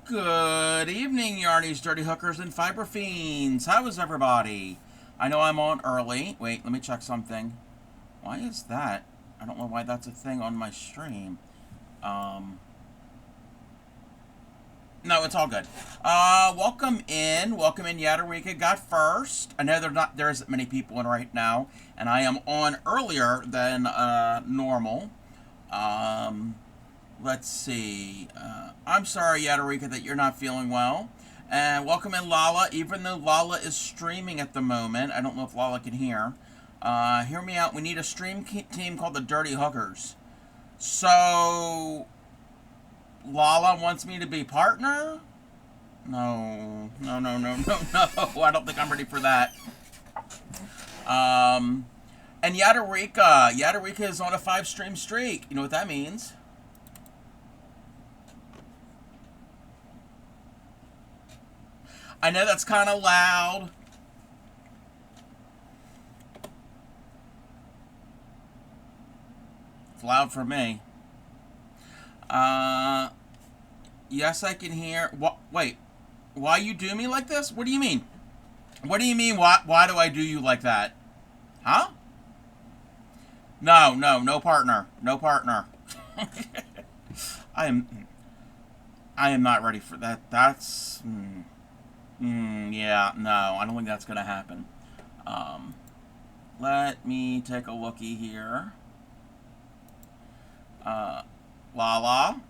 Good evening, Yarnies, Dirty Hookers, and Fiber Fiends. How is everybody? I know I'm on early. Wait, let me check something. Why is that? I don't know why that's a thing on my stream. Um, no, it's all good. Welcome in. Welcome in, Yadarika. Got first. I know there isn't many people in right now, and I am on earlier than normal. Um, Let's see. I'm sorry, Yadarika, that you're not feeling well. And welcome in, Lala. Even though Lala is streaming at the moment, I don't know if Lala can hear. Hear me out. We need a stream team called the Dirty Hookers. So, Lala wants me to be partner? No. No, no, no, no, no. I don't think I'm ready for that. And Yadarika. Yadarika is on a 5-stream streak. You know what that means? I know that's kind of loud. It's loud for me. Yes, I can hear. Wait, why you do me like this? What do you mean? What do you mean? Why do I do you like that? Huh? No, no, no partner, no partner. I am, I am not ready for that. That's, yeah, no, I don't think that's gonna happen. Um, Let me take a looky here. Lala,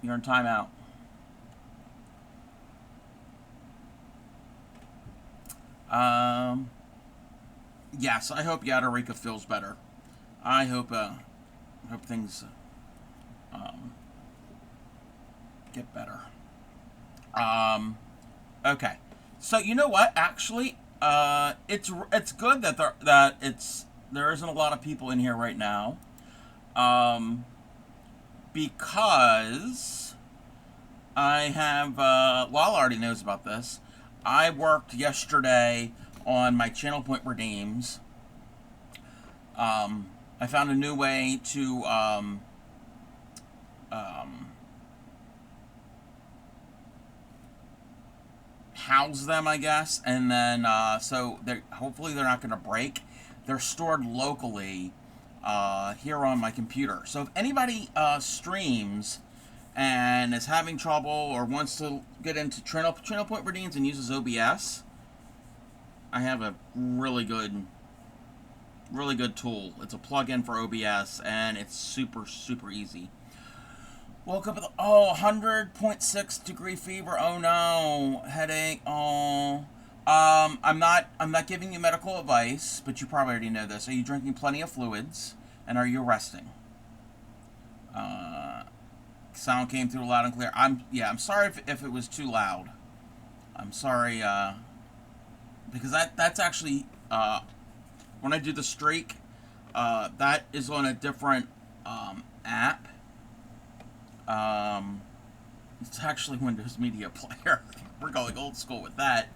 you're in timeout. Um, yes, I hope Yadarika feels better. I hope things um, get better. Okay. So you know what? Actually, it's good that there isn't a lot of people in here right now. Because I have Lala already knows about this. I worked yesterday on my channel point redeems. I found a new way to house them, I guess, and then so hopefully they're not going to break. They're stored locally here on my computer. So if anybody streams and is having trouble or wants to get into channel point redeems and uses OBS, I have a really good tool. It's a plugin for OBS, and it's super easy. Woke up with 100.6 degree fever. Oh no, headache. Oh, I'm not giving you medical advice, but you probably already know this. Are you drinking plenty of fluids, and are you resting? Sound came through loud and clear. I'm sorry if it was too loud. I'm sorry because that's actually when I do the streak, that is on a different app. It's actually Windows Media Player. We're going old school with that.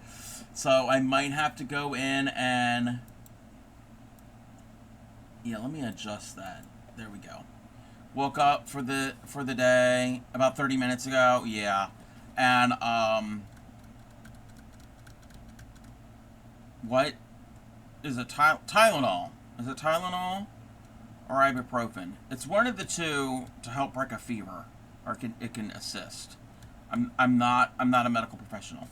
So I might have to go in and let me adjust that. There we go. Woke up for the day about 30 minutes ago. Yeah. And what is it? Tylenol. Is it Tylenol or ibuprofen? It's one of the two to help break a fever, or it can assist. I'm not a medical professional.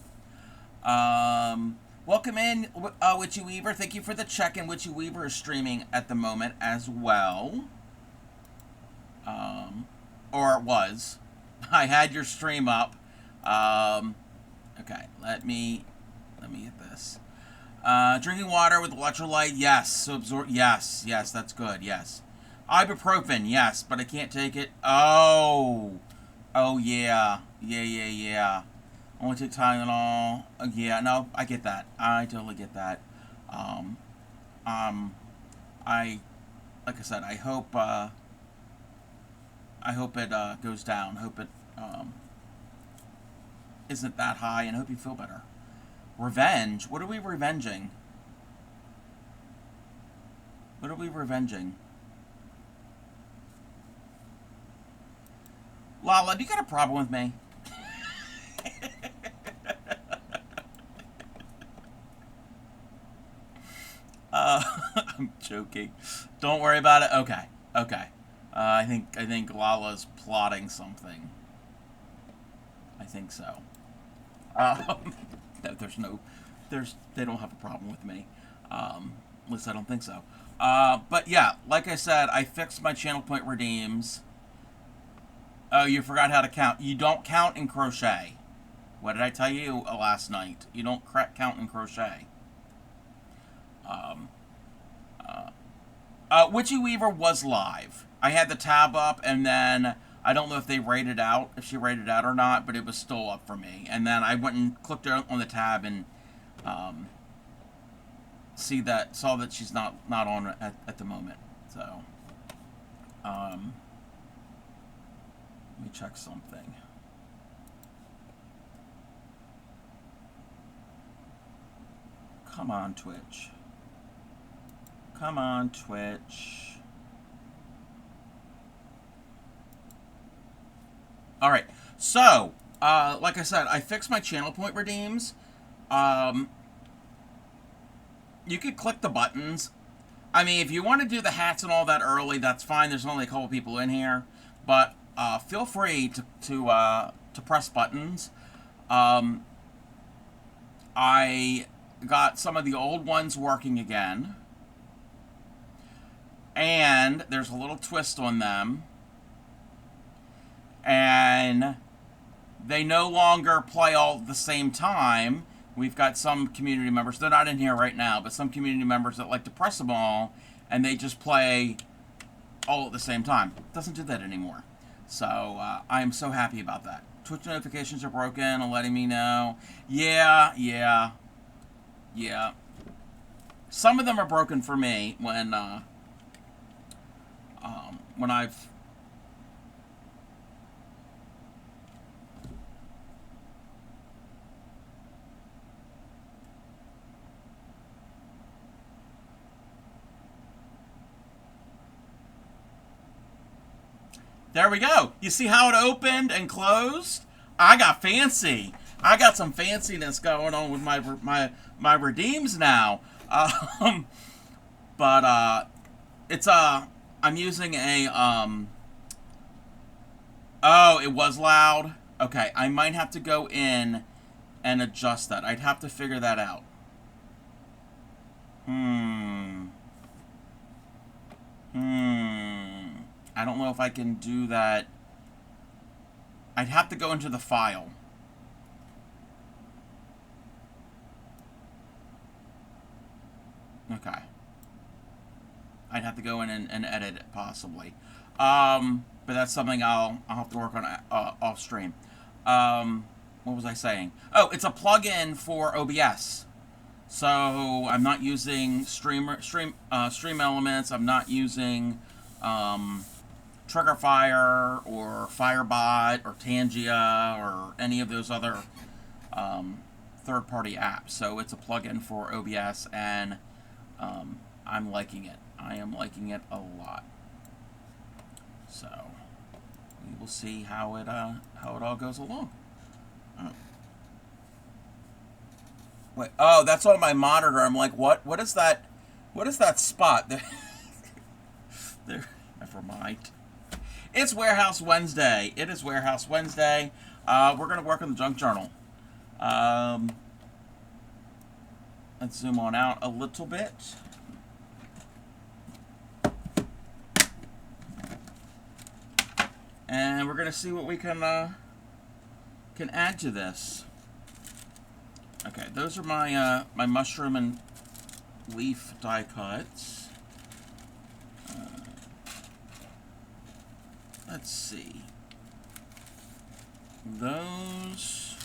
Welcome in, Witchy Weaver. Thank you for the check-in. Witchy Weaver is streaming at the moment as well. Or it was. I had your stream up. Okay, let me get this. Drinking water with electrolyte, yes. So absorb, yes, that's good, yes. Ibuprofen, yes, but I can't take it. Oh, yeah. Only take Tylenol. Yeah, no, I get that. I totally get that. I, like I said, I hope it goes down. Hope it isn't that high, and hope you feel better. Revenge? What are we revenging? What are we revenging? Lala, do you got a problem with me? I'm joking. Don't worry about it. Okay. Okay. I think Lala's plotting something. I think so. No, they don't have a problem with me. At least I don't think so. But yeah, like I said, I fixed my channel point redeems. Oh, you forgot how to count. You don't count in crochet. What did I tell you last night? You don't count in crochet. Witchy Weaver was live. I had the tab up, and then I don't know if they rated out, if she rated out or not, but it was still up for me. And then I went and clicked on the tab and saw that she's not on at the moment. So, let me check something. Come on, Twitch. Come on, Twitch. All right. So, like I said, I fixed my channel point redeems. You could click the buttons. I mean, if you want to do the hats and all that early, that's fine. There's only a couple people in here, but feel free to press buttons. I got some of the old ones working again, and there's a little twist on them, and they no longer play all at the same time. We've got some community members, they're not in here right now, but some community members that like to press them all, and they just play all at the same time. It doesn't do that anymore. So I am so happy about that. Twitch notifications are broken and letting me know. Yeah. Some of them are broken for me when I've... There we go. You see how it opened and closed? I got fancy. I got some fanciness going on with my redeems now. But it's I'm using a oh, it was loud. Okay, I might have to go in and adjust that. I'd have to figure that out. I don't know if I can do that. I'd have to go into the file. Okay. I'd have to go in and edit it, possibly. But that's something I'll have to work on off stream. What was I saying? Oh, it's a plugin for OBS. So I'm not using Stream Elements. I'm not using Triggerfire or Firebot or Tangia or any of those other third-party apps. So it's a plugin for OBS, and I'm liking it. I am liking it a lot. So we will see how it all goes along. Wait, oh, that's on my monitor. I'm like, what? What is that? What is that spot? There. Never mind. It's Warehouse Wednesday. It is Warehouse Wednesday. We're gonna work on the junk journal. Let's zoom on out a little bit. And we're gonna see what we can add to this. Okay, those are my my mushroom and leaf die cuts. Let's see. Those.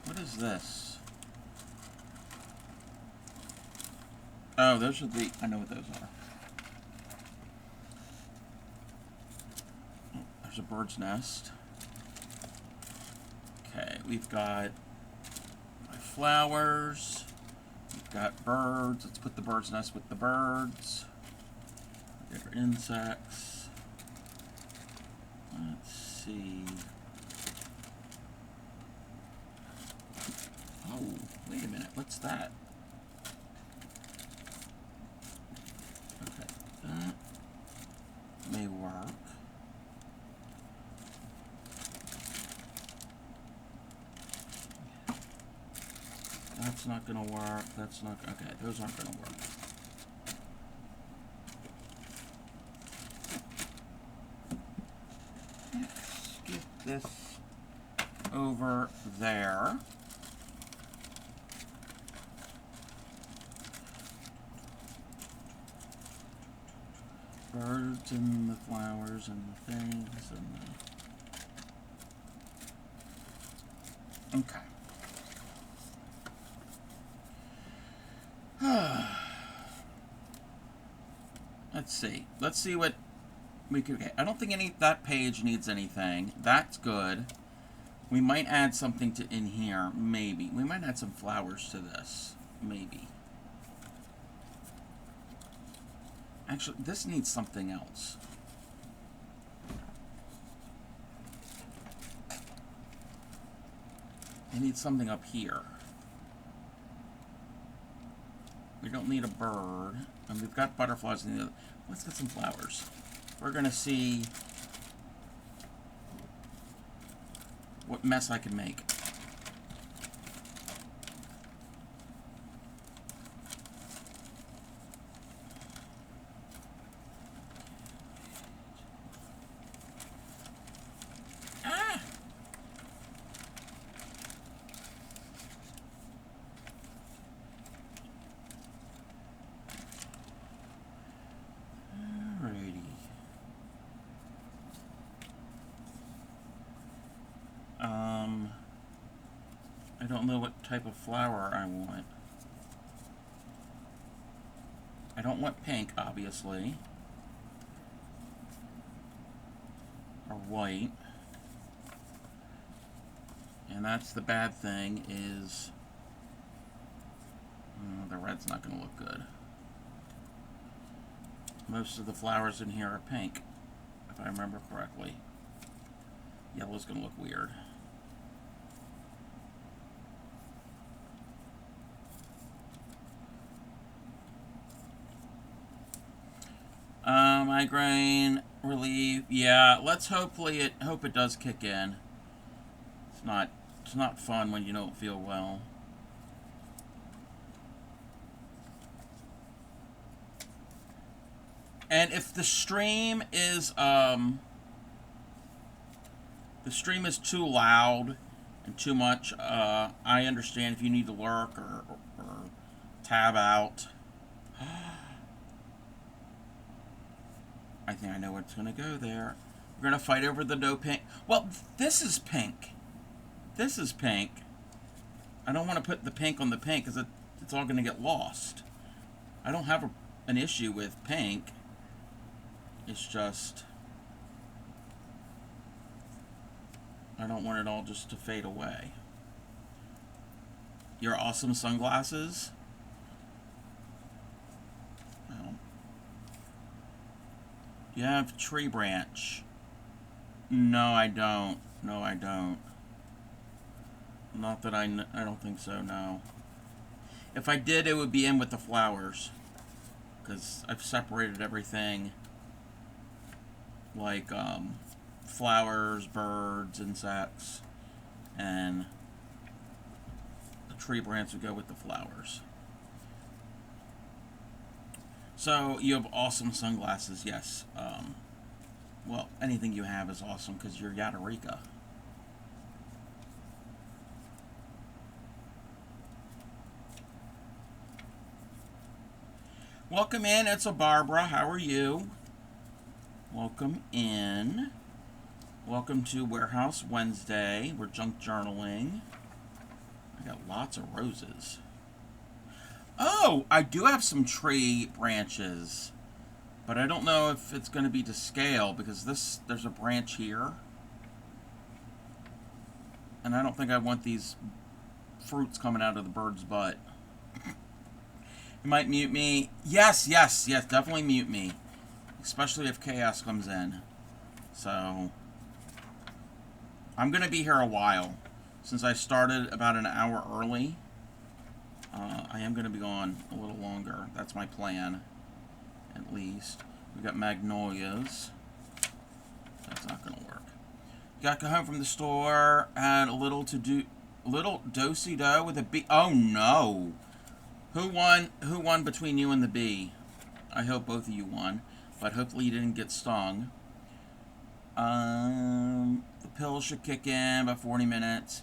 What is this? Oh, those are the. I know what those are. Oh, there's a bird's nest. Okay, we've got my flowers. We've got birds. Let's put the bird's nest with the birds. Get our insects. Let's see. Oh, wait a minute. What's that? That's not gonna work. That's not... Okay, those aren't gonna work. Let's get this over there. Birds and the flowers and the things and the... Okay. Let's see. Let's see what we could get. I don't think that page needs anything. That's good. We might add something to in here. Maybe. We might add some flowers to this. Maybe. Actually, this needs something else. It needs something up here. We don't need a bird. And we've got butterflies in the other. Let's get some flowers. We're going to see what mess I can make. I don't know what type of flower I want. I don't want pink, obviously. Or white. And that's the bad thing is... the red's not going to look good. Most of the flowers in here are pink, if I remember correctly. Yellow's going to look weird. Migraine relief. Yeah, let's hope it does kick in. It's not fun when you don't feel well. And if the stream is too loud and too much, I understand if you need to lurk or tab out. I think I know what's going to go there. We're going to fight over the no pink. Well, this is pink. This is pink. I don't want to put the pink on the pink because it's all going to get lost. I don't have an issue with pink. It's just... I don't want it all just to fade away. Your awesome sunglasses? You have tree branch. No, I don't. No, I don't. Not that I don't think so, no. If I did, it would be in with the flowers. Because I've separated everything. Like, flowers, birds, insects. And the tree branch would go with the flowers. So, you have awesome sunglasses, yes. Well, anything you have is awesome because you're Yadarika. Welcome in, it's a Barbara. How are you? Welcome in. Welcome to Warehouse Wednesday. We're junk journaling. I got lots of roses. Oh, I do have some tree branches, but I don't know if it's going to be to scale because there's a branch here, and I don't think I want these fruits coming out of the bird's butt. You might mute me. Yes, definitely mute me, especially if chaos comes in. So, I'm going to be here a while. Since I started about an hour early, I am going to be gone a little longer. That's my plan, at least. We've got magnolias. That's not going to work. Got home from the store, had a little to do. Little do-si-do with a B. Oh no. Who won? Who won between you and the bee? I hope both of you won, but hopefully you didn't get stung. The pills should kick in about 40 minutes.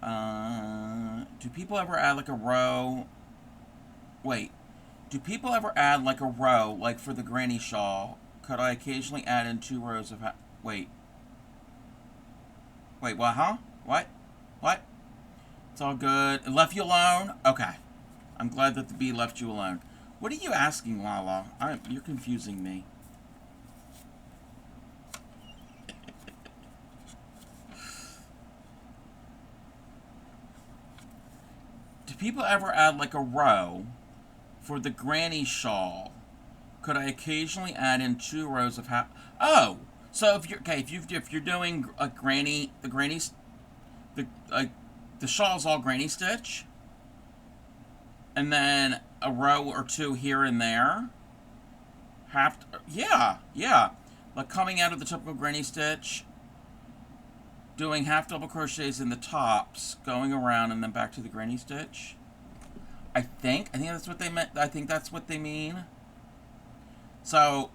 Do people ever add like a row? Wait. Do people ever add like a row, like for the granny shawl? Could I occasionally add in 2 rows of... Wait. Wait, what, huh? What? What? It's all good. It left you alone? Okay. I'm glad that the bee left you alone. What are you asking, Lala? You're confusing me. Do people ever add like a row for the granny shawl? Could I occasionally add in 2 rows of half? Oh, so if you're okay, if you're doing a granny, the shawl's all granny stitch, and then a row or 2 here and there. Yeah, like coming out of the typical granny stitch, doing half double crochets in the tops, going around and then back to the granny stitch. I think that's what they meant. I think that's what they mean. So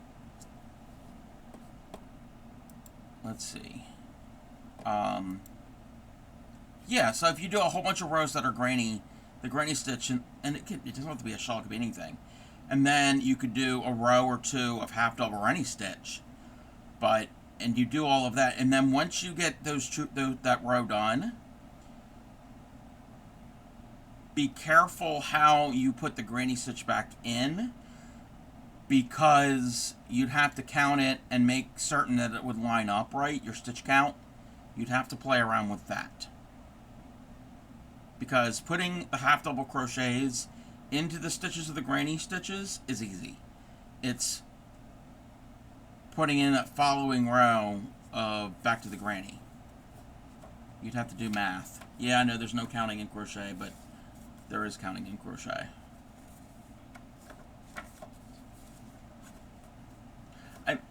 let's see. Yeah, so if you do a whole bunch of rows that are granny, the granny stitch, and it doesn't have to be a shawl, it could be anything. And then you could do a row or 2 of half double or any stitch. And you do all of that, and then once you get that row done, be careful how you put the granny stitch back in, because you'd have to count it and make certain that it would line up right, your stitch count. You'd have to play around with that. Because putting the half double crochets into the stitches of the granny stitches is easy. It's putting in that following row of back to the granny. You'd have to do math. Yeah, I know there's no counting in crochet, but there is counting in crochet.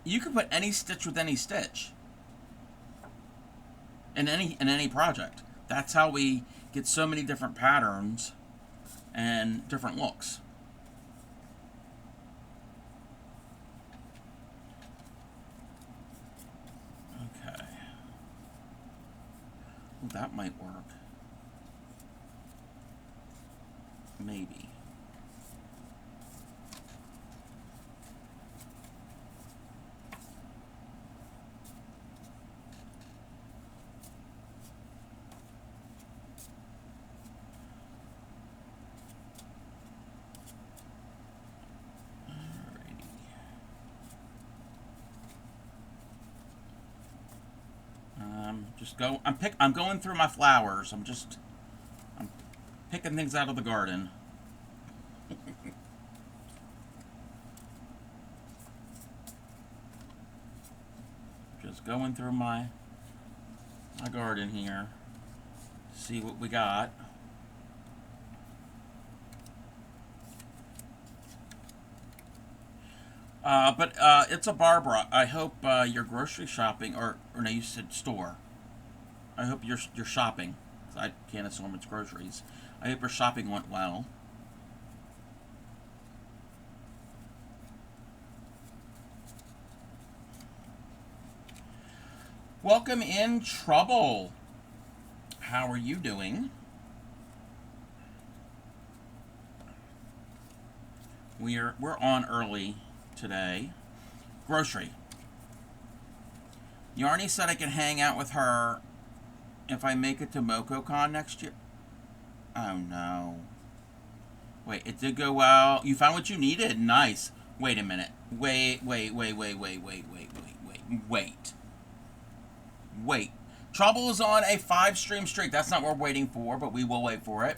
You could put any stitch with any stitch in any project. That's how we get so many different patterns and different looks. Okay. Well, that might work. Maybe. I'm going through my flowers. I'm picking things out of the garden. Just going through my garden here. See what we got. But it's a Barbara. I hope you're grocery shopping, or no, you said store. I hope you're shopping. I can't assume it's groceries. I hope your shopping went well. Welcome in, Trouble. How are you doing? We're on early today. Grocery. Yarny said I can hang out with her if I make it to MocoCon next year. Oh no. Wait, it did go well. You found what you needed? Nice. Wait a minute. Wait. Trouble is on a 5-stream streak. That's not what we're waiting for, but we will wait for it.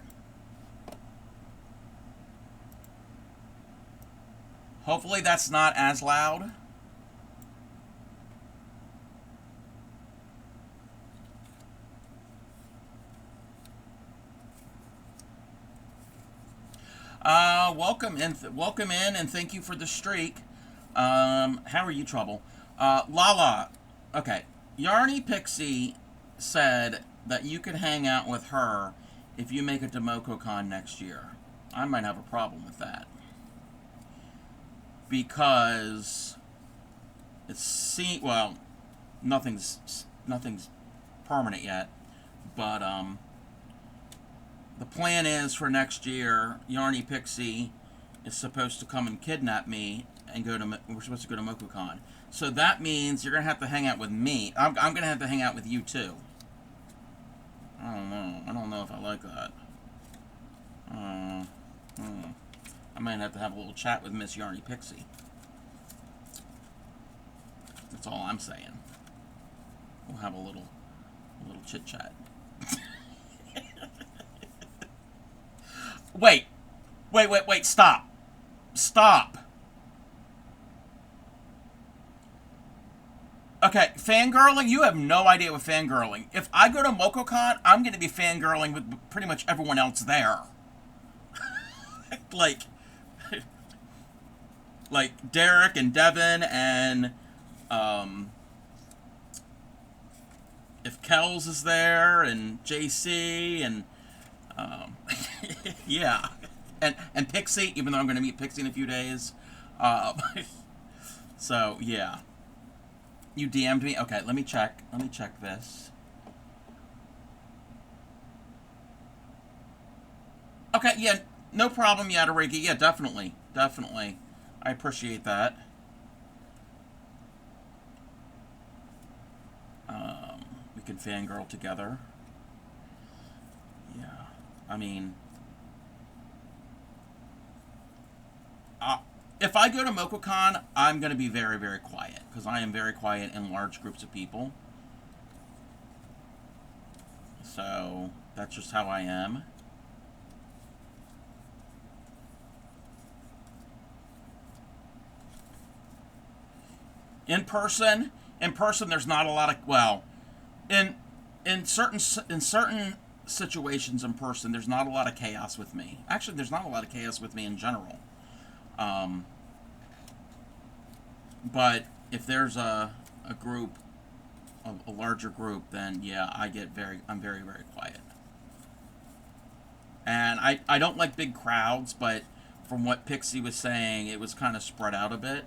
Hopefully that's not as loud. Welcome in, and thank you for the streak. How are you, Trouble? Lala. Okay. Yarny Pixie said that you could hang out with her if you make it to MocoCon next year. I might have a problem with that. Because well, nothing's permanent yet, but the plan is for next year, Yarny Pixie is supposed to come and kidnap me and we're supposed to go to MocoCon. So that means you're gonna have to hang out with me. I'm gonna have to hang out with you too. I don't know. I don't know if I like that. I might have to have a little chat with Miss Yarny Pixie. That's all I'm saying. We'll have a little chit chat. Wait, stop. Stop. Okay, fangirling, you have no idea what fangirling. If I go to MocoCon, I'm going to be fangirling with pretty much everyone else there. like Derek and Devin and if Kells is there and JC and yeah, and Pixie, even though I'm going to meet Pixie in a few days. So yeah, you DM'd me. Okay, let me check. Let me check this. Okay, yeah, no problem, Yadariki. Yeah, definitely, definitely. I appreciate that. We can fangirl together. Yeah, I mean, if I go to MocoCon, I'm going to be very, very quiet, because I am very quiet in large groups of people. So, that's just how I am. In person, there's not a lot of, well, in certain situations in person, there's not a lot of chaos with me. Actually, there's not a lot of chaos with me in general. But if there's a group, a larger group, then yeah, I'm very, very quiet. And I don't like big crowds, but from what Pixie was saying, it was kind of spread out a bit.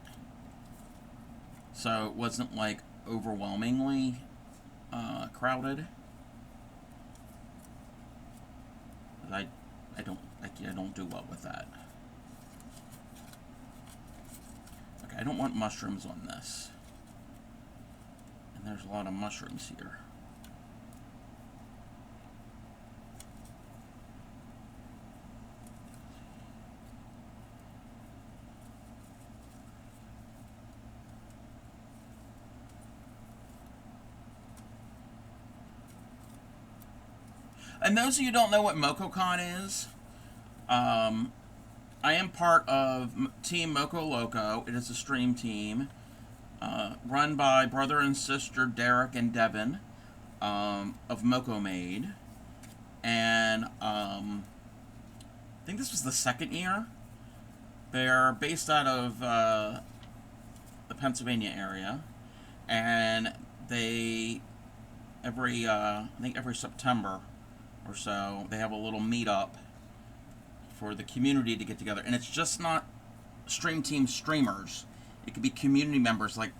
So it wasn't like overwhelmingly crowded. I don't do well with that. Okay, I don't want mushrooms on this. And there's a lot of mushrooms here. And those of you who don't know what MocoCon is, I am part of Team Moco Loco. It is a stream team run by brother and sister Derek and Devin of Moco Made. And I think this was the second year. They're based out of the Pennsylvania area. And they, I think every September or so, they have a little meetup for the community to get together. And it's just not stream team streamers. It could be community members like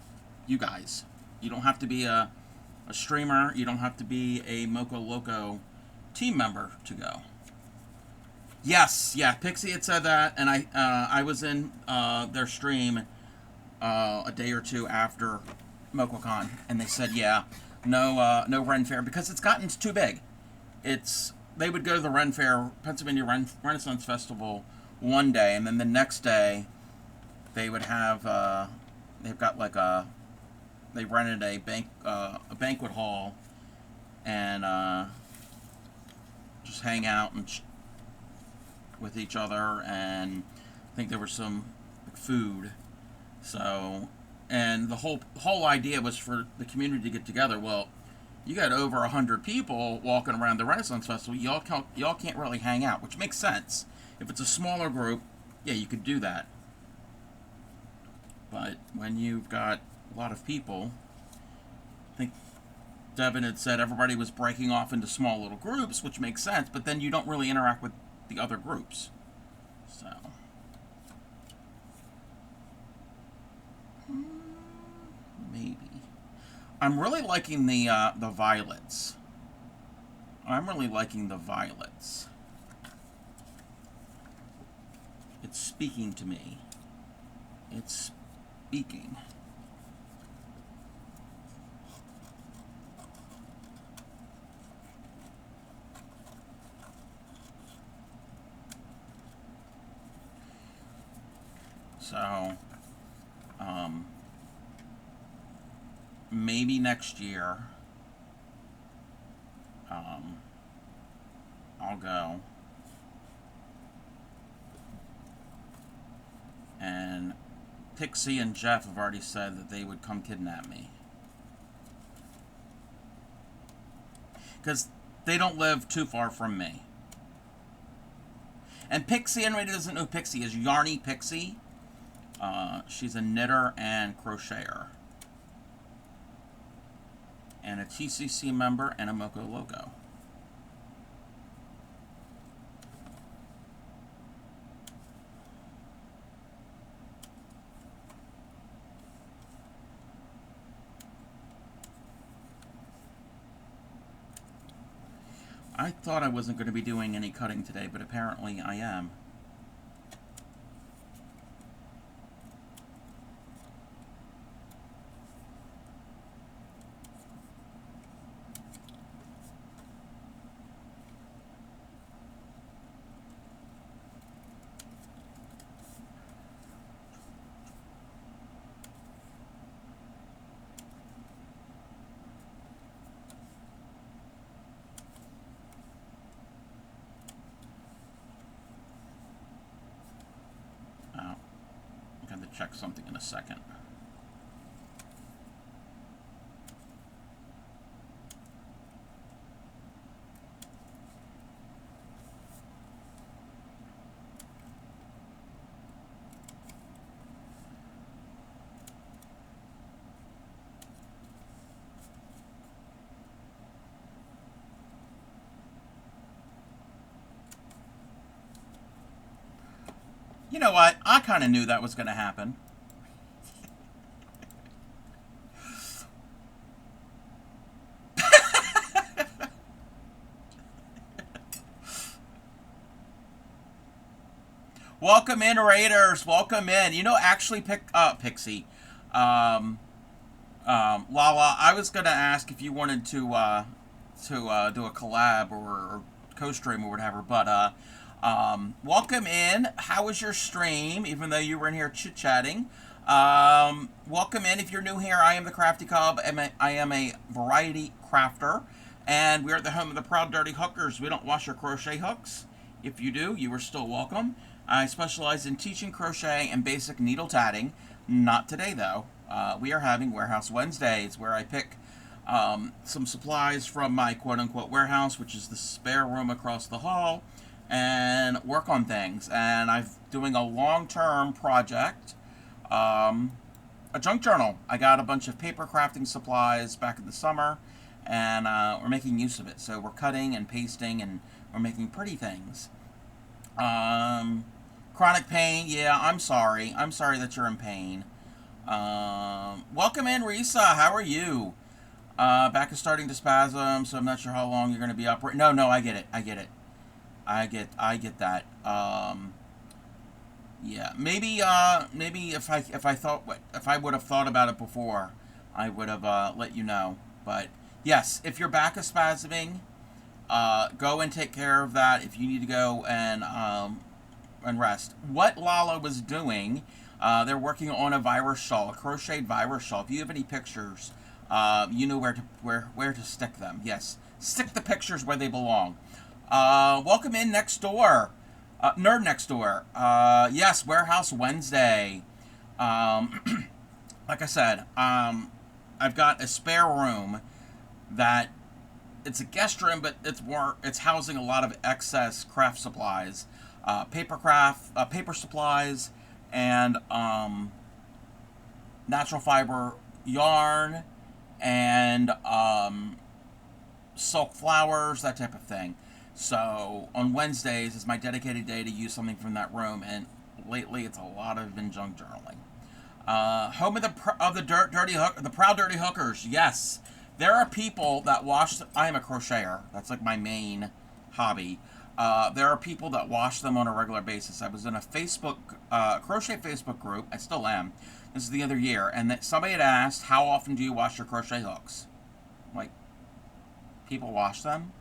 you guys. You don't have to be a streamer. You don't have to be a Moco Loco team member to go. Yes, yeah, Pixie had said that, and I was in their stream a day or two after MocoCon, and they said, yeah, no Ren Fair, because it's gotten too big. They would go to the Ren Fair, Pennsylvania Renaissance Festival one day, and then the next day they would have they've got like they rented a banquet hall and just hang out and with each other, and I think there was some food. So, and the whole idea was for the community to get together. Well, you got over 100 people walking around the Renaissance Festival. Y'all can't really hang out, which makes sense. If it's a smaller group, yeah, you could do that. But when you've got a lot of people, I think Devin had said everybody was breaking off into small little groups, which makes sense, but then you don't really interact with the other groups. So, maybe. I'm really liking the violets. I'm really liking the violets. It's speaking to me. It's speaking. So, maybe next year, I'll go. And Pixie and Jeff have already said that they would come kidnap me. Because they don't live too far from me. And Pixie, anybody doesn't know who Pixie is, Yarny Pixie. She's a knitter and crocheter. And a TCC member and a Moco Loco. I thought I wasn't going to be doing any cutting today, but apparently I am. Check something in a second. You know what? I kind of knew that was going to happen. Welcome in, Raiders. Welcome in. You know, actually, Pixie, Lala. I was gonna ask if you wanted to do a collab or co-stream or whatever, but welcome in. How was your stream? Even though you were in here chit-chatting, welcome in. If you're new here, I am the Crafty Cub. I am a variety crafter, and we're at the home of the proud dirty hookers. We don't wash your crochet hooks. If you do, you are still welcome. I specialize in teaching crochet and basic needle tatting. Not today, though. We are having Warehouse Wednesdays, where I pick some supplies from my quote-unquote warehouse, which is the spare room across the hall, and work on things. And I'm doing a long-term project, a junk journal. I got a bunch of paper crafting supplies back in the summer, and we're making use of it. So we're cutting and pasting, and we're making pretty things. Chronic pain, yeah, I'm sorry. I'm sorry that you're in pain. Welcome in, Risa. How are you? Back is starting to spasm, so I'm not sure how long you're going to be up. No, I get it. I get that. Yeah, maybe if I would have thought about it before, I would have let you know. But yes, if your back is spasming, go and take care of that. If you need to go and rest. What Lala was doing, they're working on a virus shawl, a crocheted virus shawl. If you have any pictures, you know where to stick them. Yes, stick the pictures where they belong. Welcome in next door, Nerd Next Door. Yes, Warehouse Wednesday. Like I said, I've got a spare room that it's a guest room, but it's housing a lot of excess craft supplies, paper supplies, and natural fiber yarn, and silk flowers, that type of thing. So on Wednesdays is my dedicated day to use something from that room, and lately it's a lot of been junk journaling. Home of the proud dirty hookers. Yes, there are people that wash. I am a crocheter. That's like my main hobby. There are people that wash them on a regular basis. I was in a crochet Facebook group. I still am. This is the other year, and somebody had asked, "How often do you wash your crochet hooks?" Like, people wash them?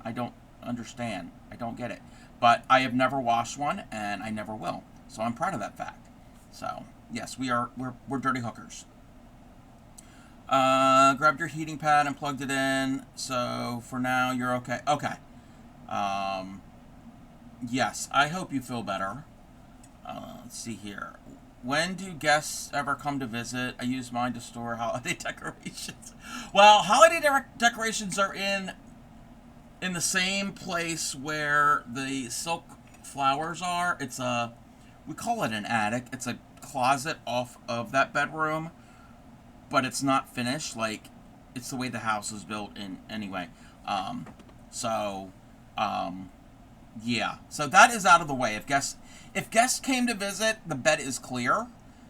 I don't understand. I don't get it. But I have never washed one, and I never will. So I'm proud of that fact. So yes, we're dirty hookers. Grabbed your heating pad and plugged it in. So for now, you're okay. Okay. Yes, I hope you feel better. Let's see here. When do guests ever come to visit? I use mine to store holiday decorations. Well, holiday decorations are in the same place where the silk flowers are. We call it an attic. It's a closet off of that bedroom, but it's not finished. Like, it's the way the house is built in anyway. Yeah. So that is out of the way. If guests came to visit, the bed is clear.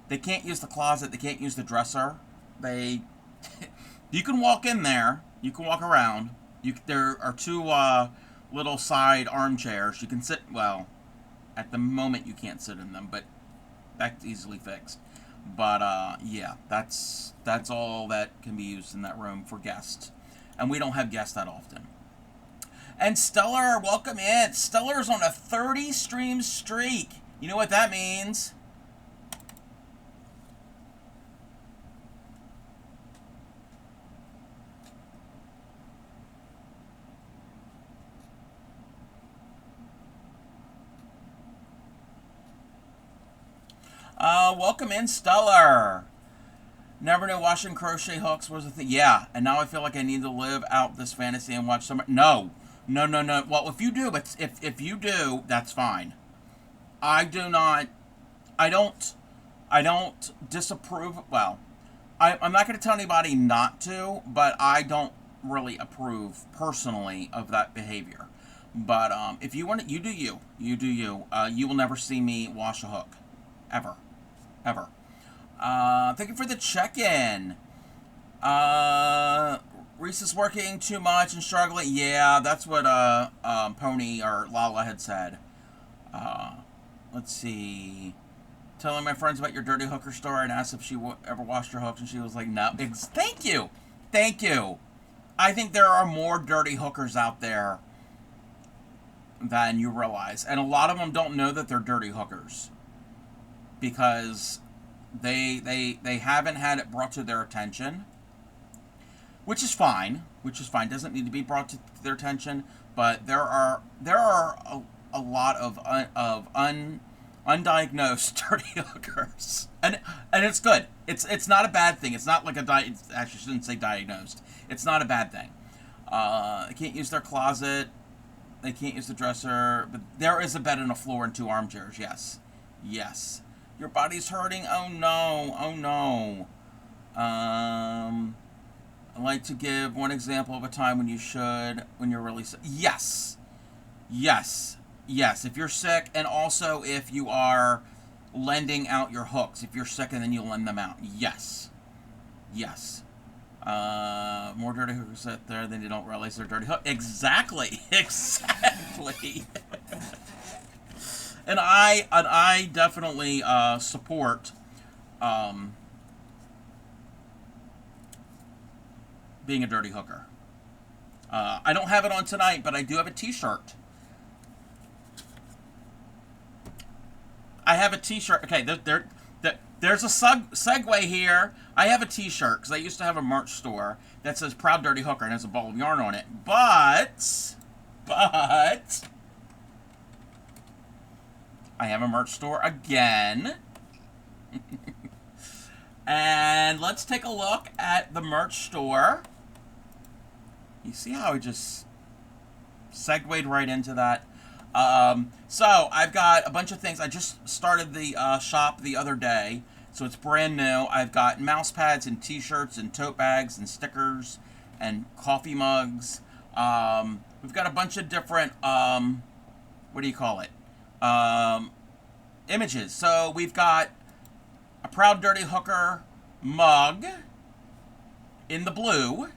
They can't use the closet. They can't use the dresser. You can walk in there. You can walk around. There are two little side armchairs. You can sit. Well, at the moment you can't sit in them, but that's easily fixed. But yeah, that's all that can be used in that room for guests, and we don't have guests that often. And Stellar, welcome in. Stellar's on a 30 stream streak. You know what that means? Welcome in, Stellar. Never knew washing crochet hooks was a thing. Yeah, and now I feel like I need to live out this fantasy and watch some. No. Well, if you do, but if you do, that's fine. I do not. I don't disapprove. Well, I'm not going to tell anybody not to, but I don't really approve personally of that behavior. But if you want it, you do you. You do you. You will never see me wash a hook, ever. Thank you for the check-in. Reese is working too much and struggling. Yeah, that's what Pony or Lala had said. Let's see. Telling my friends about your dirty hooker story and asked if she ever washed her hooks, and she was like, no. Thank you. I think there are more dirty hookers out there than you realize, and a lot of them don't know that they're dirty hookers because they haven't had it brought to their attention, which is fine. Doesn't need to be brought to their attention, but there are a lot of undiagnosed dirty hookers, and it's good. It's not a bad thing. It's not like actually I shouldn't say diagnosed. It's not a bad thing. They can't use their closet. They can't use the dresser. But there is a bed and a floor and two armchairs. Yes. Your body's hurting. Oh no. I'd like to give one example of a time when you're really sick. Yes. If you're sick, and also if you are lending out your hooks. If you're sick and then you lend them out. Yes. More dirty hookers out there than you don't realize they're dirty hooks. Exactly. And I definitely support being a dirty hooker. I don't have it on tonight, but I do have a t-shirt. I have a t-shirt. Okay, there's a segue here. I have a t-shirt because I used to have a merch store that says Proud Dirty Hooker and has a ball of yarn on it. But I have a merch store again. And let's take a look at the merch store. You see how I just segued right into that? So I've got a bunch of things. I just started the shop the other day, so it's brand new. I've got mouse pads and t-shirts and tote bags and stickers and coffee mugs. We've got a bunch of different, what do you call it? Um, Images. So we've got a Proud Dirty Hooker mug in the blue.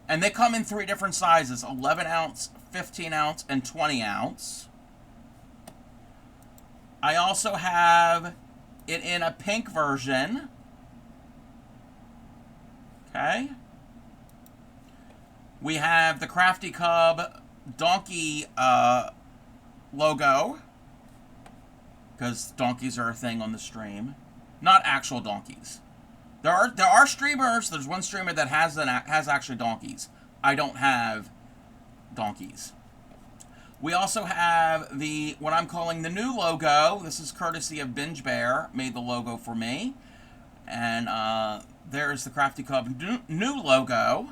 And they come in 3 different sizes, 11 ounce, 15 ounce, and 20 ounce. I also have it in a pink version. Okay. We have the Crafty Cub donkey logo, because donkeys are a thing on the stream. Not actual donkeys. There are streamers. There's one streamer that has actually donkeys. I don't have donkeys. We also have what I'm calling the new logo. This is courtesy of Binge Bear. Made the logo for me. And there's the Crafty Cub new logo.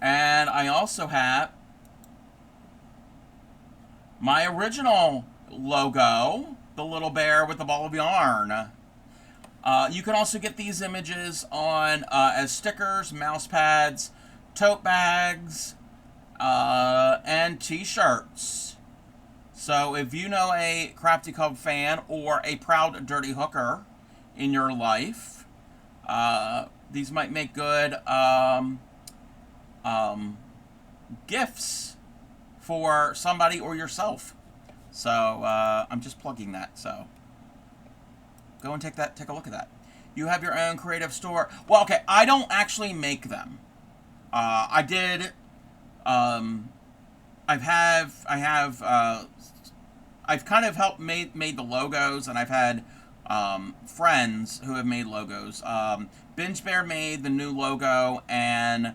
And I also have my original logo, the little bear with the ball of yarn. You can also get these images on as stickers, mouse pads, tote bags, and t-shirts. So if you know a Crafty Cub fan or a Proud Dirty Hooker in your life, these might make good gifts for somebody or yourself. So I'm just plugging that. So go and take a look at that. You have your own creative store. Well, okay, I don't actually make them. I did. I've kind of helped made the logos, and I've had friends who have made logos. Binge Bear made the new logo, and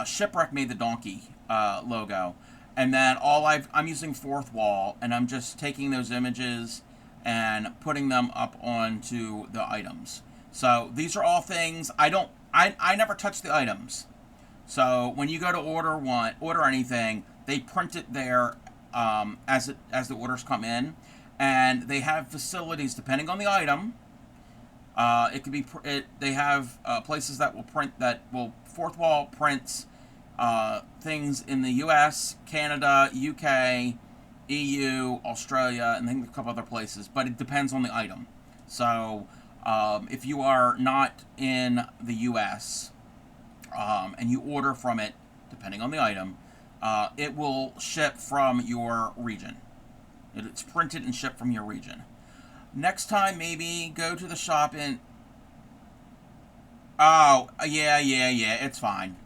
Shipwreck made the donkey logo. And then I'm using Fourth Wall, and I'm just taking those images and putting them up onto the items. So these are all things I never touch the items. So when you go to order anything, they print it there as the orders come in, and they have facilities depending on the item. It could be they have places that will Fourth Wall prints things in the U.S., Canada, UK, EU, Australia, and I think a couple other places, but it depends on the item. So if you are not in the U.S. And you order from it, depending on the item, it will ship from your region. It's printed and shipped from your region. Next time, maybe go to the shop and... Oh, yeah, it's fine.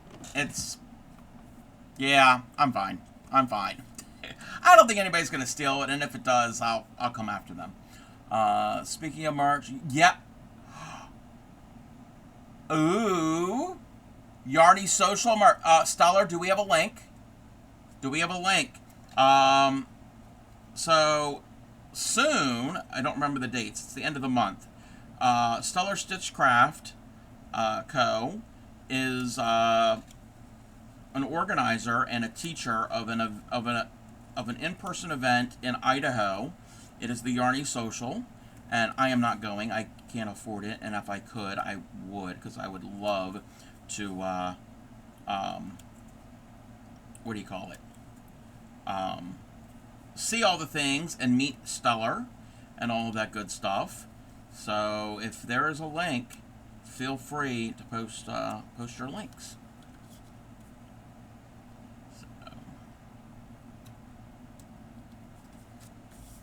Yeah, I'm fine. I don't think anybody's going to steal it, and if it does, I'll come after them. Speaking of merch, yeah. Ooh. Yarny Social merch. Stellar, do we have a link? So, soon, I don't remember the dates, it's the end of the month, Stellar Stitchcraft Co. is an organizer and a teacher of an in-person event in Idaho. It is the Yarny Social, and I am not going. I can't afford it, and if I could, I would, because I would love to, what do you call it? See all the things and meet Stellar and all of that good stuff. So if there is a link, feel free to post your links. So,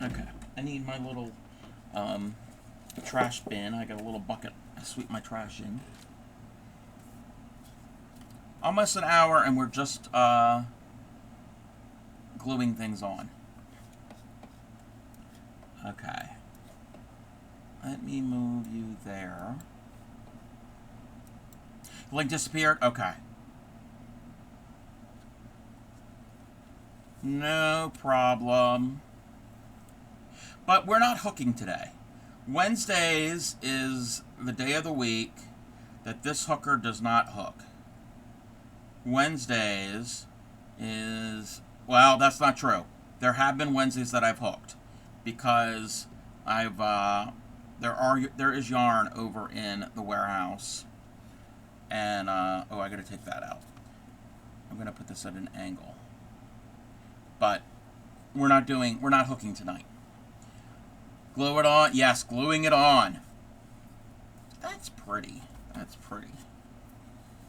okay, I need my little trash bin. I got a little bucket to sweep my trash in. Almost an hour, and we're just gluing things on. Okay. Let me move you there. Link disappeared? Okay. No problem. But we're not hooking today. Wednesdays is the day of the week that this hooker does not hook. Wednesdays is... Well, that's not true. There have been Wednesdays that I've hooked, because there is yarn over in the warehouse, and oh, I gotta take that out. I'm going to put this at an angle. But we're not hooking tonight. Glue it on. Yes, gluing it on. That's pretty. That's pretty.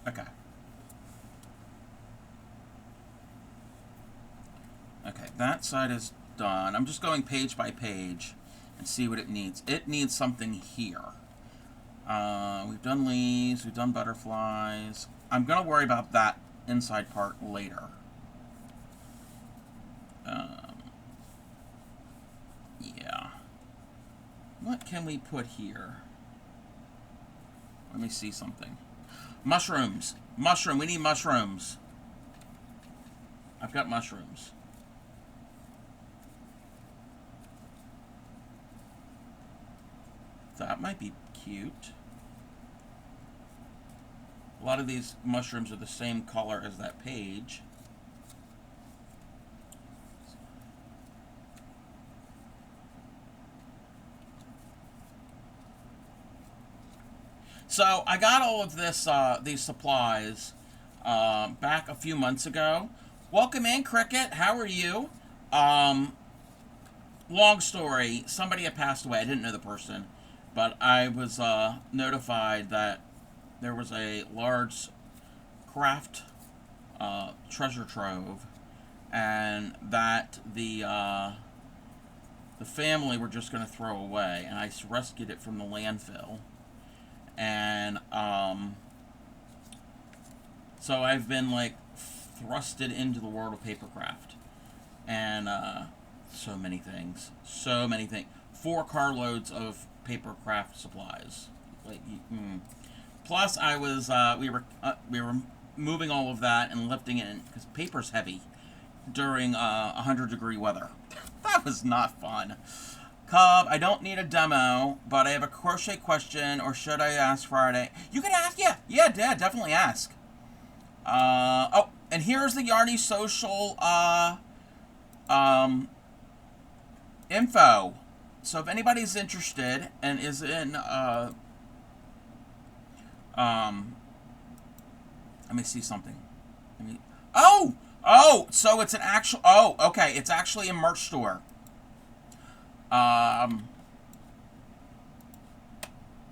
Okay. Okay, that side is done. I'm just going page by page and see what it needs. It needs something here. We've done leaves, we've done butterflies. I'm going to worry about that inside part later. Yeah. What can we put here? Let me see something. Mushrooms. Mushroom. We need mushrooms. I've got mushrooms. That might be cute. A lot of these mushrooms are the same color as that page. So I got all of this, these supplies back a few months ago. Welcome in, Cricket. How are you? Long story. Somebody had passed away. I didn't know the person, but I was notified that there was a large craft treasure trove, and that the family were just going to throw away, and I rescued it from the landfill. And so I've been like thrusted into the world of papercraft, and so many things, 4 carloads of papercraft supplies. Like, plus I was we were moving all of that and lifting it because paper's heavy during 100-degree weather. That was not fun. Cub, I don't need a demo, but I have a crochet question, or should I ask Friday? You can ask, yeah, Dad, definitely ask. Oh, and here's the Yarny Social info. So if anybody's interested and is in, let me see something. So it's an actual, okay, it's actually a merch store.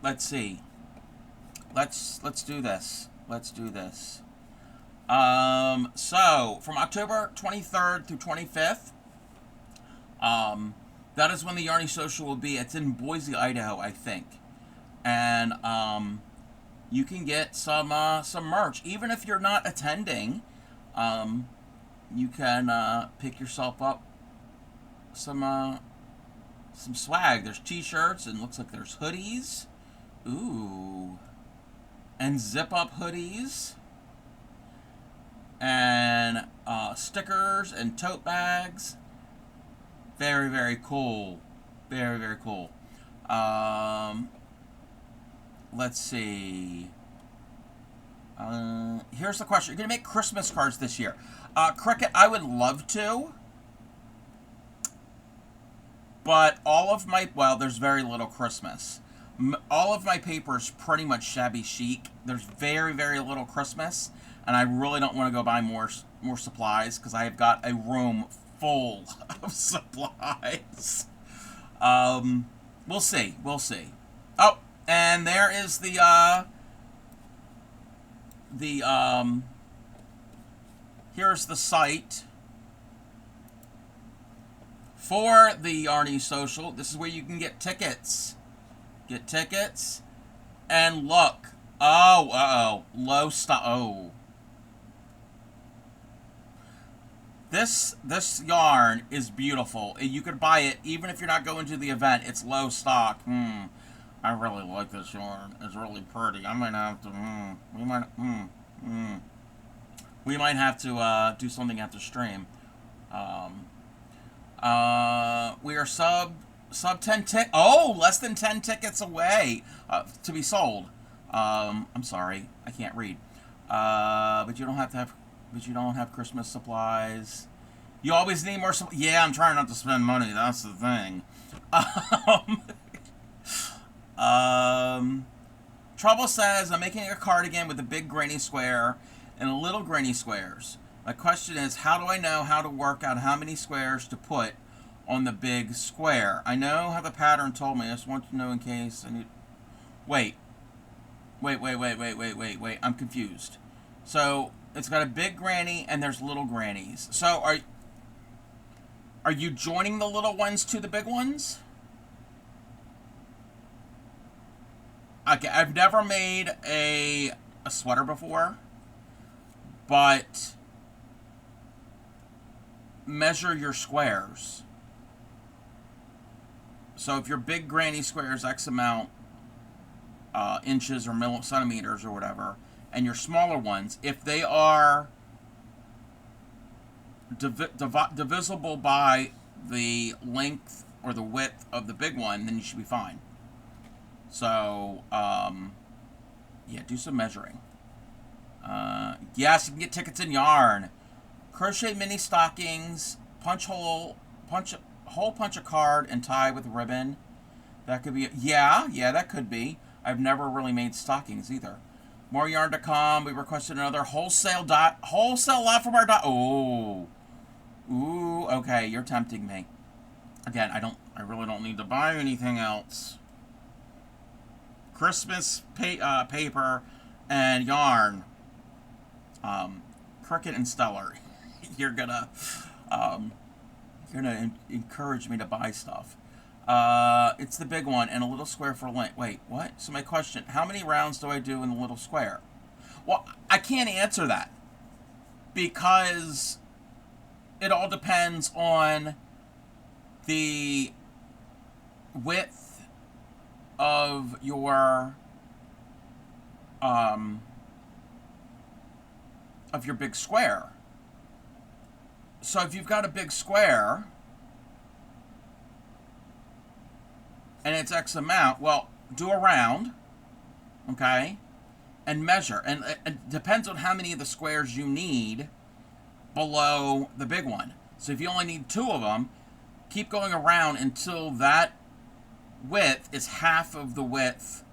Let's see. Let's do this. So from October 23rd through 25th, that is when the Yarny Social will be. It's in Boise, Idaho, I think. And you can get some merch, even if you're not attending. You can pick yourself up some swag. There's t-shirts, and looks like there's hoodies. Ooh. And zip-up hoodies. And stickers and tote bags. Very, very cool. Very, very cool. Let's see. Here's the question. You're going to make Christmas cards this year. Cricket, I would love to. But all of my, well, there's very little Christmas. All of my paper is pretty much shabby chic. There's very, very little Christmas. And I really don't want to go buy more supplies because I have got a room full of supplies. We'll see. Oh, and there is here's the site for the Yarny Social. This is where you can get tickets. And look. Low stock. Oh. This yarn is beautiful. You could buy it even if you're not going to the event. It's low stock. I really like this yarn. It's really pretty. I might have to. We might have to do something after stream. We are sub 10 less than 10 tickets away to be sold. I'm sorry, I can't read. But you don't have Christmas supplies. You always need more supplies. Yeah, I'm trying not to spend money. That's the thing. Trouble says, I'm making a cardigan with a big granny square and little granny squares. My question is, how do I know how to work out how many squares to put on the big square? I know how the pattern told me. I just want to know in case I need... Wait. Wait. I'm confused. So, it's got a big granny and there's little grannies. So, are you joining the little ones to the big ones? Okay, I've never made a sweater before, but measure your squares. So if your big granny square is X amount inches or centimeters or whatever, and your smaller ones, if they are divisible by the length or the width of the big one, then you should be fine. So, yeah, do some measuring. Yes, you can get tickets in yarn. Crochet mini stockings, punch a hole punch a card and tie with ribbon. That could be, yeah, that could be. I've never really made stockings either. More yarn to come. We requested another wholesale lot from our Oh, ooh, okay, you're tempting me. Again, I really don't need to buy anything else. Christmas paper and yarn. Cricket and Stellar. You're gonna encourage me to buy stuff. It's the big one and a little square for length. Wait, what? So my question, how many rounds do I do in the little square? Well, I can't answer that because it all depends on the width of your big square. So if you've got a big square and it's X amount, well, do a round, okay, and measure. And it depends on how many of the squares you need below the big one. So if you only need 2 of them, keep going around until that width is half of the width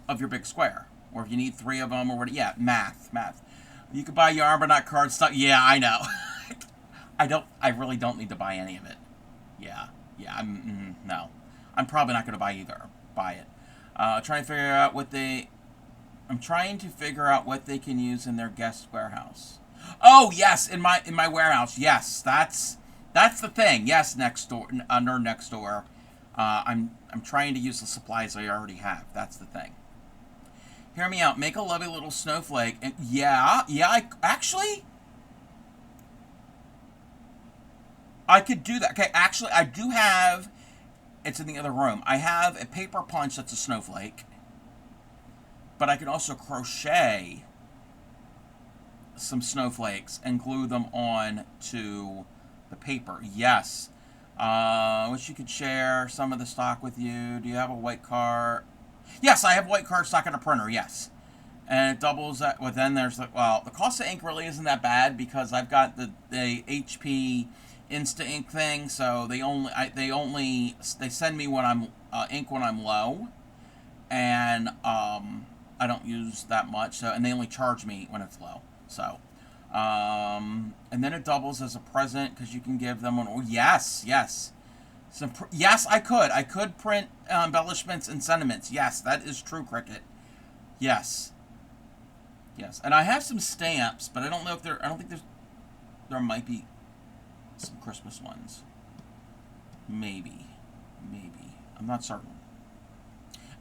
of your big square. Or if you need 3 of them or whatever. Yeah, math. You could buy yarn but not cardstock. Yeah, I know. I really don't need to buy any of it. Yeah, no. I'm probably not going to buy it. I'm trying to figure out what they can use in their guest warehouse. Oh, yes, in my warehouse. Yes, that's the thing. Yes, next door. I'm trying to use the supplies I already have. That's the thing. Hear me out. Make a lovely little snowflake. And I could do that. Okay, actually, I do have... It's in the other room. I have a paper punch that's a snowflake. But I can also crochet some snowflakes and glue them on to the paper. Yes. Wish you could share some of the stock with you. Do you have a white card? Yes, I have white card stock on a printer, yes. And it doubles that. Well, then there's the cost of ink really isn't that bad because I've got the HP Insta Ink thing, so they send me when I'm ink when I'm low, and I don't use that much. So, and they only charge me when it's low. So, and then it doubles as a present because you can give them one. Oh, yes. Yes, I could print embellishments and sentiments. Yes, that is true, Cricket. Yes, and I have some stamps, but I don't know if there might be some Christmas ones. Maybe. I'm not certain.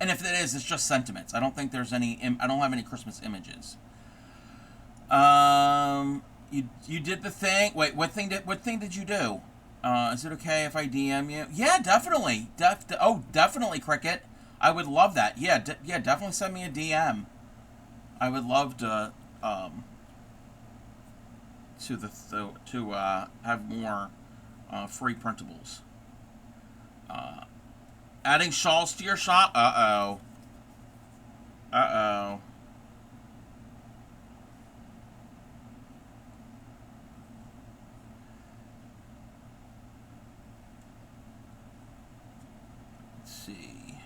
And if it is, it's just sentiments. I don't think there's any. I don't have any Christmas images. You did the thing. Wait, what thing did you do? Is it okay if I DM you? Yeah, definitely. Definitely, Cricket. I would love that. Yeah, definitely send me a DM. I would love to have more free printables. Adding shawls to your shop? Uh-oh. Let's see.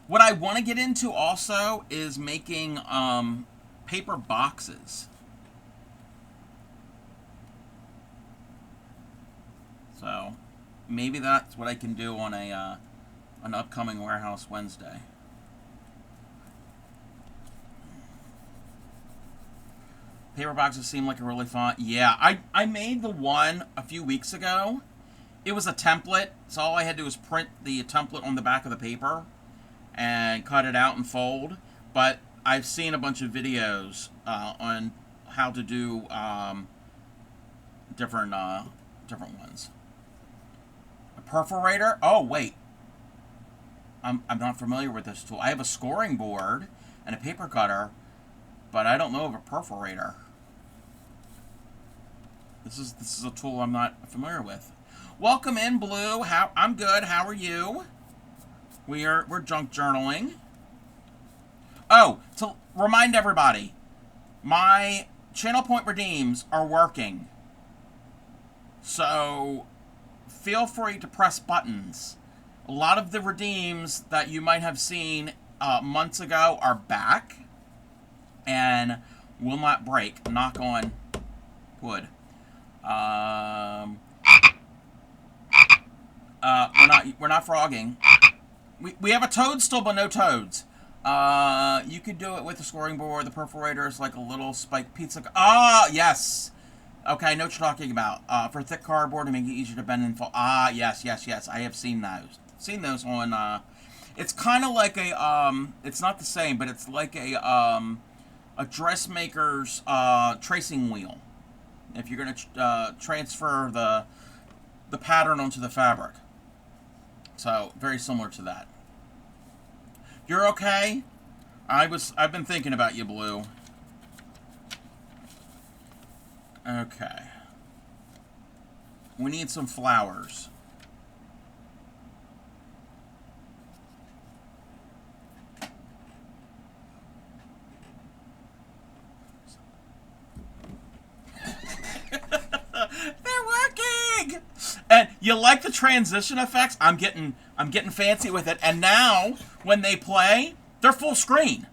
What I want to get into also is making paper boxes. So maybe that's what I can do on an upcoming Warehouse Wednesday. Paper boxes seem like a really fun. Yeah, I made the one a few weeks ago. It was a template, so all I had to do was print the template on the back of the paper and cut it out and fold. But I've seen a bunch of videos on how to do different ones. A perforator? Oh wait, I'm not familiar with this tool. I have a scoring board and a paper cutter, but I don't know of a perforator. This is a tool I'm not familiar with. Welcome in, Blue. I'm good. How are you? We're junk journaling. Oh, to remind everybody, my channel point redeems are working. So feel free to press buttons. A lot of the redeems that you might have seen months ago are back and will not break. Knock on wood. We're not frogging. We have a toadstool, but no toads. You could do it with the scoring board. The perforator is like a little spiked pizza. Ah, yes. Okay, I know what you're talking about. For thick cardboard to make it easier to bend and fold. Ah, yes. I have seen those. Seen those on. It's kind of like a. It's not the same, but it's like a dressmaker's tracing wheel. If you're gonna transfer the pattern onto the fabric. So very similar to that. You're okay? I've been thinking about you, Blue. Okay. We need some flowers. They're working! And you like the transition effects? I'm getting fancy with it. And now, when they play, they're full screen.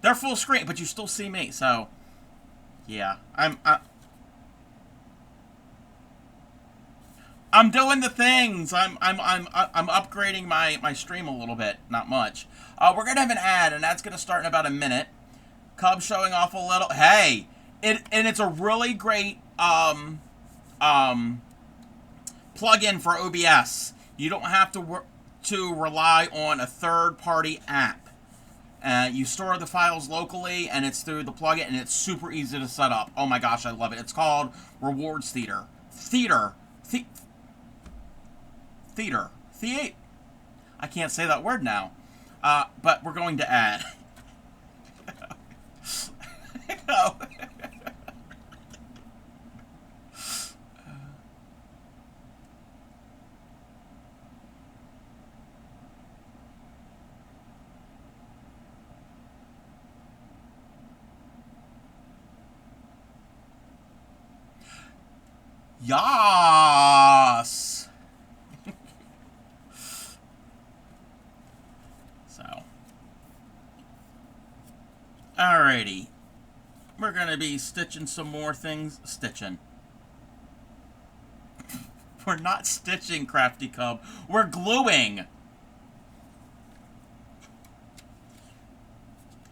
They're full screen, but you still see me. So, yeah, I'm doing the things. I'm upgrading my stream a little bit, not much. We're gonna have an ad, and that's gonna start in about a minute. Cub showing off a little. Hey, it's a really great plug-in for OBS. You don't have to rely on a third-party app. You store the files locally, and it's through the plugin, and it's super easy to set up. Oh my gosh, I love it. It's called Rewards Theater. Theater. I can't say that word now. But we're going to add. Yas. So, alrighty, we're gonna be stitching some more things. Stitching. We're not stitching, Crafty Cub. We're gluing.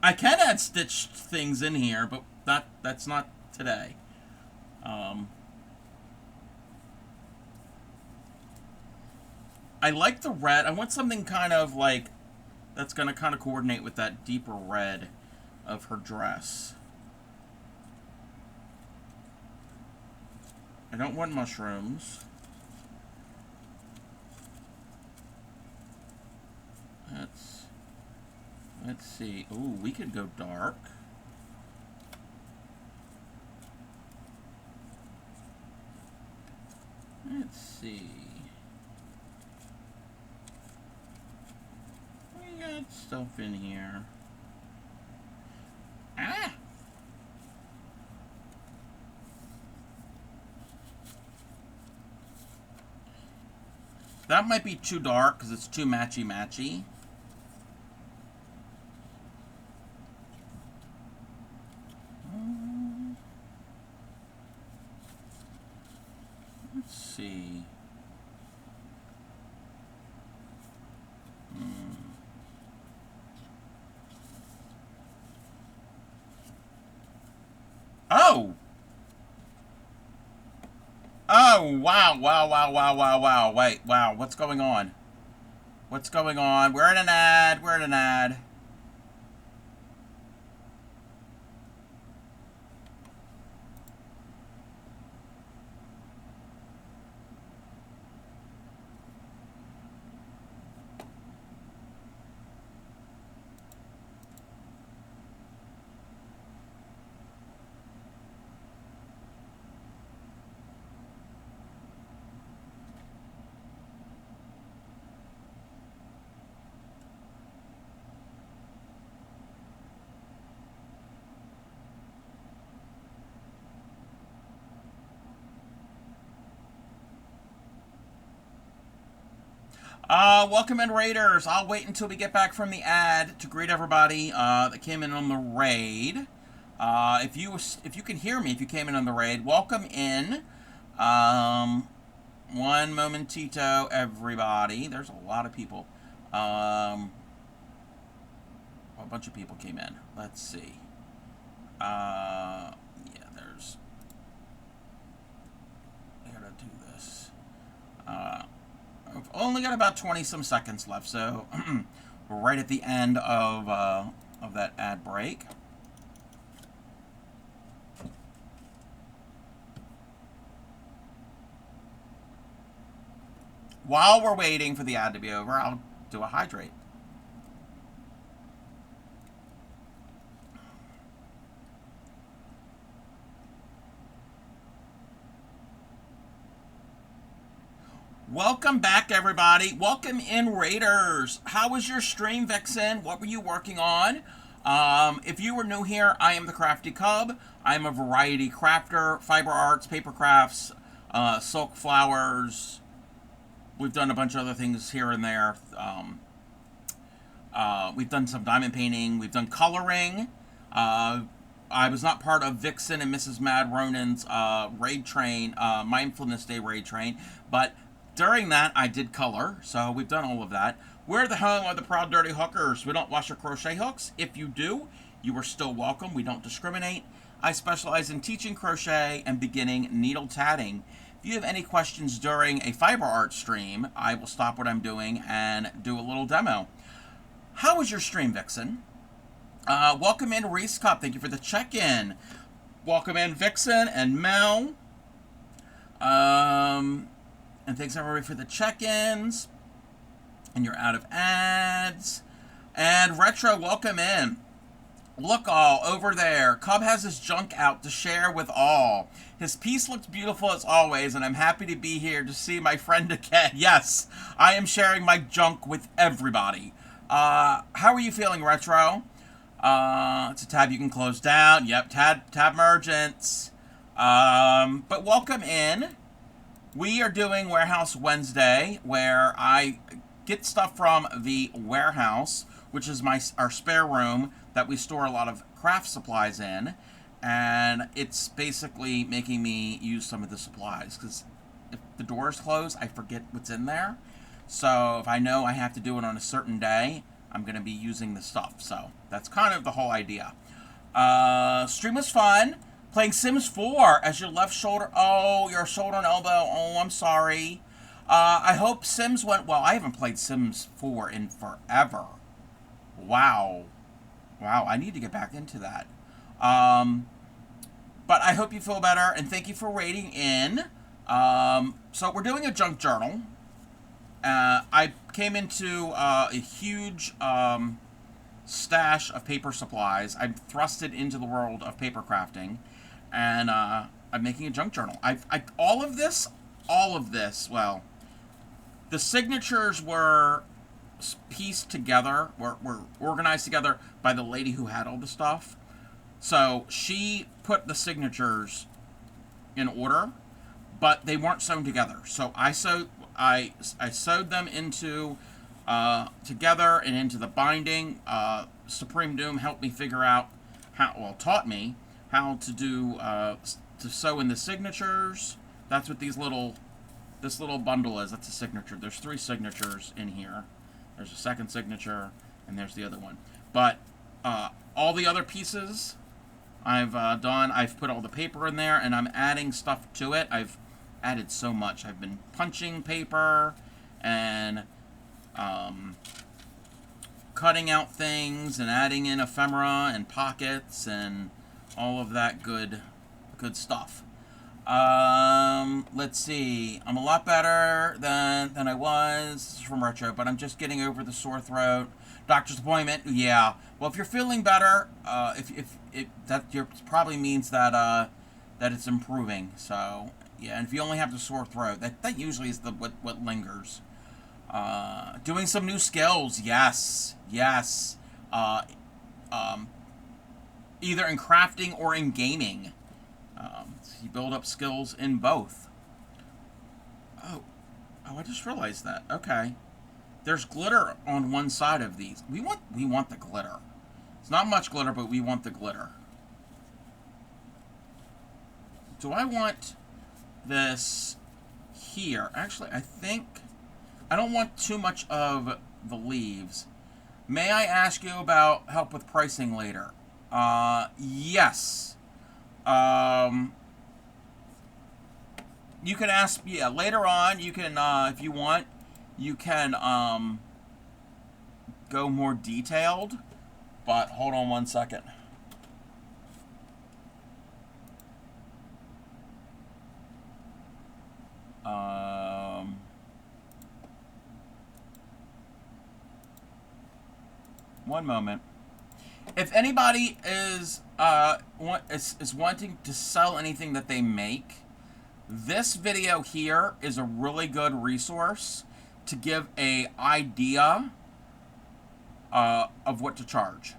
I can add stitched things in here, but that's not today. I like the red. I want something kind of like that's going to kind of coordinate with that deeper red of her dress. I don't want mushrooms. Let's see. Ooh, we could go dark. Let's see. We got stuff in here. Ah! That might be too dark because it's too matchy-matchy. Let's see. Oh! Oh, wow, wow, wow, wow, wow, wow. Wait, wow, what's going on? What's going on? We're in an ad. We're in an ad. Welcome in, Raiders. I'll wait until we get back from the ad to greet everybody that came in on the raid. If you can hear me, if you came in on the raid, welcome in. One momentito, everybody. There's a lot of people. A bunch of people came in. Let's see. Yeah, there's. I gotta do this. I've only got about 20-some seconds left, so we're right at the end of that ad break. While we're waiting for the ad to be over, I'll do a hydrate. Welcome back, everybody. Welcome in, Raiders. How was your stream, Vixen? What were you working on? If you were new here, I am the Crafty Cub. I'm a variety crafter, fiber arts, paper crafts, silk flowers. We've done a bunch of other things here and there. We've done some diamond painting. We've done coloring. I was not part of Vixen and Mrs. Mad Ronin's raid train, Mindfulness Day raid train, but during that, I did color, so we've done all of that. We're the home of the proud dirty hookers. We don't wash your crochet hooks. If you do, you are still welcome. We don't discriminate. I specialize in teaching crochet and beginning needle tatting. If you have any questions during a fiber art stream, I will stop what I'm doing and do a little demo. How was your stream, Vixen? Welcome in, Reese Cup. Thank you for the check-in. Welcome in, Vixen and Mel. And thanks everybody for the check-ins. And you're out of ads. And Retro, welcome in. Look all over there. Cub has his junk out to share with all. His piece looks beautiful as always, and I'm happy to be here to see my friend again. Yes, I am sharing my junk with everybody. How are you feeling, Retro? It's a tab you can close down. Yep, tab emergence. But welcome in. We are doing Warehouse Wednesday, where I get stuff from the warehouse, which is our spare room that we store a lot of craft supplies in, and it's basically making me use some of the supplies, because if the door is closed, I forget what's in there. So if I know I have to do it on a certain day, I'm going to be using the stuff. So that's kind of the whole idea. Stream was fun. Playing Sims 4 as your left shoulder. Oh, your shoulder and elbow. Oh, I'm sorry. I hope Sims went well. I haven't played Sims 4 in forever. Wow. Wow, I need to get back into that. But I hope you feel better, and thank you for raiding in. So we're doing a junk journal. I came into a huge stash of paper supplies. I'm thrusted into the world of paper crafting. And I'm making a junk journal. All of this, well, the signatures were pieced together, were organized together by the lady who had all the stuff. So she put the signatures in order, but they weren't sewn together. So I I sewed them into together and into the binding. Supreme Doom helped me figure out taught me how to do to sew in the signatures. That's what this little bundle is. That's a signature. There's 3 signatures in here. There's a second signature, and there's the other one. But all the other pieces I've done. I've put all the paper in there, and I'm adding stuff to it. I've added so much. I've been punching paper and cutting out things and adding in ephemera and pockets and all of that good stuff. Let's see. I'm a lot better than I was. This is from Retro, but I'm just getting over the sore throat. Doctor's appointment. Yeah. Well, if you're feeling better, that probably means that it's improving. So yeah, and if you only have the sore throat, that usually is what lingers. Doing some new skills. Yes. Either in crafting or in gaming. You build up skills in both. Oh, I just realized that. Okay. There's glitter on one side of these. We want the glitter. It's not much glitter, but we want the glitter. Do I want this here? Actually, I think I don't want too much of the leaves. May I ask you about help with pricing later? Yes. You can ask, later on, you can, if you want, you can, go more detailed, but hold on one second. One moment. If anybody is wanting to sell anything that they make, this video here is a really good resource to give an idea of what to charge.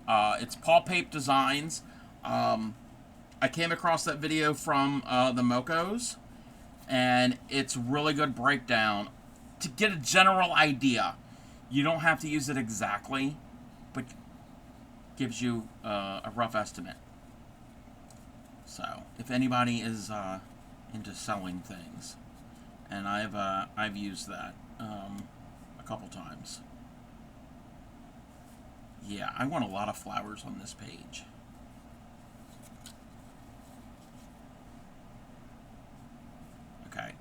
It's Paul Pape Designs. I came across that video from the Mocos, and it's really good breakdown to get a general idea. You don't have to use it exactly, but gives you a rough estimate. So, if anybody is into selling things, and I've used that a couple times. Yeah, I want a lot of flowers on this page. Okay,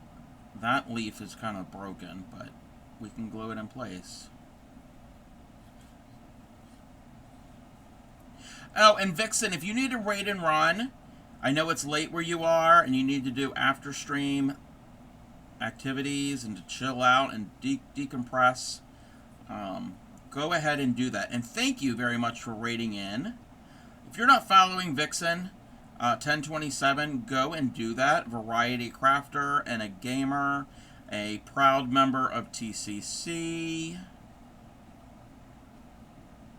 that leaf is kind of broken, but we can glue it in place. Oh, and Vixen, if you need to raid and run, I know it's late where you are, and you need to do after-stream activities and to chill out and decompress. Go ahead and do that. And thank you very much for raiding in. If you're not following Vixen 1027, go and do that. Variety crafter and a gamer, a proud member of TCC.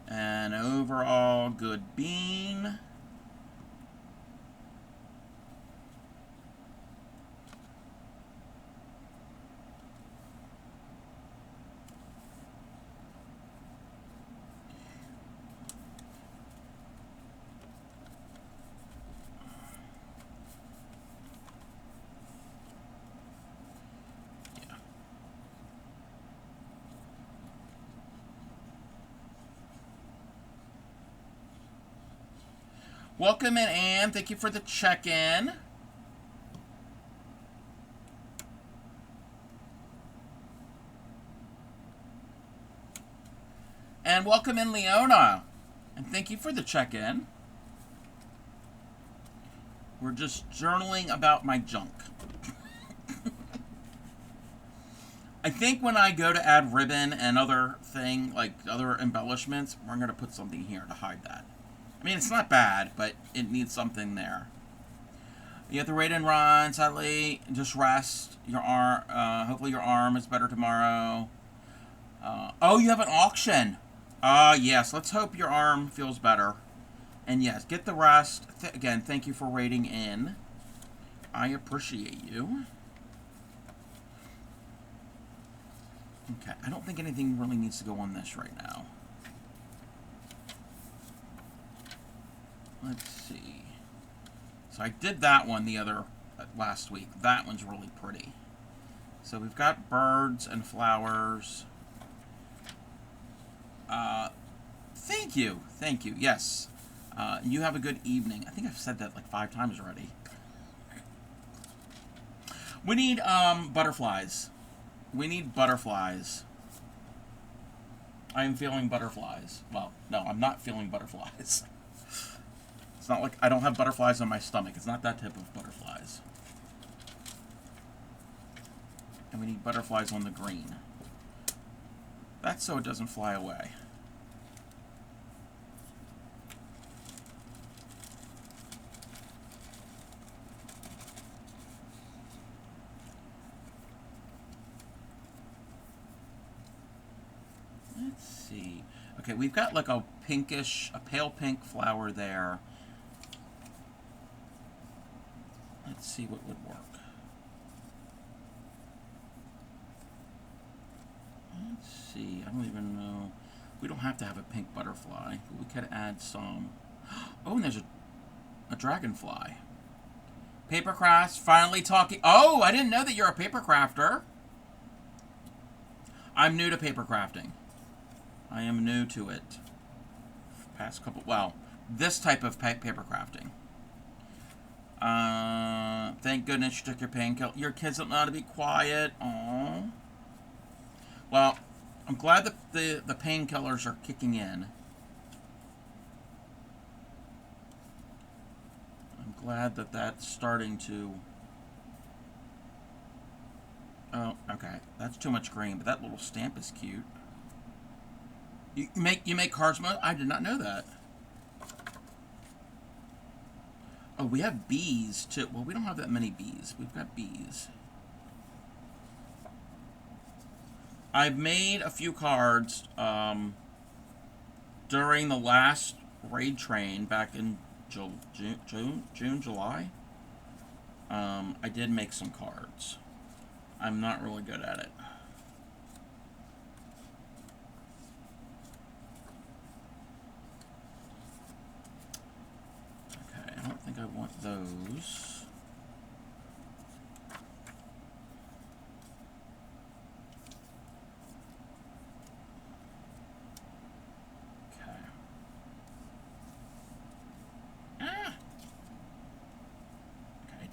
An overall good bean. Welcome in, Anne. Thank you for the check-in. And welcome in, Leona. And thank you for the check-in. We're just journaling about my junk. I think when I go to add ribbon and other other embellishments, we're going to put something here to hide that. I mean, it's not bad, but it needs something there. You have to raid and run, sadly. Just rest. Your arm. Hopefully your arm is better tomorrow. Oh, you have an auction. Yes. Let's hope your arm feels better. And yes, get the rest. Again, thank you for raiding in. I appreciate you. Okay, I don't think anything really needs to go on this right now. Let's see. So I did that one last week. That one's really pretty. So we've got birds and flowers. Thank you. Thank you. Yes. You have a good evening. I think I've said that like 5 times already. We need butterflies. We need butterflies. I am feeling butterflies. Well, no, I'm not feeling butterflies. It's not like I don't have butterflies on my stomach. It's not that type of butterflies. And we need butterflies on the green. That's so it doesn't fly away. Let's see. Okay, we've got like a pale pink flower there. Let's see what would work. Let's see. I don't even know. We don't have to have a pink butterfly, but we could add some. Oh, and there's a dragonfly. Paper crafts, finally talking. Oh, I didn't know that you're a paper crafter. I'm new to paper crafting. I am new to it. Past couple, well, this type of paper crafting. Thank goodness you took your painkiller. Your kids don't know how to be quiet. Aww. Well, I'm glad that the painkillers are kicking in. I'm glad that that's starting to... Oh, okay. That's too much green, but that little stamp is cute. You make cards mode? I did not know that. Oh, we have bees too. Well, we don't have that many bees. We've got bees. I've made a few cards during the last raid train back in June, July. I did make some cards. I'm not really good at it. Okay, I don't think I want those.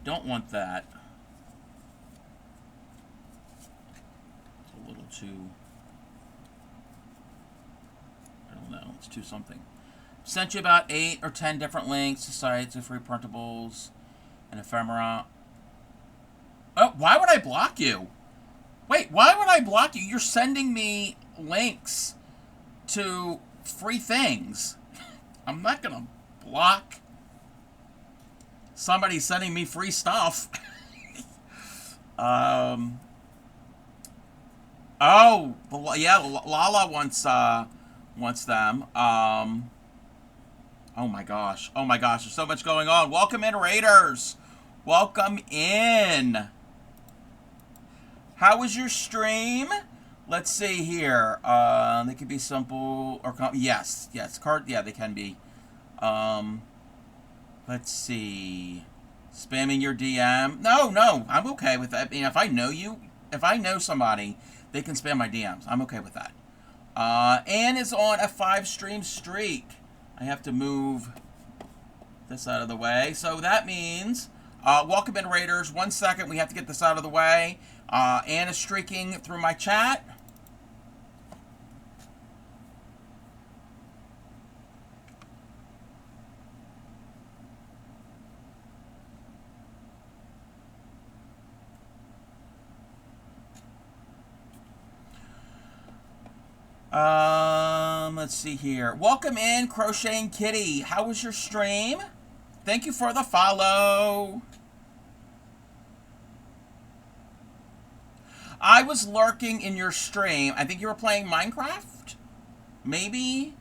Don't want that. It's a little too... I don't know. It's too something. Sent you about 8 or 10 different links to sites of free printables and ephemera. Oh, why would I block you? Wait, why would I block you? You're sending me links to free things. I'm not going to block somebody sending me free stuff. Oh, yeah, Lala wants them. Oh my gosh, there's so much going on. Welcome in, Raiders. Welcome in. How was your stream? Let's see here. They could be simple or yes, yeah, they can be. Let's see. Spamming your DM. No, I'm okay with that. I mean, if I know somebody, they can spam my DMs. I'm okay with that. Anne is on a 5-stream streak. I have to move this out of the way. So that means, welcome in, Raiders. 1 second, we have to get this out of the way. Anne is streaking through my chat. Let's see here. Welcome in, Crocheting Kitty. How was your stream? Thank you for the follow. I was lurking in your stream. I think you were playing Minecraft? Maybe?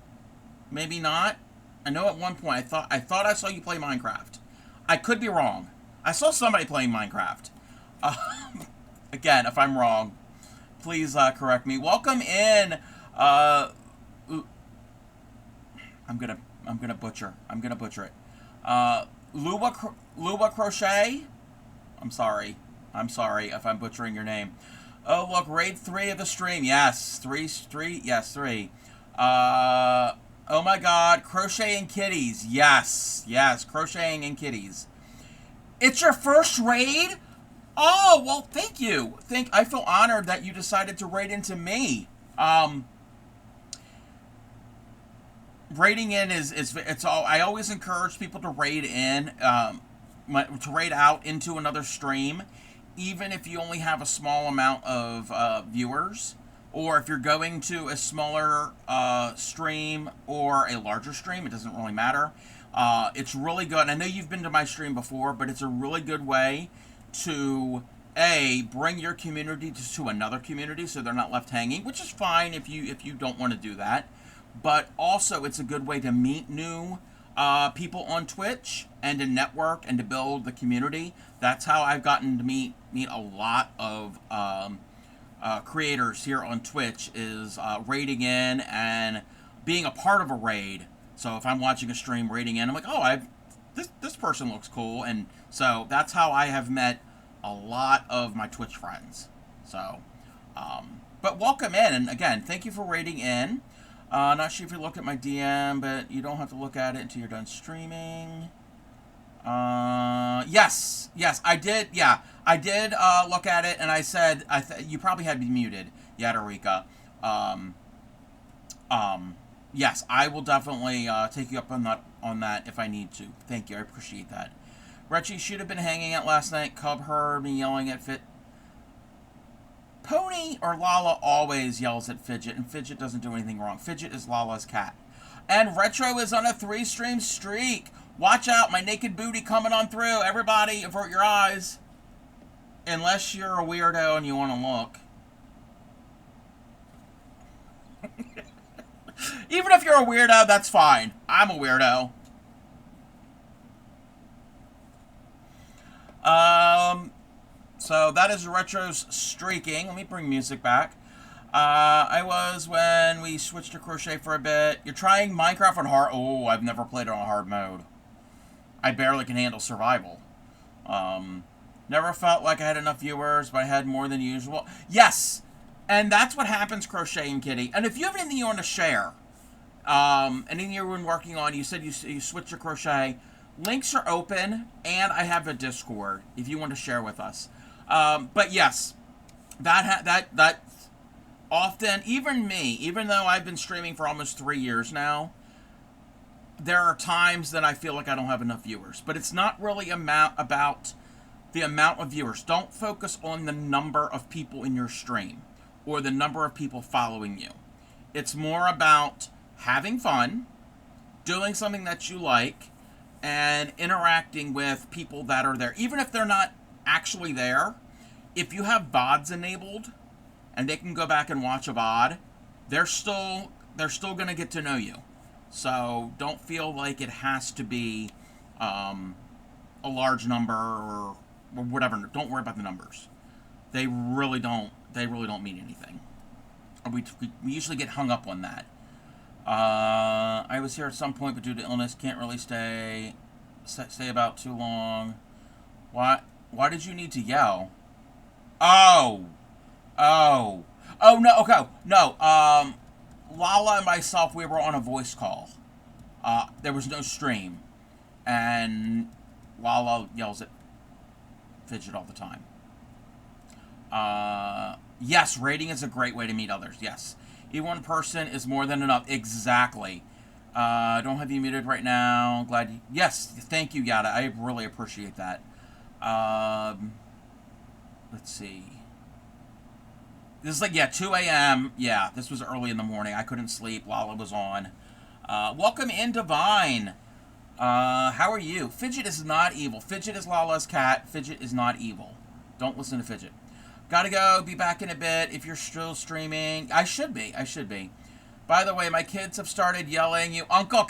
Maybe not. I know at one point I thought I saw you play Minecraft. I could be wrong. I saw somebody playing Minecraft. Again, if I'm wrong, Please correct me. Welcome in. Uh, I'm gonna butcher. I'm gonna butcher it. Luba Crochet. I'm sorry. I'm sorry if I'm butchering your name. Oh look, raid 3 of the stream. Yes, three. Yes, 3. Oh my God, crocheting kitties. Yes, crocheting and kitties. It's your first raid? Oh well, thank you. I feel honored that you decided to raid into me. Raiding in is it's all. I always encourage people to raid in, to raid out into another stream, even if you only have a small amount of viewers, or if you're going to a smaller stream or a larger stream. It doesn't really matter. It's really good. I know you've been to my stream before, but it's a really good way to bring your community to another community, so they're not left hanging, which is fine if you don't want to do that. But also, it's a good way to meet new people on Twitch and to network and to build the community. That's how I've gotten to meet a lot of creators here on Twitch, is raiding in and being a part of a raid. So if I'm watching a stream raiding in, I'm like, oh, this person looks cool, and so that's how I have met a lot of my Twitch friends. So, but welcome in, and again, thank you for raiding in. Not sure if you look at my DM, but you don't have to look at it until you're done streaming. Yes, I did. Yeah, I did look at it, and I said you probably had me muted, Yadarika. Yes, I will definitely take you up on that if I need to. Thank you, I appreciate that. Retchie should have been hanging out last night. Cub heard me yelling at Fit. Pony or Lala always yells at Fidget, and Fidget doesn't do anything wrong. Fidget is Lala's cat. And Retro is on a 3-stream streak. Watch out, my naked booty coming on through. Everybody, avert your eyes. Unless you're a weirdo and you want to look. Even if you're a weirdo, that's fine. I'm a weirdo. So that is Retro's streaking. Let me bring music back. I was when we switched to crochet for a bit. You're trying Minecraft on hard. Oh, I've never played it on hard mode. I barely can handle survival. Never felt like I had enough viewers, but I had more than usual. Yes! And that's what happens, Crocheting Kitty. And if you have anything you want to share, anything you've been working on, you said you switched to crochet, links are open, and I have a Discord if you want to share with us. But yes, that often, even me, even though I've been streaming for almost 3 years now, there are times that I feel like I don't have enough viewers. But it's not really about the amount of viewers. Don't focus on the number of people in your stream or the number of people following you. It's more about having fun, doing something that you like, and interacting with people that are there. Even if they're not actually there, if you have VODs enabled and they can go back and watch a VOD, they're still going to get to know you. So don't feel like it has to be a large number or whatever. Don't worry about the numbers. They really don't mean anything. We usually get hung up on that. I was here at some point, but due to illness, can't really stay about too long. Why did you need to yell? Oh, no, okay, no, Lala and myself, we were on a voice call. There was no stream, and Lala yells at Fidget all the time. Yes, raiding is a great way to meet others, yes. Even one person is more than enough. Exactly. Don't have you muted right now. Glad you... Yes, thank you, Yada. I really appreciate that. Let's see. This is like, 2 a.m. Yeah, this was early in the morning. I couldn't sleep. Lala was on. Welcome in, Divine. How are you? Fidget is not evil. Fidget is Lala's cat. Fidget is not evil. Don't listen to Fidget. Gotta go. Be back in a bit. If you're still streaming. I should be. By the way, my kids have started yelling, you Uncle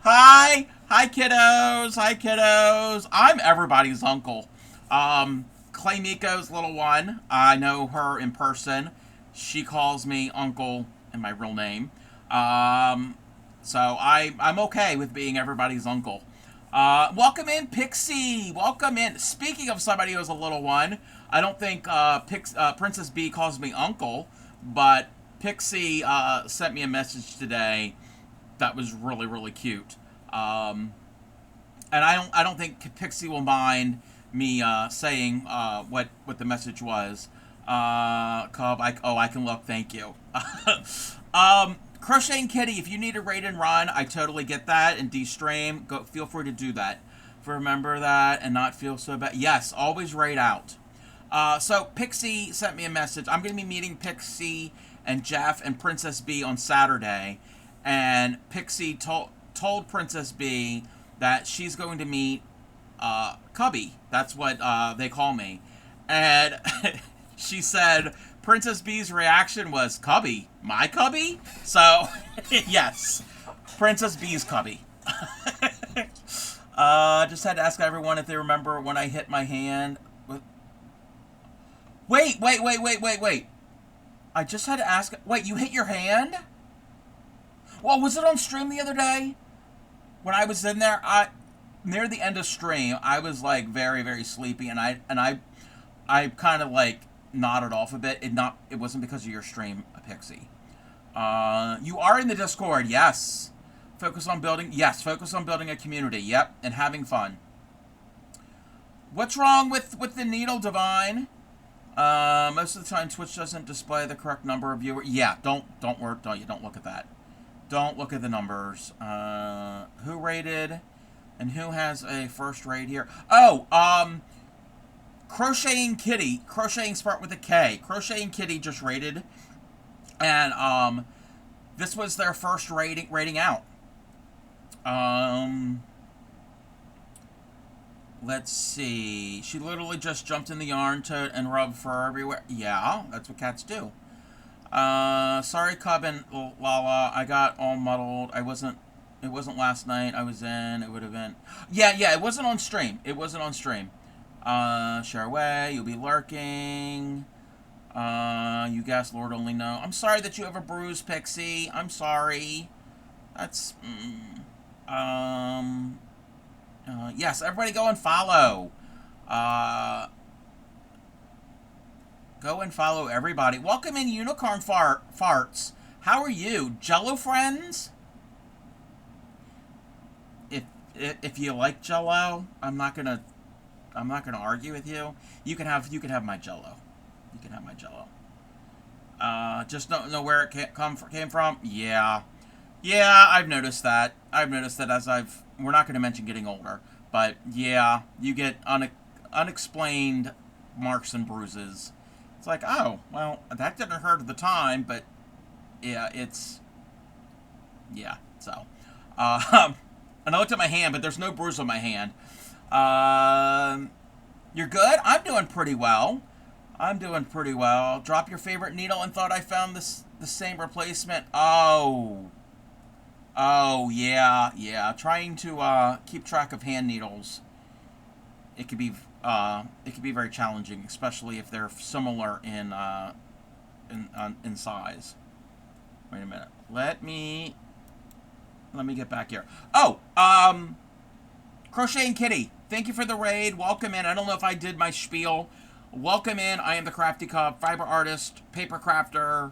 Hi kiddos. I'm everybody's uncle. Clay Miko's little one. I know her in person. She calls me Uncle in my real name. So I'm okay with being everybody's uncle. Welcome in, Pixie. Welcome in. Speaking of somebody who's a little one, I don't think Princess B calls me uncle, but Pixie sent me a message today that was really, really cute. And I don't think Pixie will mind me saying what the message was. Cub, I can look. Thank you. Crocheting Kitty, if you need a raid and run, I totally get that. And de-stream, feel free to do that. Remember that and not feel so bad. Yes, always raid out. So Pixie sent me a message. I'm going to be meeting Pixie and Jeff and Princess B on Saturday. And Pixie told Princess B that she's going to meet Cubby. That's what they call me. And she said Princess B's reaction was, Cubby? My Cubby? So, yes. Princess B's Cubby. Just had to ask everyone if they remember when I hit my hand. Wait. I just had to ask. Wait, you hit your hand? Well, was it on stream the other day? When I was in there, near the end of stream, I was like very, very sleepy, and I kind of like nodded off a bit. It wasn't because of your stream, Pixie. You are in the Discord, yes. Focus on building a community, yep, and having fun. What's wrong with the needle, Divine? Most of the time Twitch doesn't display the correct number of viewers. Yeah, don't look at that. Don't look at the numbers. Who rated and who has a first raid here? Oh, Crocheting Kitty. Crocheting start with a K. Crocheting Kitty just rated, and this was their first rating out. Let's see. She literally just jumped in the yarn tote and rubbed fur everywhere. Yeah, that's what cats do. Sorry, Cub and Lala. I got all muddled. It wasn't last night. I was in. It would have been. Yeah. It wasn't on stream. Share away. You'll be lurking. You guess, Lord only know. I'm sorry that you have a bruise, Pixie. I'm sorry. That's. Yes, everybody go and follow. Go and follow everybody. Welcome in, Unicorn Farts. How are you, Jello friends? If you like Jello, I'm not gonna argue with you. You can have my Jello. You can have my Jello. Just don't know where it came from. Yeah, I've noticed that. We're not going to mention getting older, but yeah, you get unexplained marks and bruises. It's like, oh, well, that didn't hurt at the time, but yeah, so. And I looked at my hand, but there's no bruise on my hand. You're good? I'm doing pretty well. Drop your favorite needle and thought I found the same replacement. Oh, yeah. Trying to keep track of hand needles. It could be very challenging, especially if they're similar in size. Wait a minute. Let me get back here. Oh, Crocheting Kitty, thank you for the raid. Welcome in. I don't know if I did my spiel. Welcome in. I am the Crafty Cub, fiber artist, paper crafter,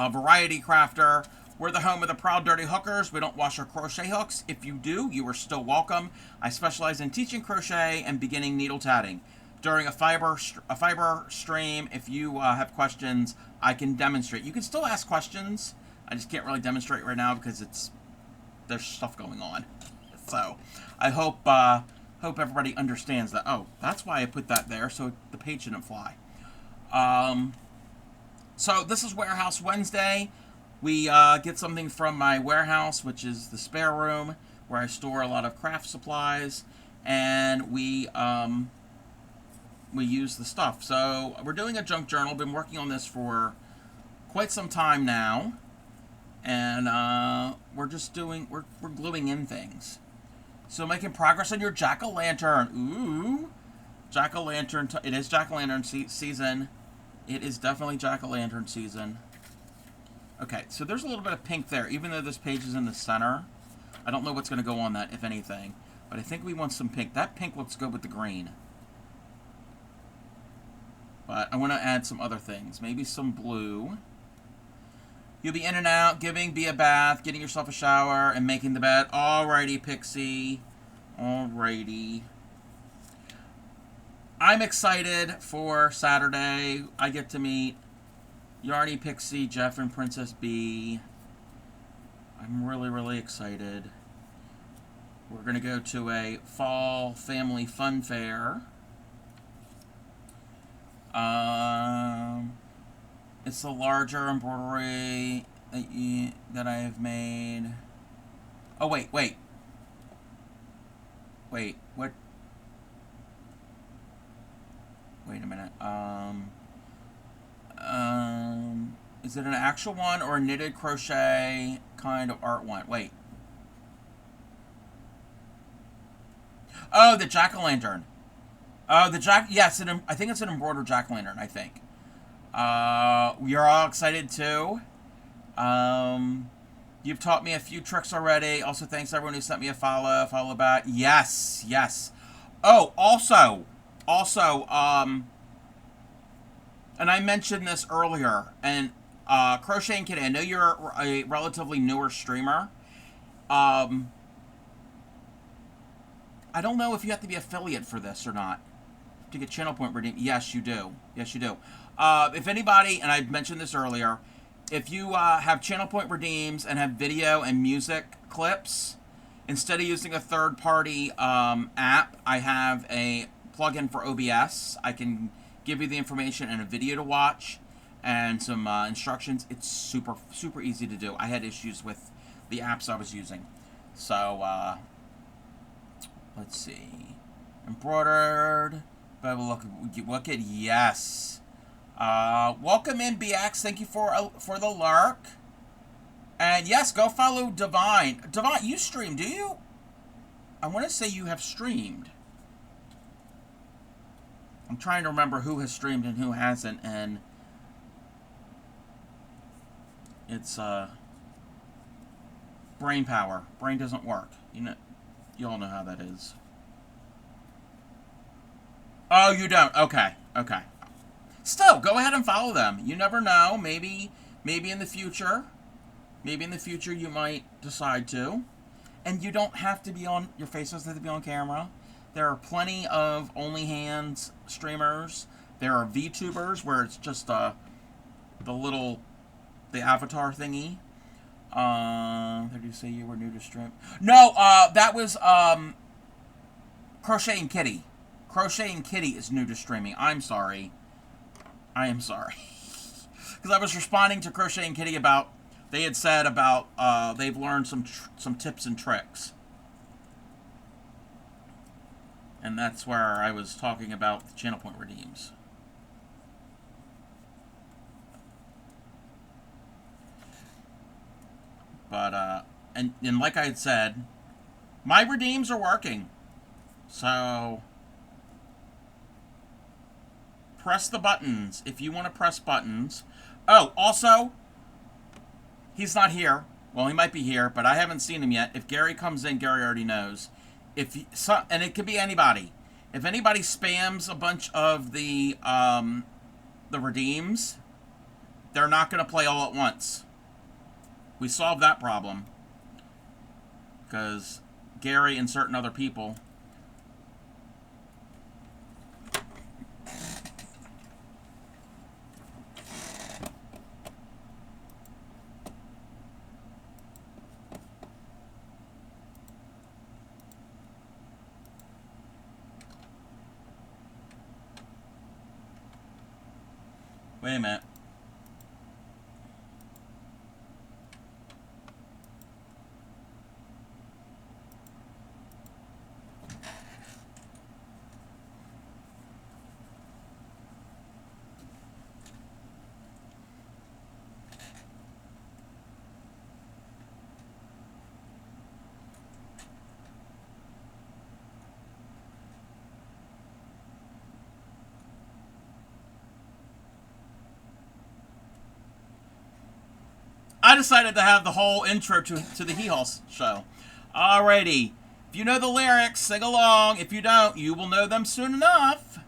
variety crafter. We're the home of the proud dirty hookers. We don't wash our crochet hooks. If you do, you are still welcome. I specialize in teaching crochet and beginning needle tatting. During a fiber stream, if you have questions, I can demonstrate. You can still ask questions. I just can't really demonstrate right now because there's stuff going on. So I hope everybody understands that. Oh, that's why I put that there, so the page shouldn't fly. So this is Warehouse Wednesday. We get something from my warehouse, which is the spare room, where I store a lot of craft supplies, and we use the stuff. So we're doing a junk journal. Been working on this for quite some time now, and we're gluing in things. So making progress on your jack-o'-lantern. Ooh, Jack-o'-lantern. It is jack-o'-lantern season. It is definitely jack-o'-lantern season. Okay, so there's a little bit of pink there, even though this page is in the center. I don't know what's going to go on that, if anything. But I think we want some pink. That pink looks good with the green. But I want to add some other things. Maybe some blue. You'll be in and out, giving, be a bath, getting yourself a shower, and making the bed. Alrighty, Pixie. Alrighty. I'm excited for Saturday. I get to meet Yarny, Pixie, Jeff, and Princess B. I'm really, really excited. We're going to go to a fall family fun fair. It's the larger embroidery that I have made. Oh, wait. Wait, what? Wait a minute. Is it an actual one or a knitted crochet kind of art one? Wait. Oh, the jack-o'-lantern. Oh, yes, I think it's an embroidered jack-o'-lantern, I think. We are all excited, too. You've taught me a few tricks already. Also, thanks to everyone who sent me a follow back. Yes, yes. Oh, also, and I mentioned this earlier, and, Crochet and Kitty, I know you're a relatively newer streamer. I don't know if you have to be affiliate for this or not to get channel point redeemed. Yes, you do. Yes, you do. If anybody, and I mentioned this earlier, if you have channel point redeems and have video and music clips, instead of using a third-party app, I have a plugin for OBS. I can give you the information and a video to watch and some instructions. It's super, super easy to do. I had issues with the apps I was using. So, let's see. Embroidered. But look at, yes. Welcome in, BX. Thank you for the lurk. And yes, go follow Divine. Divine, you stream, do you? I want to say you have streamed. I'm trying to remember who has streamed and who hasn't, and it's brain power. Brain doesn't work. You all know how that is. Oh, you don't. Okay. Okay. Still, go ahead and follow them. You never know. Maybe in the future. Maybe in the future you might decide to. And you don't have to be on, your face doesn't have to be on camera. There are plenty of OnlyHands streamers. There are VTubers where it's just the avatar thingy. Did you say you were new to stream? No, that was Crochet and Kitty. Crochet and Kitty is new to streaming. I'm sorry. I am sorry. Because I was responding to Crochet and Kitty about, they had said about they've learned some tips and tricks. And that's where I was talking about the channel point redeems. But, and like I had said, my redeems are working. So, press the buttons if you want to press buttons. Oh, also, he's not here. Well, he might be here, but I haven't seen him yet. If Gary comes in, Gary already knows. And it could be anybody. If anybody spams a bunch of the redeems, they're not going to play all at once. We solved that problem. Because Gary and certain other people. Wait a minute. I decided to have the whole intro to the Hee Haw show. Alrighty. If you know the lyrics, sing along. If you don't, you will know them soon enough.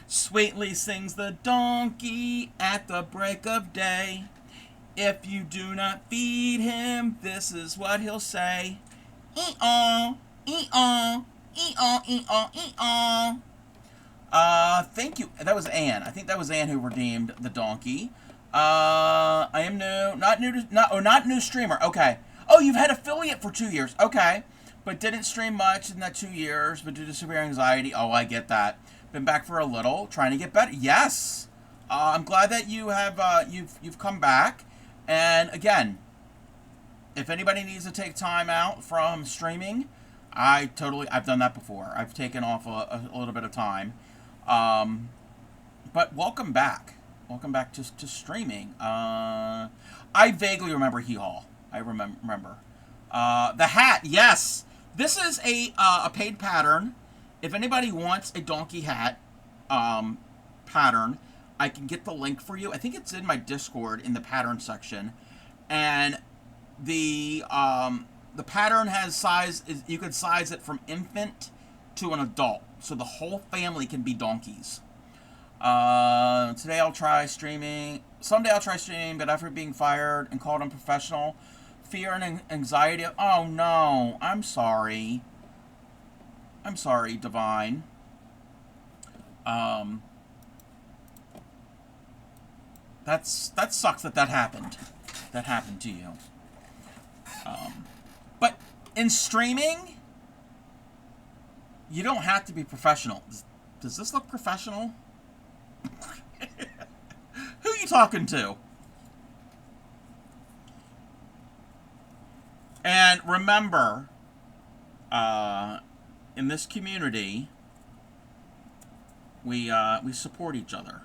Sweetly sings the donkey at the break of day. If you do not feed him, this is what he'll say. E-aw, e-aw, e-aw, e-aw, e-aw. Thank you. That was Anne. I think that was Anne who redeemed the donkey. I am not new streamer. Okay. Oh, you've had affiliate for 2 years. Okay. But didn't stream much in that 2 years, but due to severe anxiety. Oh, I get that. Been back for a little, trying to get better. Yes. I'm glad that you have, you've come back. And again, if anybody needs to take time out from streaming, I've done that before. I've taken off a little bit of time. But welcome back. Welcome back to streaming. I vaguely remember Hee Haw. I remember. The hat, yes. This is a paid pattern. If anybody wants a donkey hat pattern, I can get the link for you. I think it's in my Discord in the pattern section. And the pattern has size. You could size it from infant to an adult, so the whole family can be donkeys. Today I'll try streaming. Someday I'll try streaming, but after being fired and called unprofessional, fear and anxiety. Oh no, I'm sorry. I'm sorry, Divine. That sucks that happened. That happened to you. But in streaming, you don't have to be professional. Does this look professional? Who are you talking to? And remember, in this community, we support each other.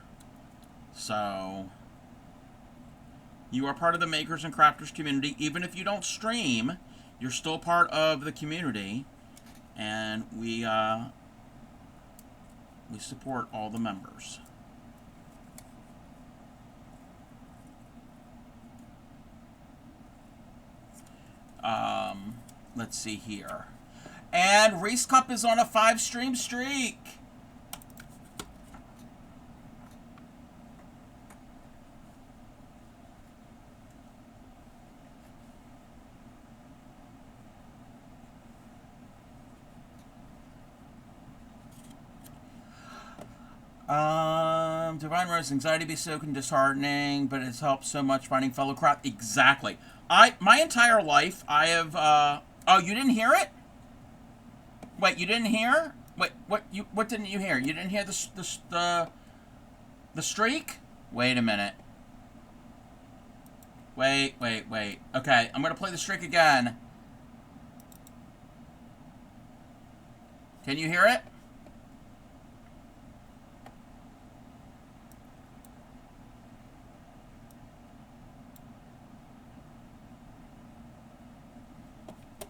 So you are part of the Makers and Crafters community. Even if you don't stream, you're still part of the community, and we support all the members. Let's see here. And Reese Cup is on a 5-stream streak. Divine Rose, anxiety be so disheartening, but it's helped so much finding fellow craft. Exactly. My entire life, I have, oh, you didn't hear it? Wait, you didn't hear? Wait, what didn't you hear? You didn't hear the streak? Wait a minute. Wait. Okay, I'm gonna play the streak again. Can you hear it?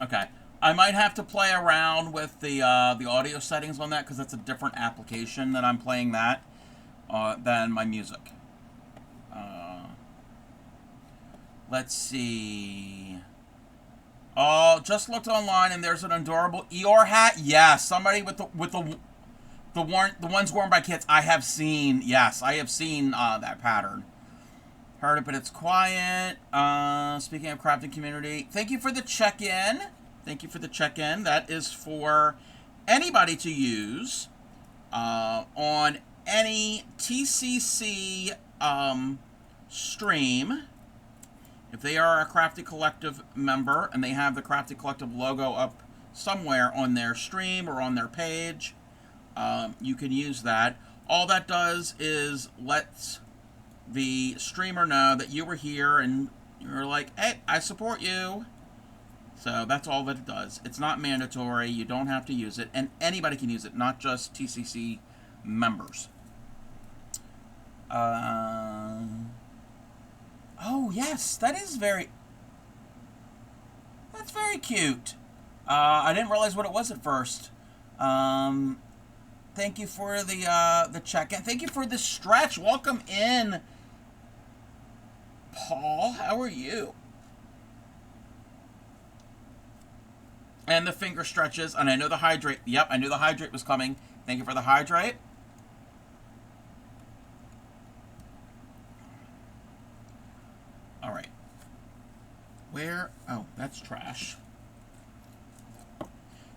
Okay, I might have to play around with the audio settings on that because that's a different application that I'm playing that than my music. Let's see. Oh, just looked online and there's an adorable Eeyore hat. Yes, somebody with the ones worn by kids. I have seen. Yes, I have seen that pattern. Heard it, but it's quiet. Speaking of crafting community, thank you for the check-in. Thank you for the check-in. That is for anybody to use on any TCC stream. If they are a Crafty Collective member and they have the Crafty Collective logo up somewhere on their stream or on their page, you can use that. All that does is lets the streamer know that you were here and you're like, hey, I support you. So that's all that it does. It's not mandatory. You don't have to use it. And anybody can use it, not just TCC members. Oh, yes. That's very cute. I didn't realize what it was at first. Thank you for the check-in. Thank you for the stretch. Welcome in. Paul, how are you? And the finger stretches, and I know the hydrate. Yep, I knew the hydrate was coming. Thank you for the hydrate. All right. Where? Oh, that's trash.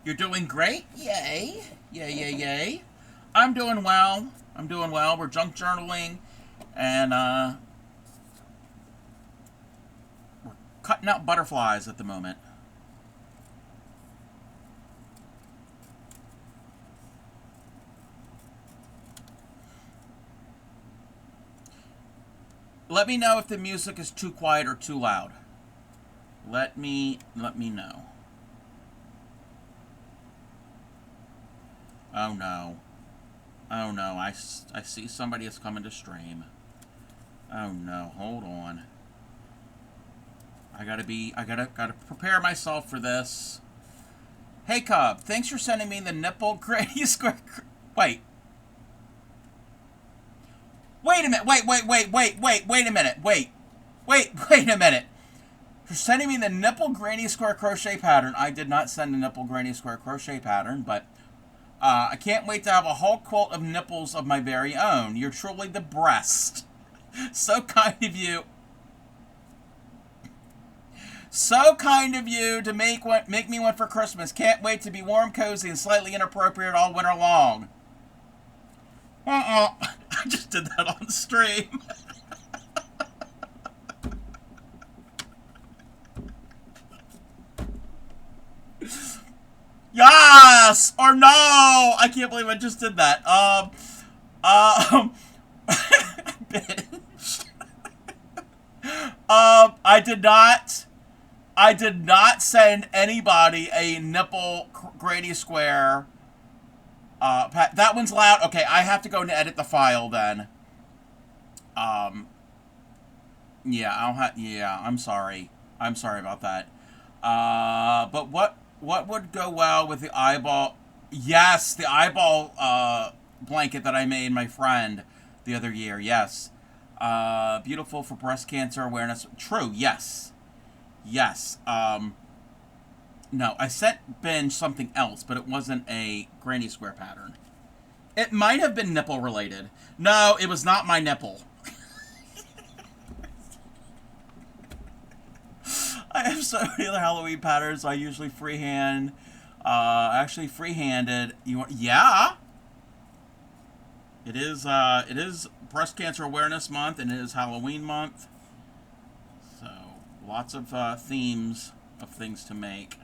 You're doing great? Yay. Yay, yay, yay. I'm doing well. I'm doing well. We're junk journaling, and we're cutting out butterflies at the moment. Let me know if the music is too quiet or too loud. Let me know. Oh no. Oh no, I see somebody is coming to stream. Oh no, hold on. I gotta prepare myself for this. Hey Cub, thanks for sending me the nipple granny square. Wait. Wait a minute, wait a minute, wait a minute. For sending me the nipple granny square crochet pattern. I did not send the nipple granny square crochet pattern, but I can't wait to have a whole quilt of nipples of my very own. You're truly the breast. So kind of you. So kind of you to make me one for Christmas. Can't wait to be warm, cozy, and slightly inappropriate all winter long. I just did that on stream. Yes or no? I can't believe I just did that. Bitch. I did not send anybody a nipple granny square. That one's loud. Okay, I have to go and edit the file then. Yeah, yeah, I'm sorry. I'm sorry about that. But what would go well with the eyeball? Yes, the eyeball blanket that I made my friend the other year. Yes. Beautiful for breast cancer awareness. True, yes. Yes. No, I sent Ben something else, but it wasn't a granny square pattern. It might have been nipple related. No, it was not my nipple. I have so many other Halloween patterns. I usually freehand. Actually freehanded. Yeah. It is Breast Cancer Awareness Month, and it is Halloween month. So lots of themes of things to make.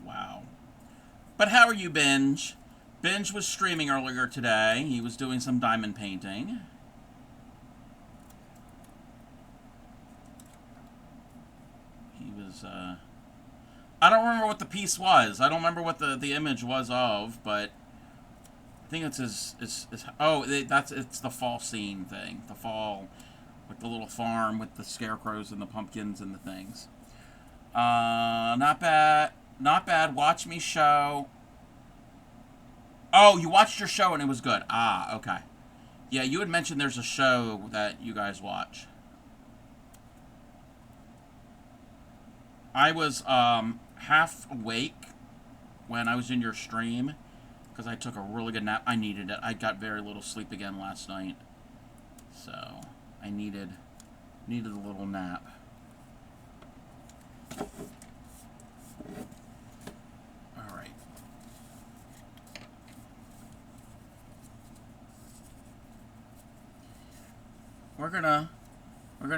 Wow. But how are you, Binge? Binge was streaming earlier today. He was doing some diamond painting. He was, I don't remember what the piece was. I don't remember what the image was of, but I think it's it's the fall scene thing. The fall, with the little farm with the scarecrows and the pumpkins and the things. Not bad. Not bad. Watch me show. Oh, you watched your show and it was good. Ah, okay. Yeah, you had mentioned there's a show that you guys watch. I was half awake when I was in your stream because I took a really good nap. I needed it. I got very little sleep again last night, so I needed a little nap. All right. We're gonna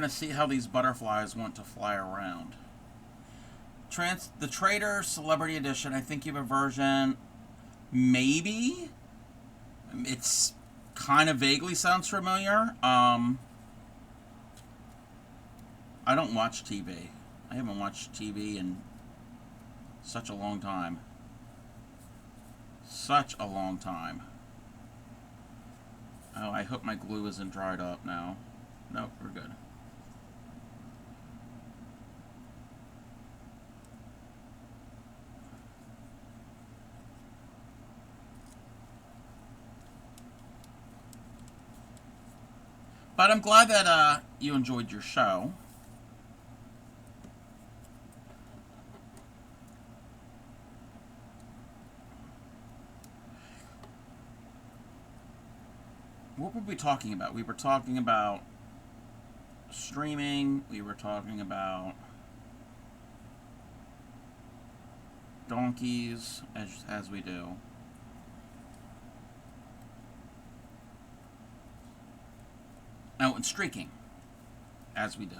see how these butterflies want to fly around. The Trader Celebrity Edition. I think you have a version. Maybe. It's kind of vaguely sounds familiar. I don't watch TV. I haven't watched TV in such a long time. Such a long time. Oh, I hope my glue isn't dried up now. Nope, we're good. But I'm glad that you enjoyed your show. What were we talking about? We were talking about streaming. We were talking about donkeys, as we do. Oh, and streaking, as we do.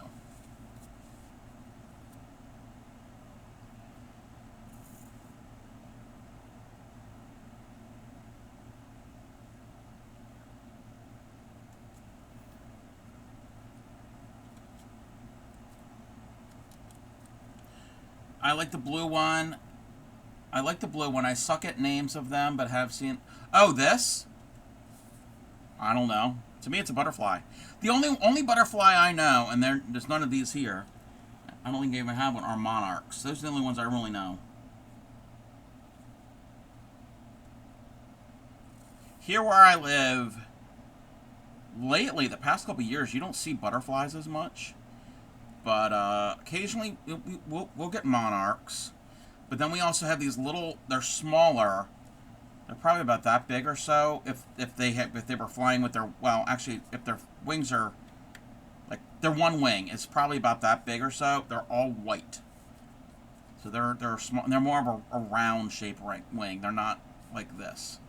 I like the blue one. I like the blue one. I suck at names of them, but have seen. Oh, this? I don't know. To me, it's a butterfly. The only butterfly I know, and there's none of these here. I don't think I even have one. Are monarchs. Those are the only ones I really know. Here where I live, lately, the past couple of years, you don't see butterflies as much. But occasionally, we'll get monarchs. But then we also have these little. They're smaller. They're probably about that big or so. If they were flying with their, well, actually, if their wings are like their one wing is probably about that big or so. They're all white. So they're small. They're more of a round shape wing. They're not like this.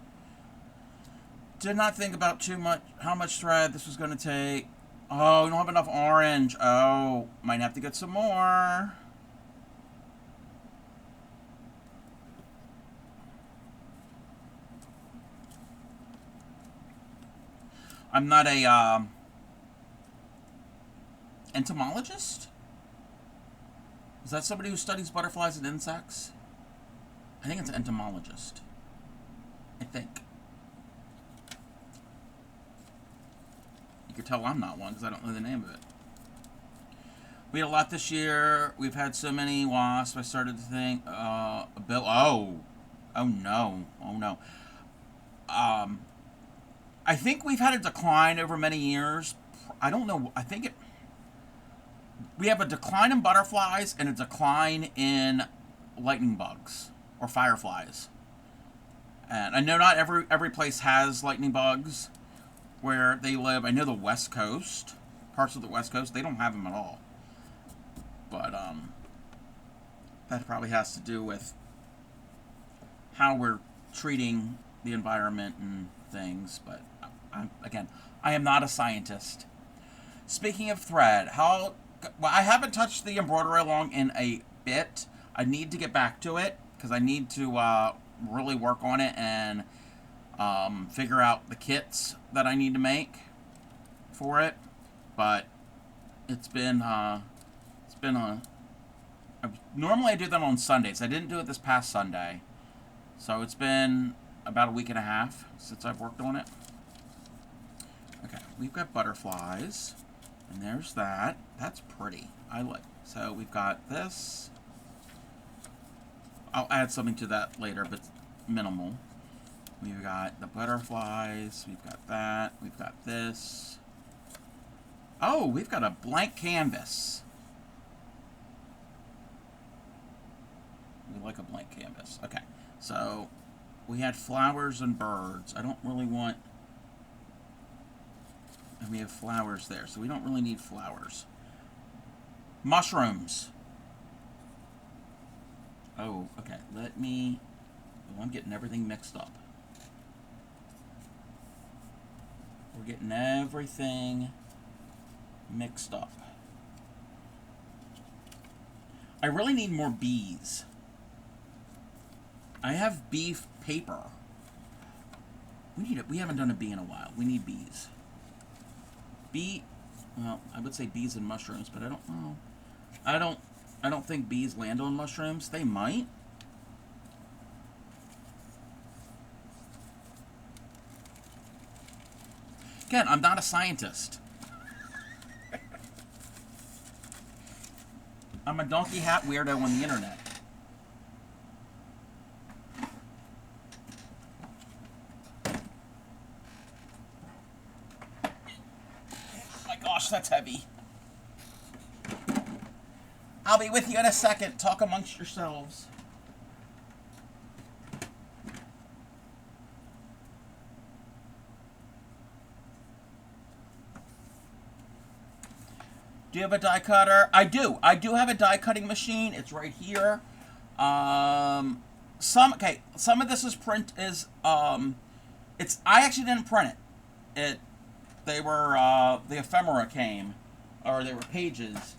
Did not think about too much how much thread this was going to take. Oh, we don't have enough orange. Oh, might have to get some more. I'm not a entomologist. Is that somebody who studies butterflies and insects? I think it's an entomologist. I think. You could tell I'm not one because I don't know the name of it. We had a lot this year. We've had so many wasps. I started to think, Bill. Oh no, oh no. I think we've had a decline over many years. I don't know. I think we have a decline in butterflies and a decline in lightning bugs or fireflies. And I know not every place has lightning bugs where they live. I know the West Coast, parts of the West Coast, they don't have them at all. But that probably has to do with how we're treating the environment and things. But again, I am not a scientist. Speaking of thread, I haven't touched the embroidery along in a bit. I need to get back to it because I need to really work on it and figure out the kits that I need to make for it. But it's been normally I do them on Sundays. I didn't do it this past Sunday, so it's been about a week and a half since I've worked on it. Okay, we've got butterflies, and there's that. That's pretty. I like. So we've got this. I'll add something to that later, but minimal. We've got the butterflies. We've got that. We've got this. Oh, we've got a blank canvas. We like a blank canvas. Okay, so we had flowers and birds. I don't really want... And we have flowers there, so we don't really need flowers. Mushrooms. Oh, okay. Let me... Oh, I'm getting everything mixed up. We're getting everything mixed up. I really need more bees. I have beef paper. We need it. We haven't done a bee in a while. We need bees. Well, I would say bees and mushrooms, but I don't know. I don't think bees land on mushrooms. They might. Again, I'm not a scientist. I'm a donkey hat weirdo on the internet. gosh, that's heavy. I'll be with you in a second. Talk amongst yourselves. Do you have a die cutter? I do. I do have a die cutting machine. It's right here. Some of this is it's I actually didn't print it. They were the ephemera came, or they were pages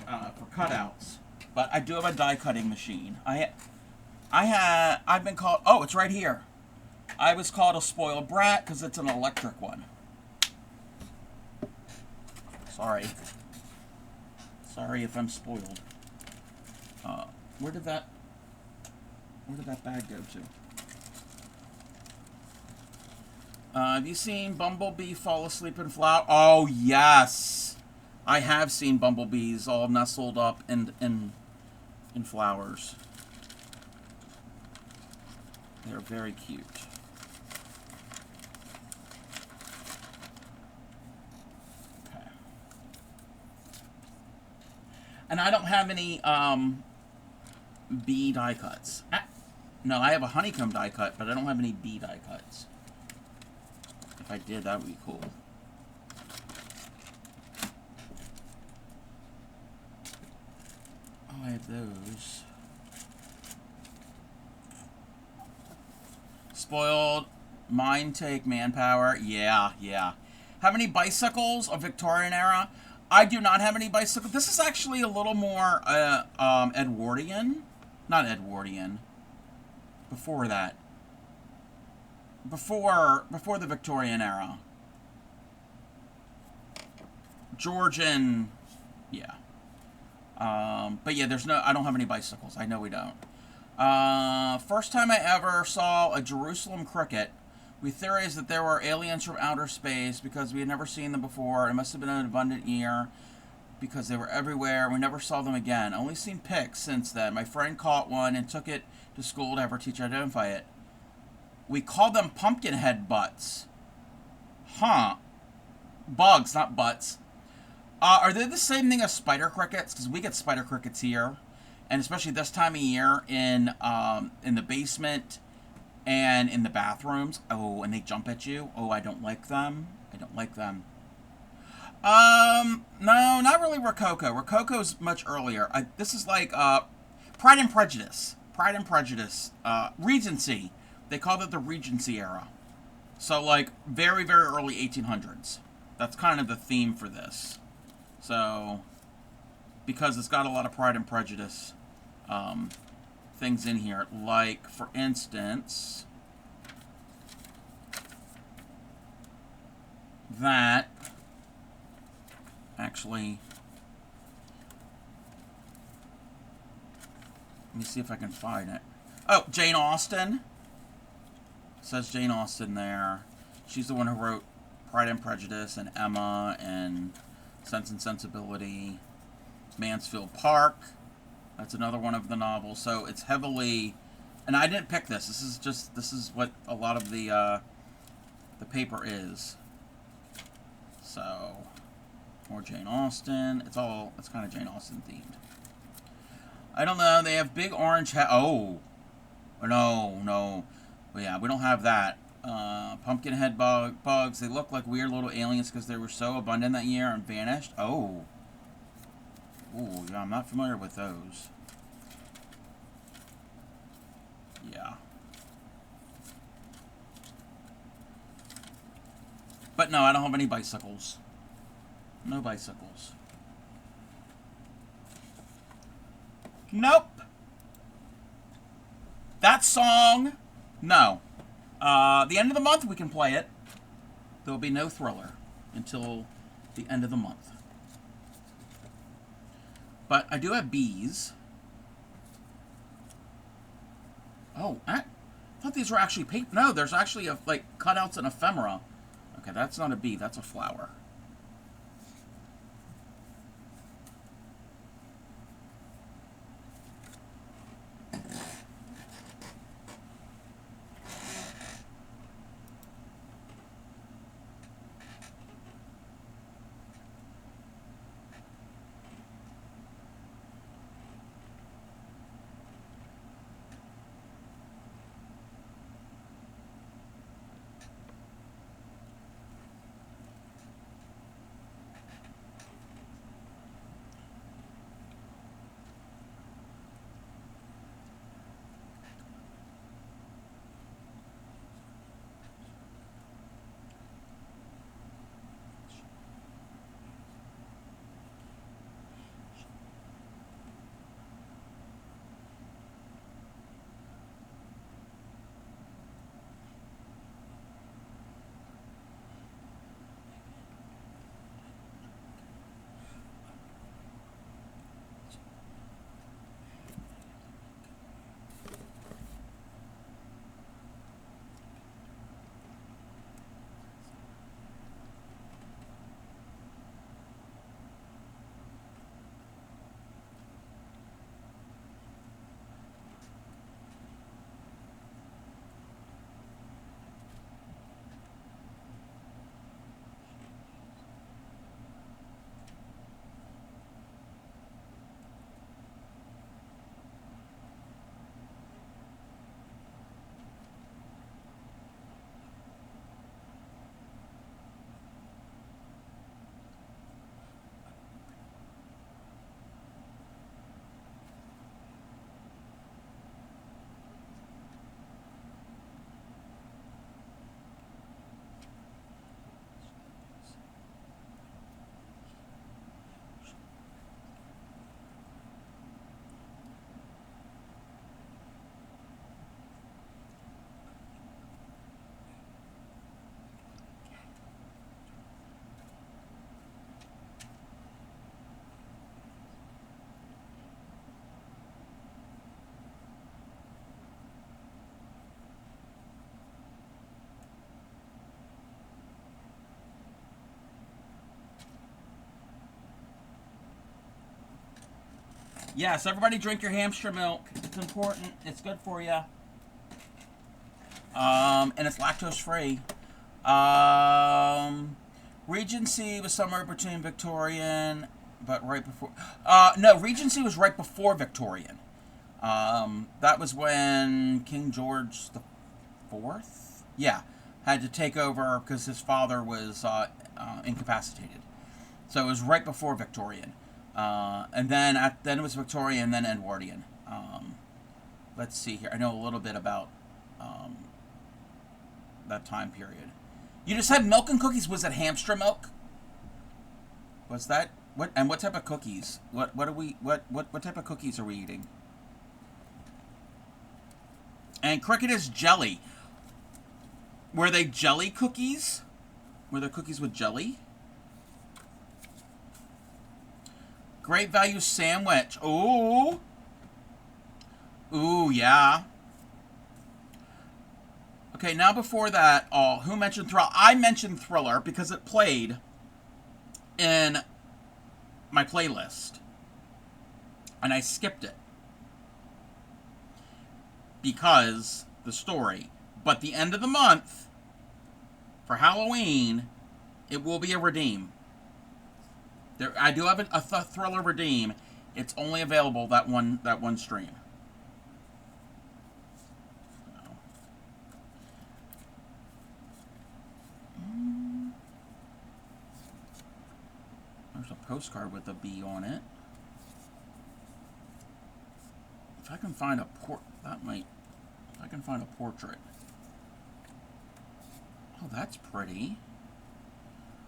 for cutouts. But I do have a die cutting machine. I've been called. Oh, it's right here. I was called a spoiled brat because it's an electric one. Sorry. Sorry if I'm spoiled. Where did that bag go to? Have you seen Bumblebee fall asleep in flower? Oh, yes. I have seen bumblebees all nestled up in flowers. They're very cute. Okay. And I don't have any bee die cuts. No, I have a honeycomb die cut, but I don't have any bee die cuts. If I did, that would be cool. Oh, I have those. Spoiled. Mine take manpower. Yeah, yeah. Have any bicycles of Victorian era? I do not have any bicycles. This is actually a little more Edwardian. Not Edwardian. Before that. Before the Victorian era. Georgian, yeah. But yeah, I don't have any bicycles. I know we don't. First time I ever saw a Jerusalem cricket. We theorized that there were aliens from outer space because we had never seen them before. It must have been an abundant year because they were everywhere. We never saw them again. Only seen pics since then. My friend caught one and took it to school to have her teacher identify it. We call them pumpkin head butts. Huh. Bugs, not butts. Are they the same thing as spider crickets? Because we get spider crickets here. And especially this time of year in the basement and in the bathrooms. Oh, and they jump at you. Oh, I don't like them. I don't like them. No, not really Rococo. Rococo's much earlier. This is like Pride and Prejudice. Pride and Prejudice. Regency. They called it the Regency era. So, like, very, very early 1800s. That's kind of the theme for this. So, because it's got a lot of Pride and Prejudice things in here. Like, for instance, that actually, let me see if I can find it. Oh, Jane Austen. It says Jane Austen there. She's the one who wrote Pride and Prejudice and Emma and Sense and Sensibility. Mansfield Park. That's another one of the novels. So it's heavily, and I didn't pick this. This is what a lot of the paper is. So more Jane Austen. It's kind of Jane Austen themed. I don't know. They have big orange oh, no. Well, yeah, we don't have that. Pumpkinhead bugs. They look like weird little aliens because they were so abundant that year and vanished. Oh. Ooh, yeah, I'm not familiar with those. Yeah. But no, I don't have any bicycles. No bicycles. Nope. That song, no. The end of the month we can play it. There will be no Thriller until the end of the month. But I do have bees. Oh, I thought these were actually paper. No, there's actually like cutouts and ephemera. Okay, that's not a bee. That's a flower. Yes, everybody drink your hamster milk. It's important. It's good for you. And it's lactose free. Regency was somewhere between Victorian, but right before. No, Regency was right before Victorian. That was when King George the Fourth, yeah, had to take over because his father was incapacitated. So it was right before Victorian, and then it was Victorian, and then Edwardian. Let's see here. I know a little bit about that time period. You just had milk and cookies. Was it hamster milk? Was that what? And what type of cookies? What are we? What type of cookies are we eating? And cricket is jelly. Were they jelly cookies? Were there cookies with jelly? Great value sandwich. Ooh. Ooh, yeah. Okay, now before that, who mentioned Thriller? I mentioned Thriller because it played in my playlist. And I skipped it. Because the story. But the end of the month, for Halloween, it will be a redeem. I do have a Thriller redeem. It's only available that one stream. There's a postcard with a bee on it. If I can find a if I can find a portrait. Oh, that's pretty.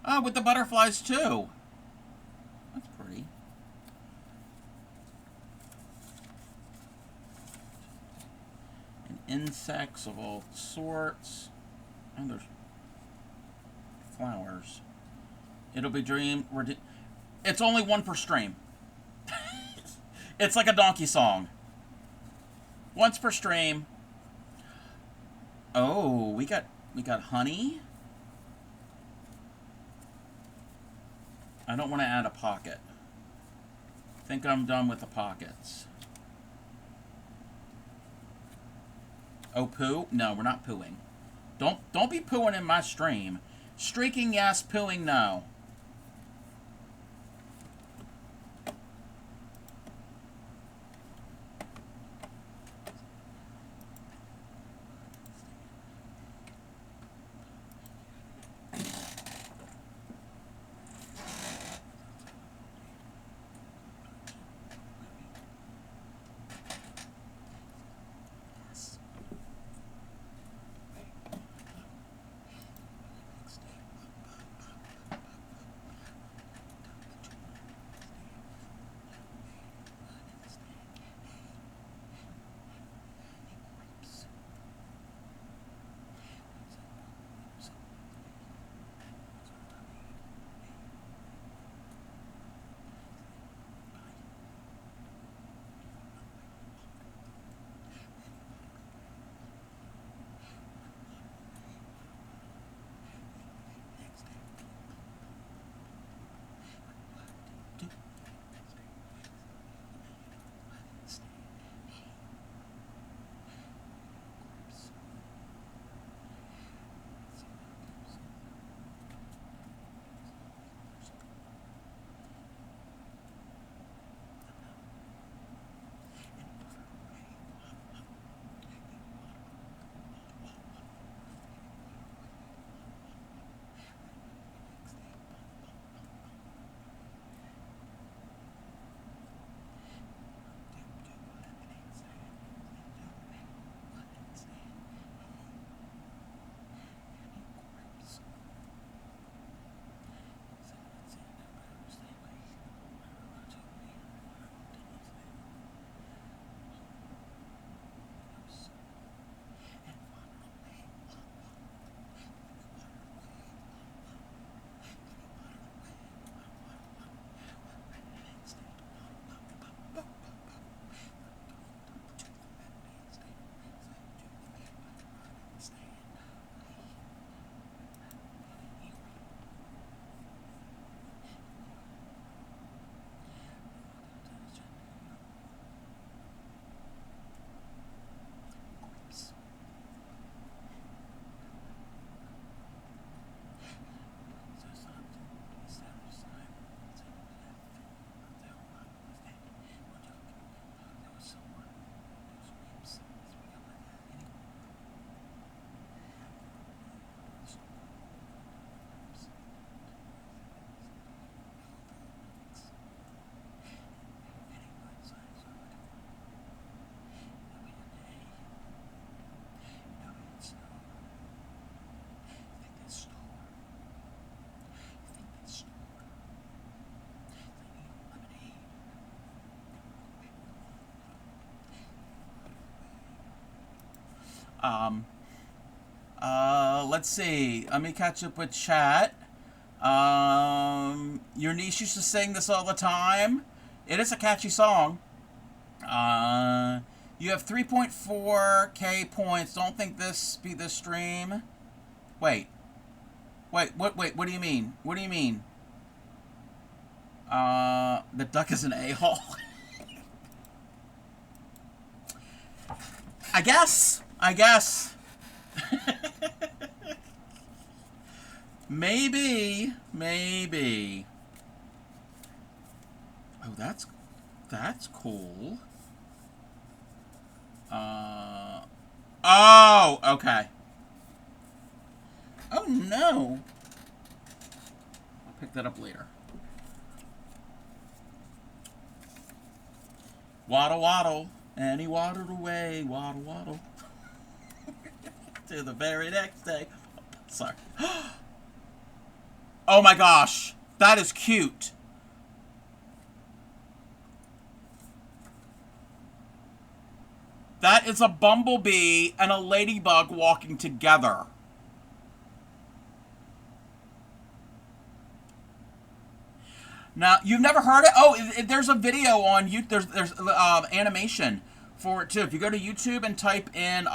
Oh, with the butterflies too. That's pretty. And insects of all sorts. And there's flowers. It'll be dream. It's only one per stream. It's like a donkey song. Once per stream. Oh, we got honey. I don't want to add a pocket. I think I'm done with the pockets. Oh, poo? No, we're not pooing. Don't be pooing in my stream. Streaking, yes. Pooing, no. Um, let's see. Let me catch up with chat. Your niece used to sing this all the time. It is a catchy song. You have 3.4k points. Don't think this be the stream. Wait. What do you mean? What do you mean? The duck is an a-hole. I guess. Maybe. Oh, that's cool. Oh, okay. Oh, no. I'll pick that up later. Waddle, waddle. And he waddled away. Waddle, waddle. To the very next day. Sorry. Oh, my gosh. That is cute. That is a bumblebee and a ladybug walking together. Now, you've never heard it? Oh, there's a video on YouTube. There's animation for it, too. If you go to YouTube and type in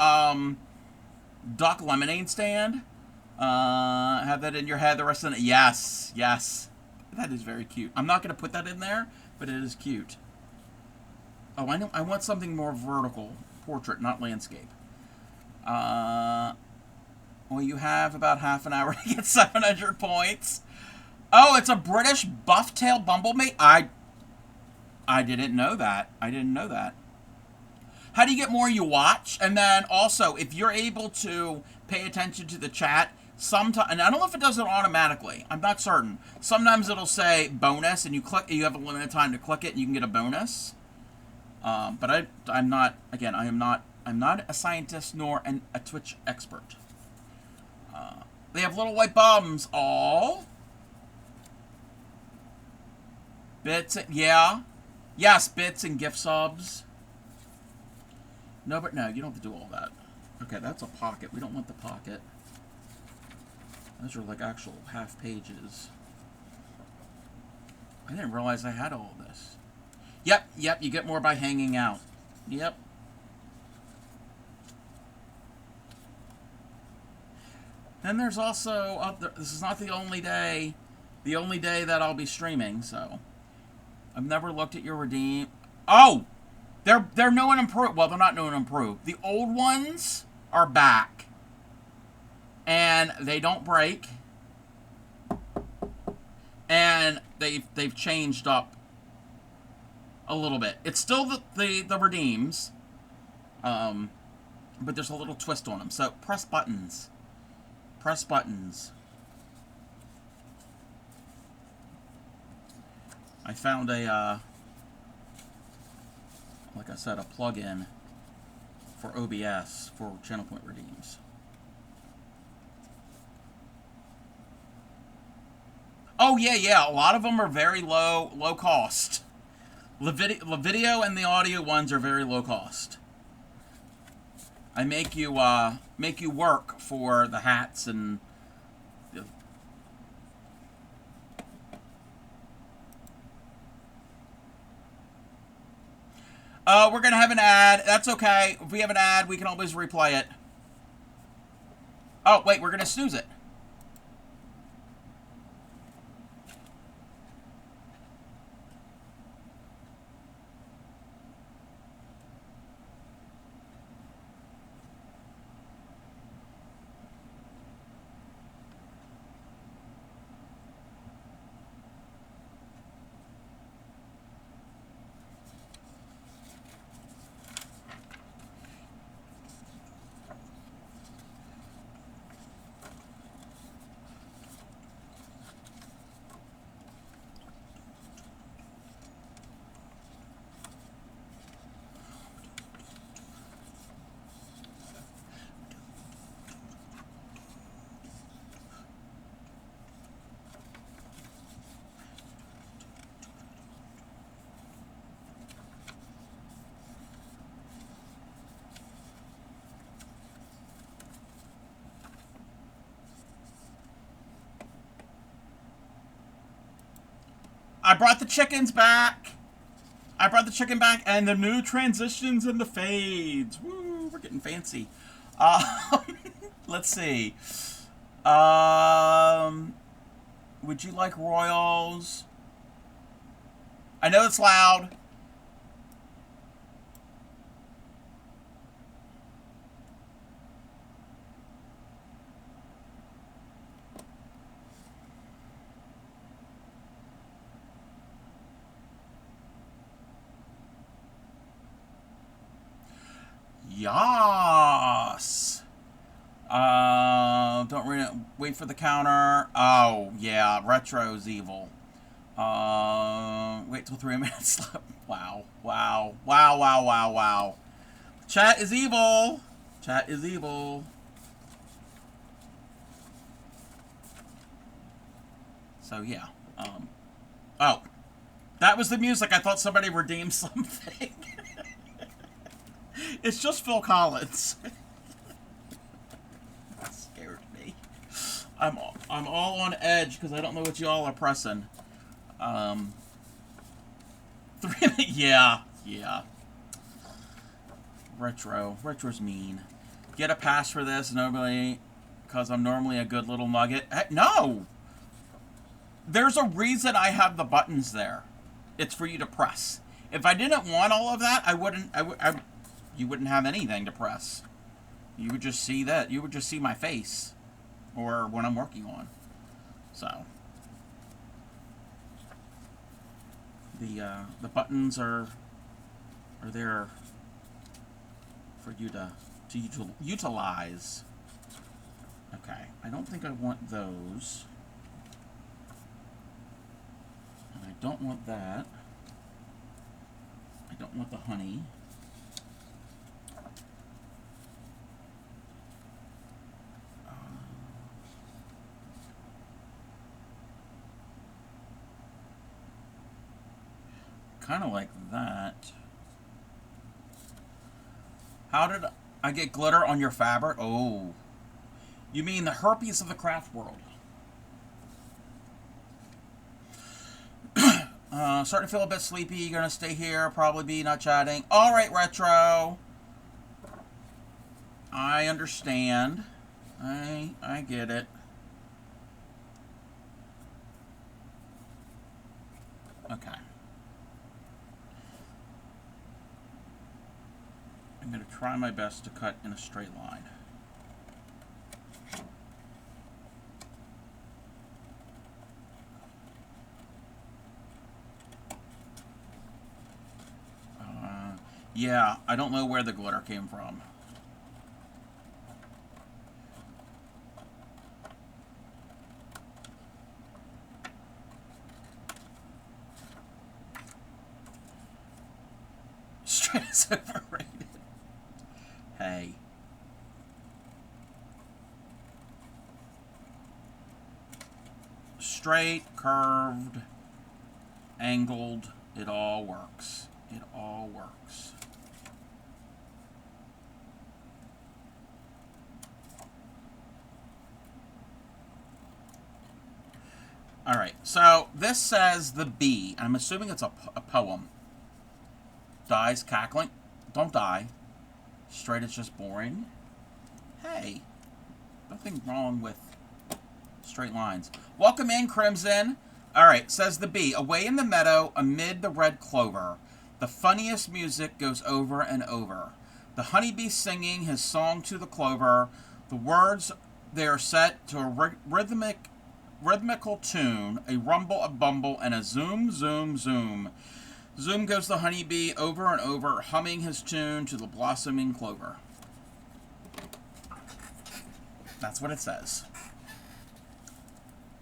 duck lemonade stand, have that in your head the rest of the night. Yes. That is very cute. I'm not going to put that in there, but it is cute. Oh, I know. I want something more vertical. Portrait, not landscape. Well, you have about half an hour to get 700 points. Oh, it's a British buff-tailed bumblebee? I didn't know that. How do you get more? You watch. And then also, if you're able to pay attention to the chat, sometimes, and I don't know if it does it automatically. I'm not certain. Sometimes it'll say bonus, and you have a limited time to click it, and you can get a bonus. But I'm not a scientist nor a Twitch expert. They have little white bums. All bits, yeah. Yes, bits and gift subs. No, but no, you don't have to do all that. Okay, that's a pocket. We don't want the pocket. Those are like actual half pages. I didn't realize I had all this. Yep, you get more by hanging out. Yep. Then there's also, this is not the only day that I'll be streaming, so. I've never looked at your redeem. Oh! They're new and improved. Well, they're not new and improved. The old ones are back. And they don't break. And they've changed up a little bit. It's still the redeems, but there's a little twist on them. So press buttons. Press buttons. I found a, like I said, a plug-in for OBS for channel point redeems. Oh yeah. A lot of them are very low cost. The video and the audio ones are very low cost. I make you work for the hats and. We're gonna have an ad. That's okay. If we have an ad, we can always replay it. Oh wait, we're gonna snooze it. I brought the chickens back. I brought the chicken back, and the new transitions and the fades. Woo, we're getting fancy. Let's see. Would you like Royals? I know it's loud. Yas. Don't read it. Wait for the counter. Oh, yeah. Retro's evil. Wait till 3 minutes left. Wow. Wow. Wow, wow, wow, wow. Chat is evil. Chat is evil. So, yeah. Oh. That was the music. I thought somebody redeemed something. It's just Phil Collins. That scared me. I'm all on edge because I don't know what y'all are pressing. 3 yeah. Retro's mean. Get a pass for this, nobody, because I'm normally a good little nugget. No! There's a reason I have the buttons there. It's for you to press. If I didn't want all of that, you wouldn't have anything to press. You would just see that. You would just see my face, or what I'm working on. So the buttons are there for you to utilize. Okay, I don't think I want those. And I don't want that. I don't want the honey. Kind of like that. How did I get glitter on your fabric? Oh. You mean the herpes of the craft world. Starting to feel a bit sleepy. You're going to stay here. Probably be not chatting. All right, Retro. I understand. I get it. Okay. I'm going to try my best to cut in a straight line. Yeah, I don't know where the glitter came from. Straight is overrated. Hey. Straight, curved, angled, it all works. It all works. All right, so this says the bee. I'm assuming it's a poem. Dies cackling. Don't die. Straight is just boring. Hey, nothing wrong with straight lines. Welcome in, Crimson. All right, says the bee. Away in the meadow, amid the red clover, the funniest music goes over and over. The honeybee singing his song to the clover. The words, they are set to a rhythmical tune, a rumble, a bumble, and a zoom, zoom, zoom. Zoom goes the honeybee over and over, humming his tune to the blossoming clover. That's what it says.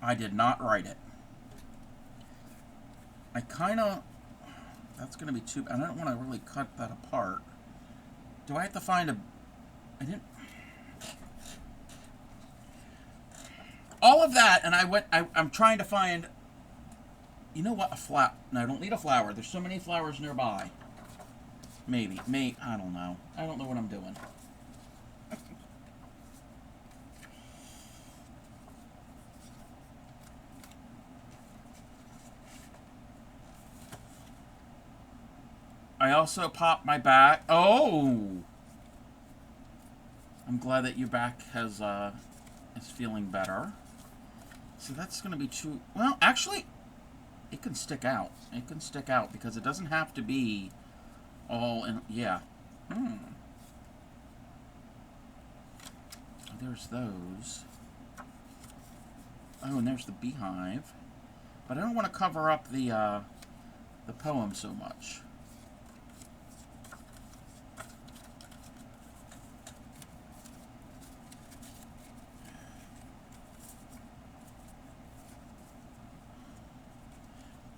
I did not write it. I kind of... That's going to be too... I don't want to really cut that apart. Do I have to find a... I didn't... All of that, and I'm trying to find... You know what? A flower. No, I don't need a flower. There's so many flowers nearby. Maybe. I don't know. I don't know what I'm doing. I also popped my back. Oh! I'm glad that your back has, is feeling better. So that's going to be too... Well, actually, it can stick out. It can stick out because it doesn't have to be all in... Yeah. There's those. Oh, and there's the beehive. But I don't want to cover up the poem so much.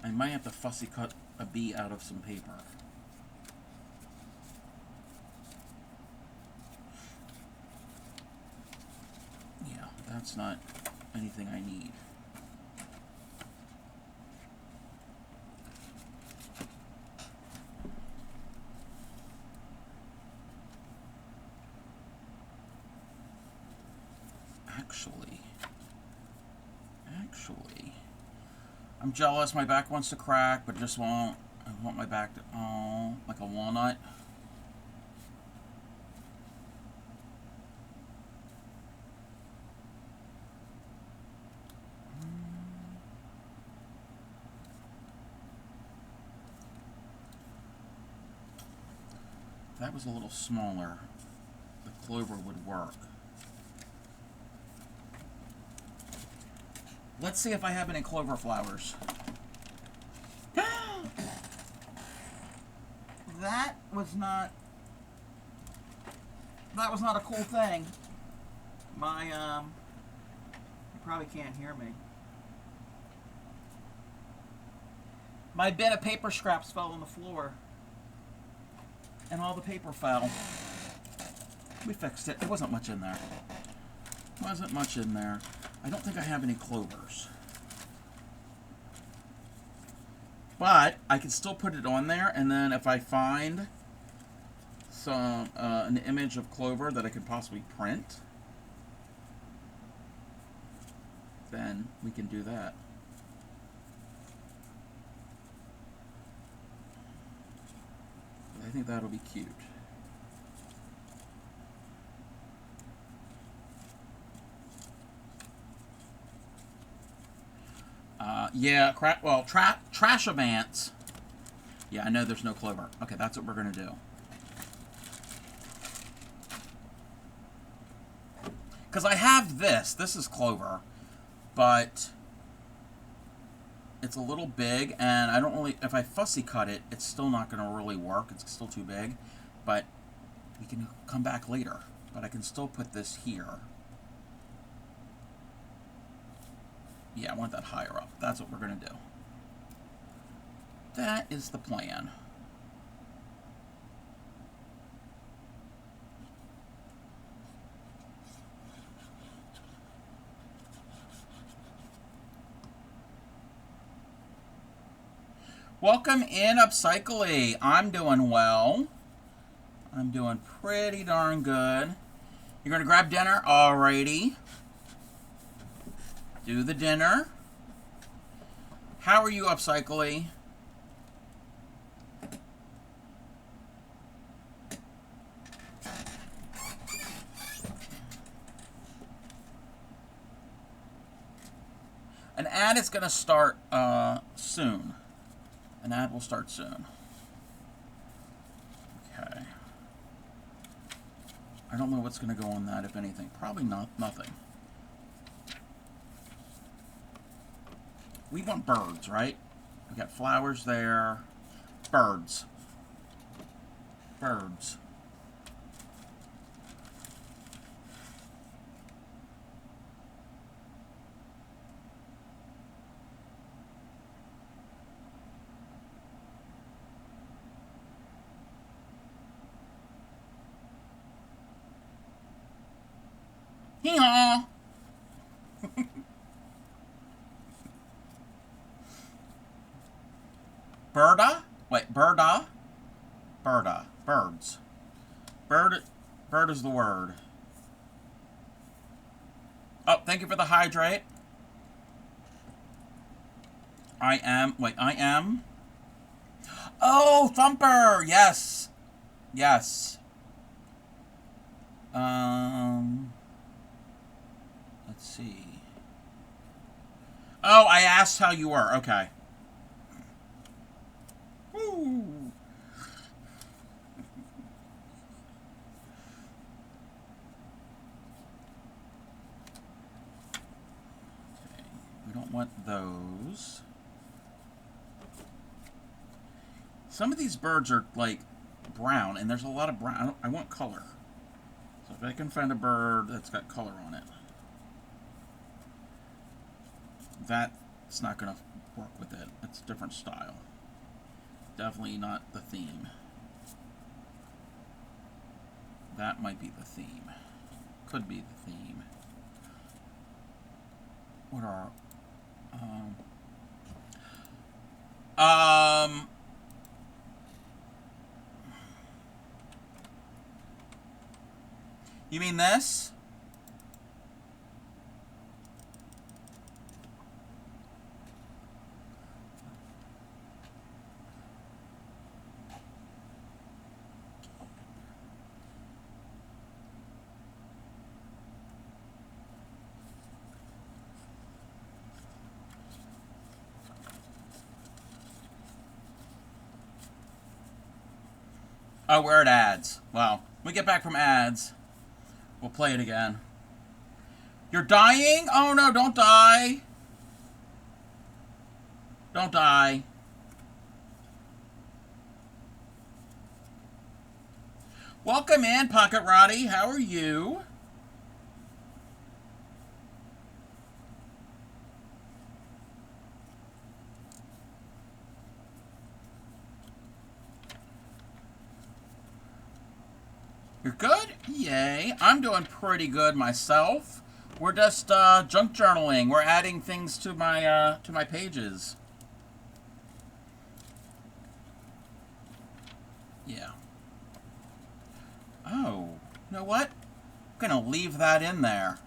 I might have to fussy cut a bee out of some paper. Yeah, that's not anything I need. Actually, I'm jealous. My back wants to crack, but just won't. I want my back to, oh, like a walnut. If that was a little smaller, the clover would work. Let's see if I have any clover flowers. That was not a cool thing. My, you probably can't hear me. My bin of paper scraps fell on the floor. And all the paper fell. We fixed it. There wasn't much in there. Wasn't much in there. I don't think I have any clovers. But I can still put it on there, and then if I find some an image of clover that I could possibly print, then we can do that. I think that'll be cute. Yeah, Trashavance. Yeah, I know there's no clover. Okay, that's what we're going to do. Because I have this. This is clover. But it's a little big, and I don't really... If I fussy cut it, it's still not going to really work. It's still too big. But we can come back later. But I can still put this here. Yeah, I want that higher up. That's what we're going to do. That is the plan. Welcome in, Upcycly. I'm doing well. I'm doing pretty darn good. You're going to grab dinner? Alrighty. Do the dinner. How are you, Upcycly? An ad is going to start soon. An ad will start soon. Okay. I don't know what's going to go on that, if anything. Probably nothing. We want birds, right? We got flowers there. Birds. Birds. Hee-haw! Birda? Wait, birda? Birda. Birds. Bird is the word. Oh, thank you for the hydrate. I am. Oh, Thumper! Yes. Yes. Let's see. Oh, I asked how you were. Okay. Woo. We don't want those. Some of these birds are like brown, and there's a lot of brown. I want color. So if I can find a bird that's got color on it, that's not going to work with it. It's a different style. Definitely not the theme. That might be the theme. Could be the theme. What are... You mean this? Oh, we're at ads. Well, when we get back from ads, we'll play it again. You're dying? Oh no, don't die. Don't die. Welcome in, Pocket Roddy. How are you? You're good? Yay. I'm doing pretty good myself. We're just junk journaling. We're adding things to my pages. Yeah. Oh, you know what? I'm gonna leave that in there.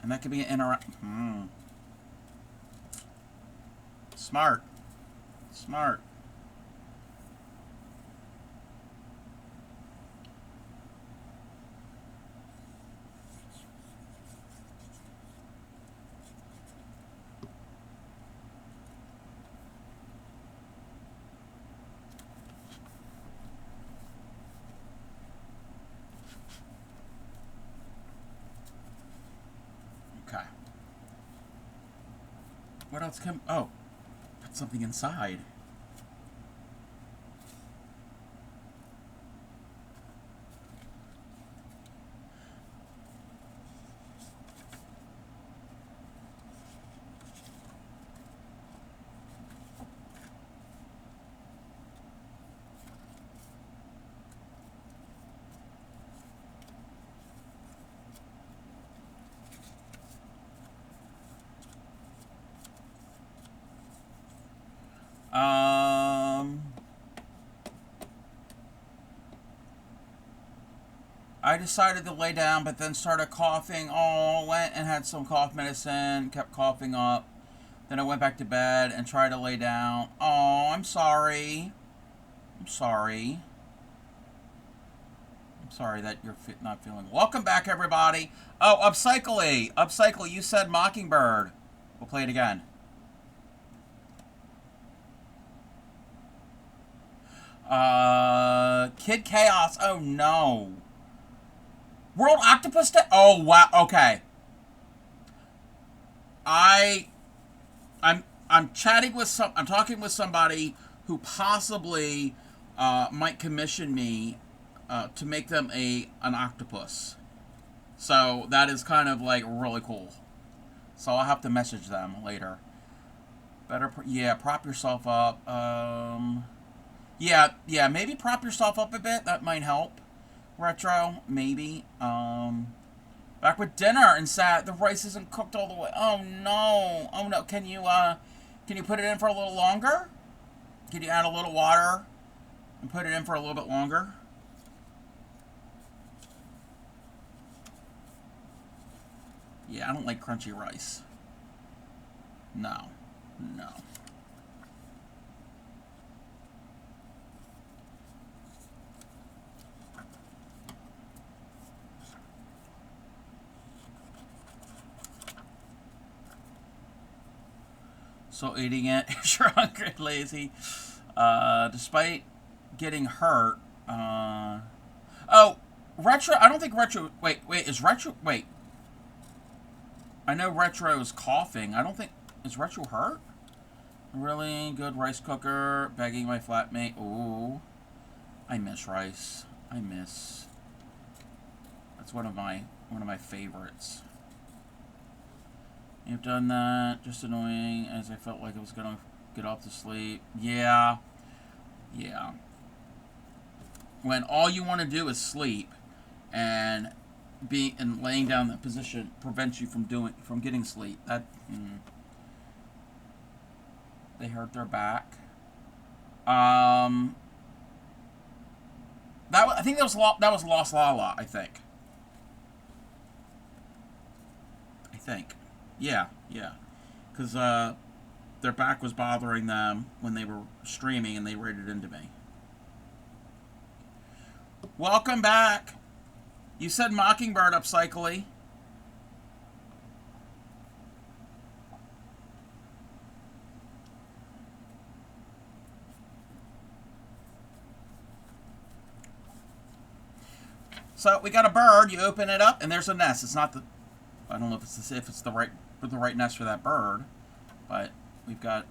And that could be an Smart. Smart. Okay. What else can... Oh, put something inside. I decided to lay down, but then started coughing. Oh, went and had some cough medicine, kept coughing up. Then I went back to bed and tried to lay down. Oh, I'm sorry. I'm sorry. I'm sorry that you're not feeling. Welcome back, everybody. Oh, Upcycle. Upcycle, you said Mockingbird. We'll play it again. Kid Chaos. Oh, no. World Octopus Day? Oh, wow. Okay. I'm chatting with I'm talking with somebody who possibly might commission me to make them an octopus. So that is kind of like really cool. So I'll have to message them later. Yeah, prop yourself up. Yeah, maybe prop yourself up a bit. That might help. Retro, maybe. Back with dinner and sat. The rice isn't cooked all the way. Oh no. Oh no. Can you put it in for a little longer? Can you add a little water and put it in for a little bit longer? Yeah, I don't like crunchy rice. No. No. So eating it if you're hungry and lazy. Despite getting hurt. Oh, Retro. I don't think Retro. Wait. Is Retro. Wait. I know Retro is coughing. I don't think. Is Retro hurt? Really good rice cooker. Begging my flatmate. Ooh. I miss rice. I miss. That's one of my favorites. You've done that. Just annoying as I felt like I was gonna get off to sleep. Yeah. Yeah. When all you want to do is sleep, and laying down that position prevents you from getting sleep. That they hurt their back. I think that was Lost Lala. I think. Yeah. Because their back was bothering them when they were streaming, and they raided into me. Welcome back. You said Mockingbird up, Cycly. So we got a bird. You open it up, and there's a nest. It's not the. I don't know if it's the right nest for that bird, but we've got.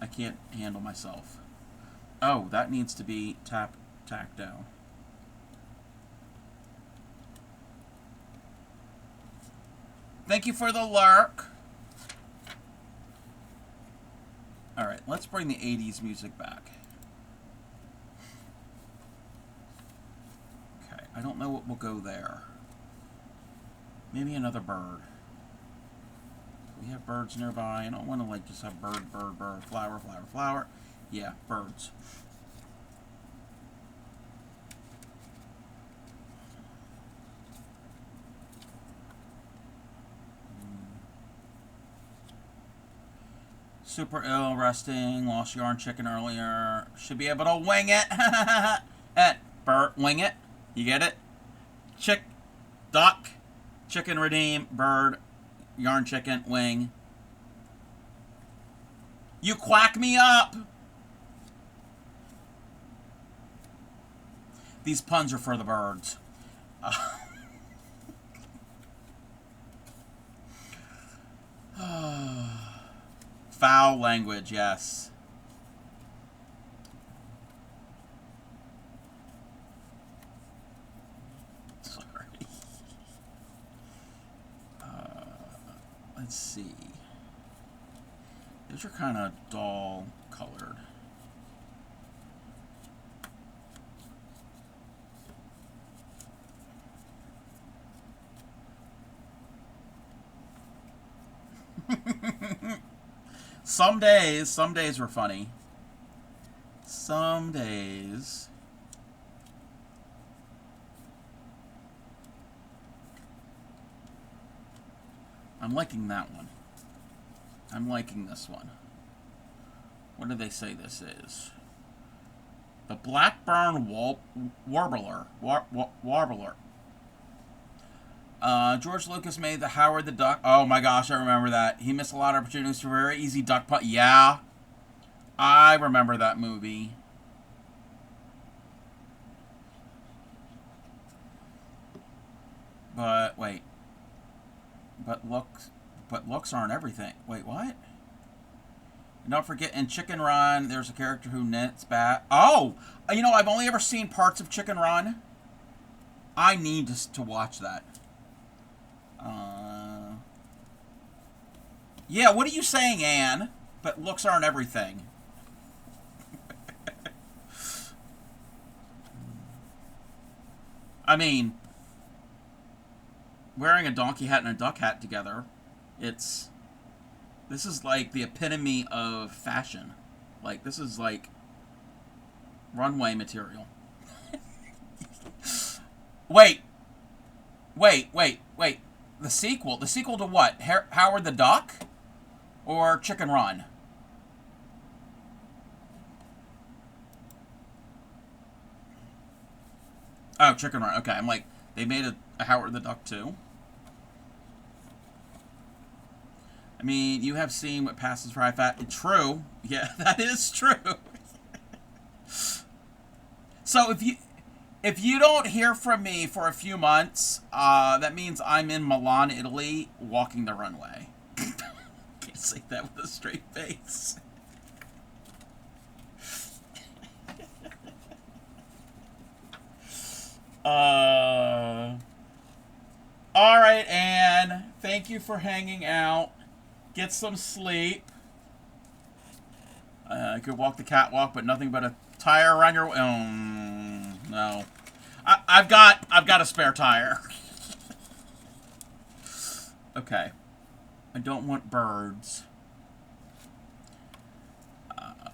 I can't handle myself. Oh, that needs to be tacked down. Thank you for the lurk. Alright, let's bring the 80s music back. Okay, I don't know what will go there. Maybe another bird. We have birds nearby. I don't want to like just have bird, flower, flower, flower. Yeah, birds. Super ill, resting, lost yarn chicken earlier. Should be able to wing it. Bird, wing it. You get it? Duck, chicken redeem, bird, yarn chicken, wing. You quack me up. These puns are for the birds. Foul language, yes. Sorry. Let's see. Those are kind of dull colored. Some days were funny. Some days. I'm liking that one. I'm liking this one. What do they say this is? The Blackburn Warbler. Warbler. George Lucas made the Howard the Duck. Oh my gosh, I remember that. He missed a lot of opportunities for very easy duck putt. Yeah. I remember that movie. But wait. But looks aren't everything. Wait, what? And don't forget, in Chicken Run, there's a character who knits bat. Oh! You know, I've only ever seen parts of Chicken Run. I need to watch that. Yeah, what are you saying, Anne? But looks aren't everything. I mean, wearing a donkey hat and a duck hat together, this is like the epitome of fashion. Like, this is like runway material. Wait. The sequel to what? Howard the Duck? Or Chicken Run? Oh, Chicken Run. Okay, I'm like, they made a Howard the Duck too. I mean, you have seen what passes for high fat. True. Yeah, that is true. So if you don't hear from me for a few months, that means I'm in Milan, Italy, walking the runway. Can't say that with a straight face. All right, Anne. Thank you for hanging out. Get some sleep. I could walk the catwalk, but nothing but a tire around your. No. I've got a spare tire. Okay. I don't want birds. Are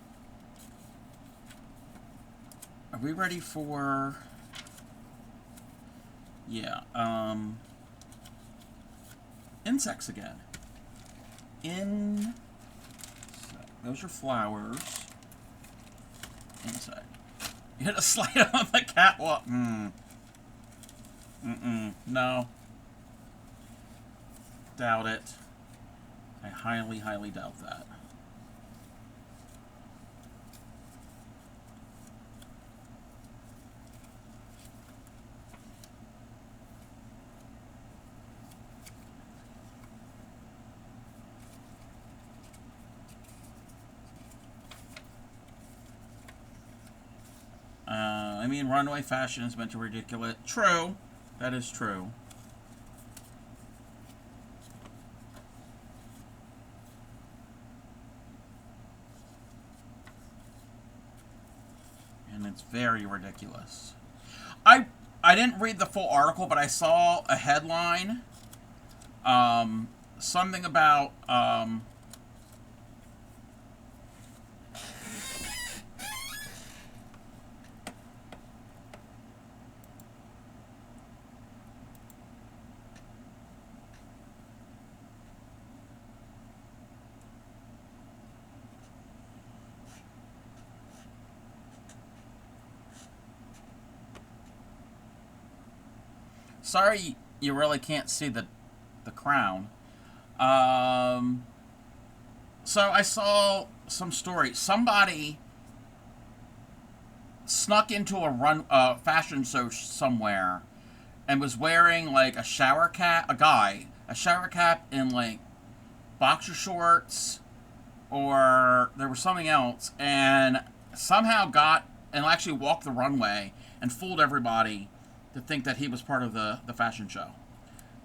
we ready for? Yeah. Insects again. Those are flowers. Insect. You hit a slide on the catwalk. No. Doubt it. I highly, highly doubt that. I mean, runway fashion is meant to be ridiculous. True. That is true. And it's very ridiculous. I didn't read the full article, but I saw a headline. Something about sorry you really can't see the crown. So I saw some story. Somebody snuck into a fashion show somewhere and was wearing like a shower cap. A shower cap and like boxer shorts, or there was something else, and somehow got and actually walked the runway and fooled everybody to think that he was part of the fashion show.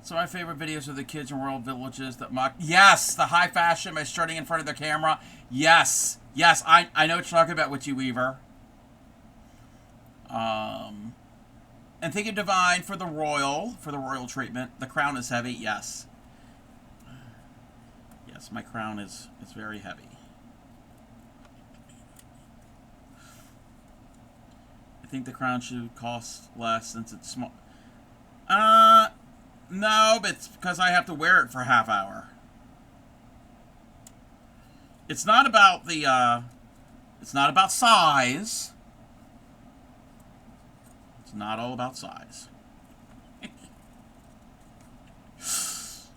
So my favorite videos are the kids in rural villages that mock. Yes, the high fashion by strutting in front of the camera. Yes, I know what you're talking about, Witchy Weaver. And thank you, Divine, for the royal treatment. The crown is heavy. Yes, my crown is very heavy. I think the crown should cost less since it's small. No, but it's because I have to wear it for a half hour. It's not about the, it's not about size. It's not all about size.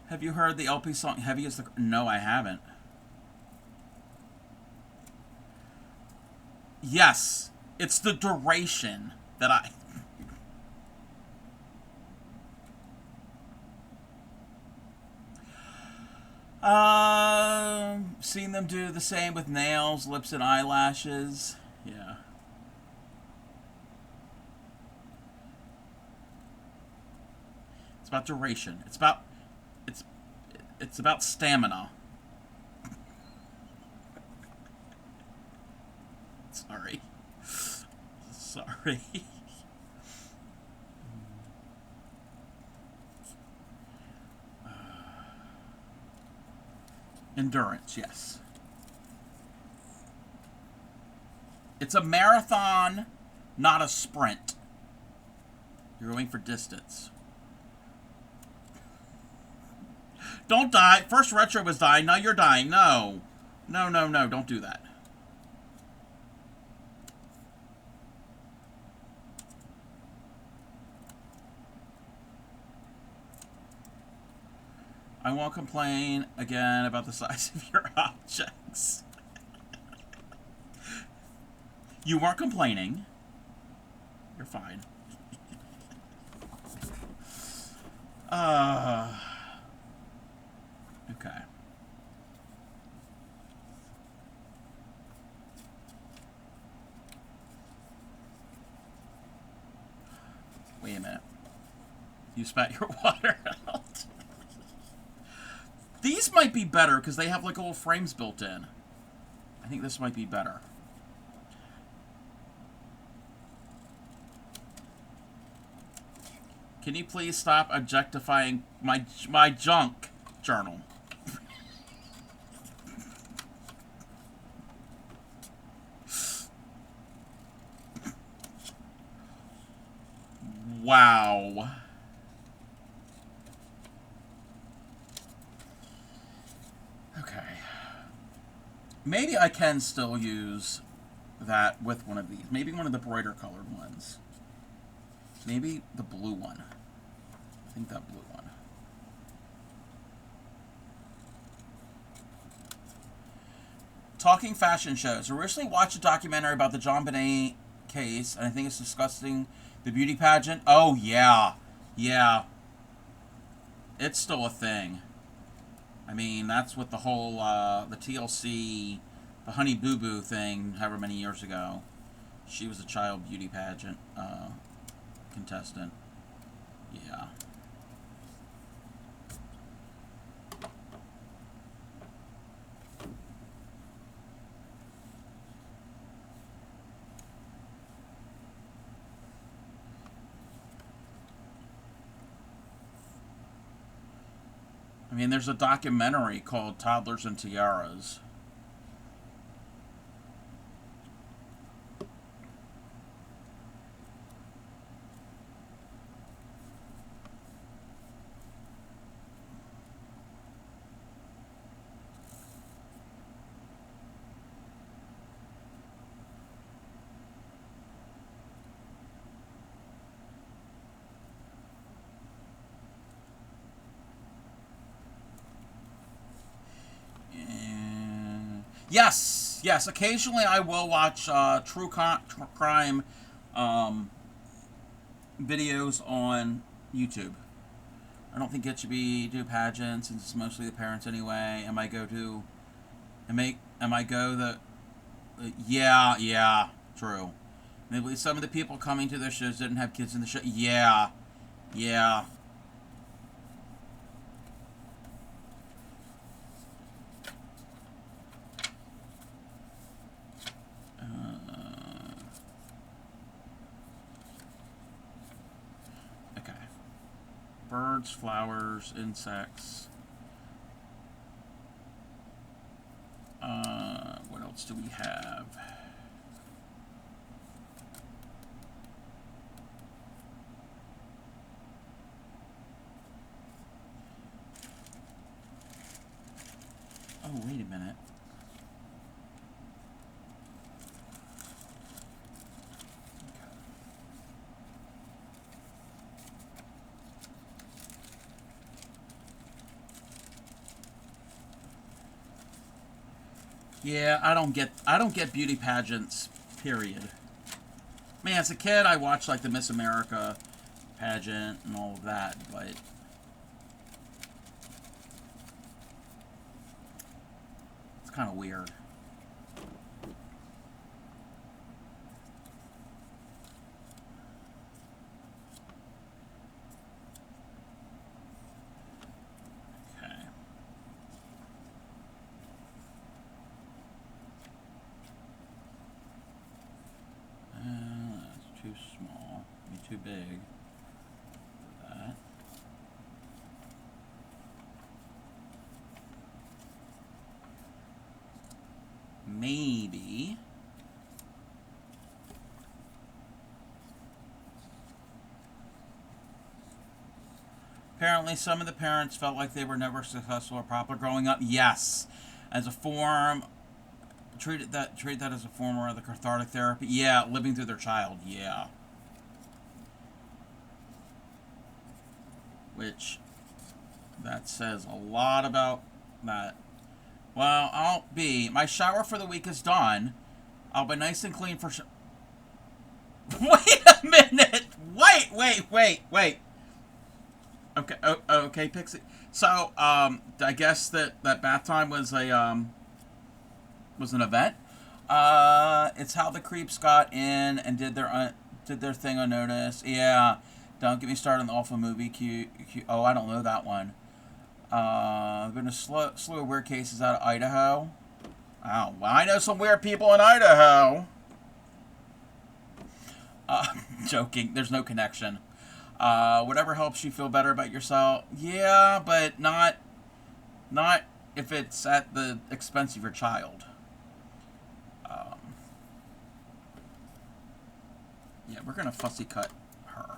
Have you heard the LP song Heavy as the... No, I haven't. Yes, it's the duration that I... Seen them do the same with nails, lips, and eyelashes. Yeah. It's about duration. It's about stamina. Sorry. Sorry. Endurance, yes. It's a marathon, not a sprint. You're going for distance. Don't die. First Retro was dying. Now you're dying. No. No, don't do that. I won't complain again about the size of your objects. You weren't complaining. You're fine. Okay. Wait a minute. You spat your water out. These might be better because they have like little frames built in. I think this might be better. Can you please stop objectifying my junk journal? Wow. Okay. Maybe I can still use that with one of these. Maybe one of the brighter colored ones. Maybe the blue one. I think that blue one. Talking fashion shows. I recently watched a documentary about the John Bonet case, and I think it's disgusting. The beauty pageant. Oh, yeah. Yeah. It's still a thing. I mean, that's what the whole, the TLC, the Honey Boo Boo thing, however many years ago. She was a child beauty pageant contestant. Yeah. I mean, there's a documentary called Toddlers and Tiaras. Yes, yes. Occasionally, I will watch true crime videos on YouTube. I don't think it should do pageants, since it's mostly the parents anyway. Am I go the? Yeah, yeah, true. Maybe some of the people coming to their shows didn't have kids in the show. Yeah, yeah. Birds, flowers, insects. What else do we have? Oh, wait a minute. Yeah, I don't get beauty pageants, period. Man, as a kid, I watched like the Miss America pageant and all of that, but it's kind of weird. Too small, too big for that. Maybe. Apparently, some of the parents felt like they were never successful or popular growing up. Yes, as a form. Treat that as a form of the cathartic therapy. Yeah, living through their child. Yeah. Which That says a lot about that. Well, my shower for the week is done. I'll be nice and clean for Wait a minute! Wait. Okay, okay, Pixie. So, I guess that bath time was was an event. It's how the creeps got in and did their thing unnoticed. Yeah, don't get me started on the awful movie. Oh, I don't know that one. There's been a slew of weird cases out of Idaho. Oh, well, I know some weird people in Idaho. Joking. There's no connection. Whatever helps you feel better about yourself. Yeah, but not if it's at the expense of your child. Yeah, we're gonna fussy cut her.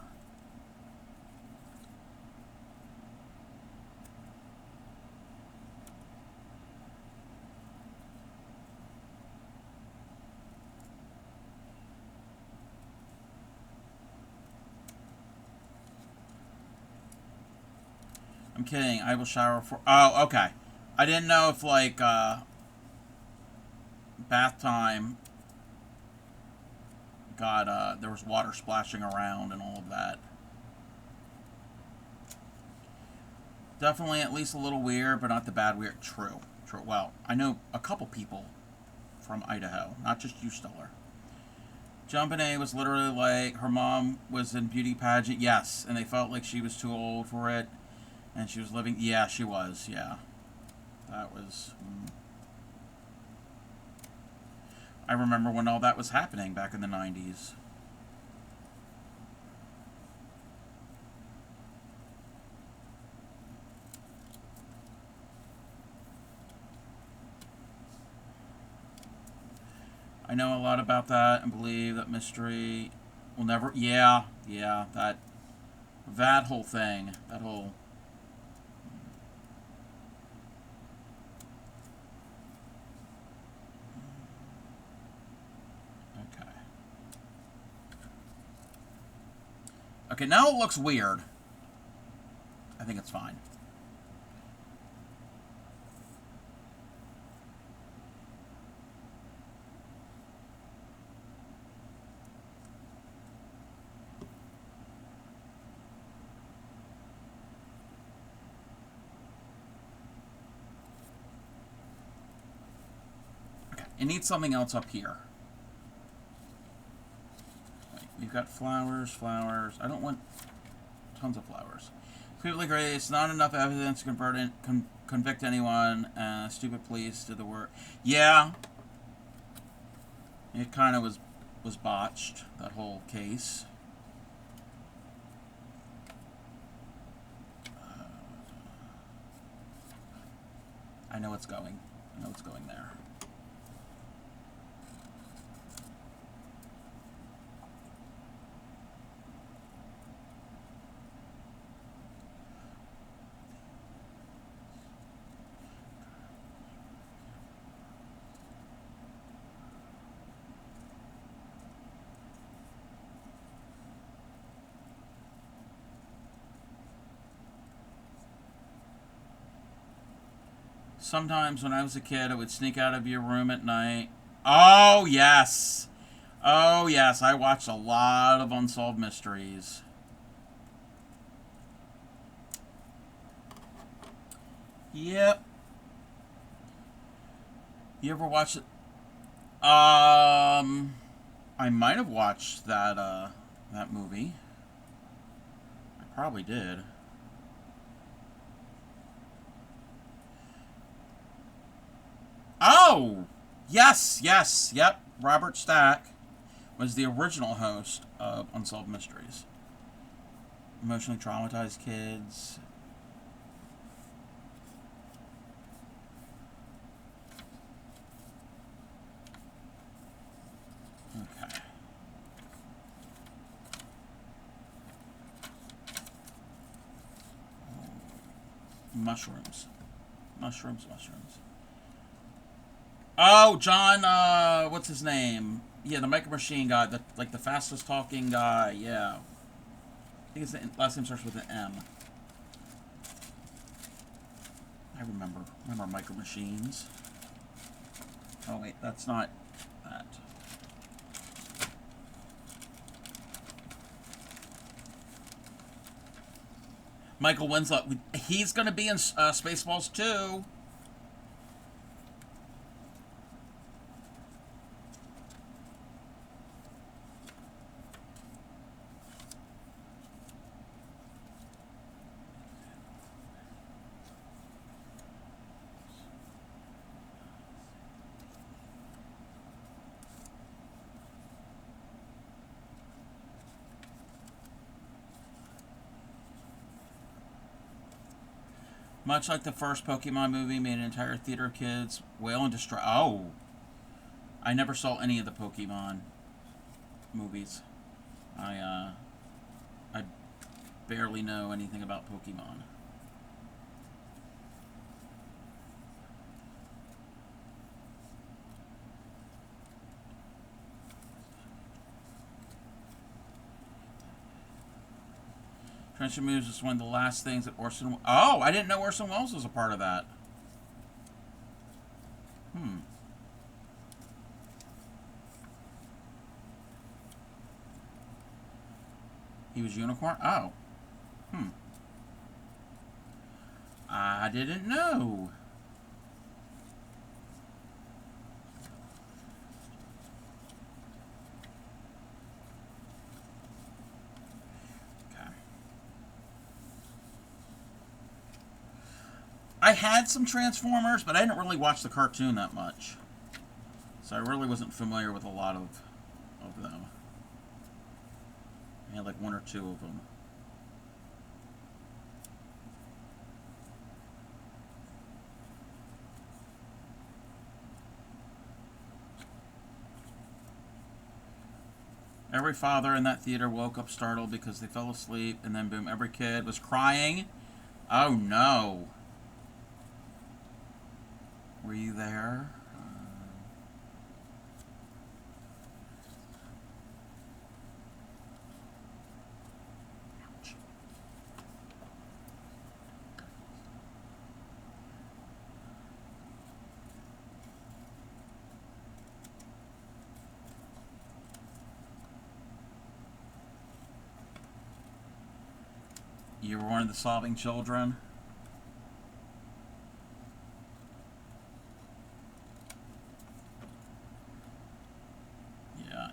I'm kidding. I will shower for. Oh, okay. I didn't know if like bath time got there was water splashing around and all of that. Definitely at least a little weird, but not the bad weird. True. Well, I know a couple people from Idaho, not just you, Stellar. JonBenet was literally like her mom was in beauty pageant. Yes, and they felt like she was too old for it. And she was living... Yeah, she was. Yeah. That was... I remember when all that was happening back in the 90s. I know a lot about that and believe that mystery will never... Yeah, that whole thing. That whole... Okay, now it looks weird. I think it's fine. Okay, it needs something else up here. We've got flowers. I don't want tons of flowers. Completely agree. It's not enough evidence to convict anyone. Stupid police did the work. Yeah. It kind of was botched, that whole case. I know it's going. I know it's going there. Sometimes when I was a kid, I would sneak out of your room at night. Oh, yes. Oh, yes. I watched a lot of Unsolved Mysteries. Yep. You ever watch it? I might have watched that movie. I probably did. Oh! Yes, yep. Robert Stack was the original host of Unsolved Mysteries. Emotionally traumatized kids. Okay. Mushrooms. Oh, John, what's his name? Yeah, the Micro Machine guy, the fastest talking guy, yeah. I think his last name starts with an M. I remember Micro Machines. Oh wait, that's not that. Michael Winslow, he's going to be in Spaceballs 2. Much like the first Pokemon movie, made an entire theater of kids wail and distress. Oh, I never saw any of the Pokemon movies. I barely know anything about Pokemon. Trenchant Moves is one of the last things that Orson... Oh, I didn't know Orson Welles was a part of that. He was Unicorn? Oh. I didn't know. I had some Transformers, but I didn't really watch the cartoon that much. So I really wasn't familiar with a lot of them. I had like one or two of them. Every father in that theater woke up startled because they fell asleep, and then boom, every kid was crying. Oh no. Were you there? Ouch. You were one of the sobbing children?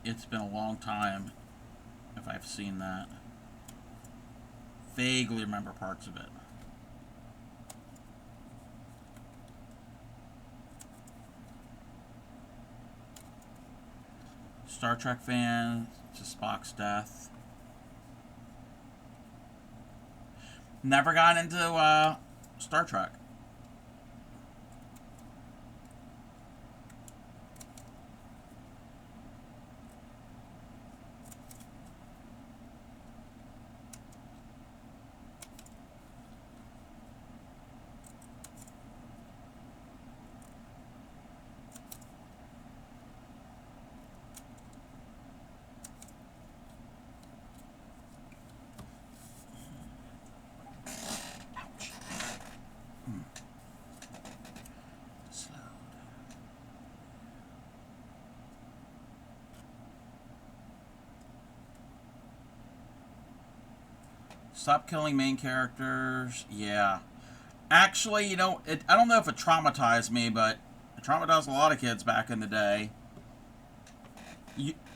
It's been a long time if I've seen that. Vaguely remember parts of it. Star Trek fan to Spock's death. Never got into Star Trek. Stop killing main characters. Yeah. Actually, you know, I don't know if it traumatized me, but it traumatized a lot of kids back in the day.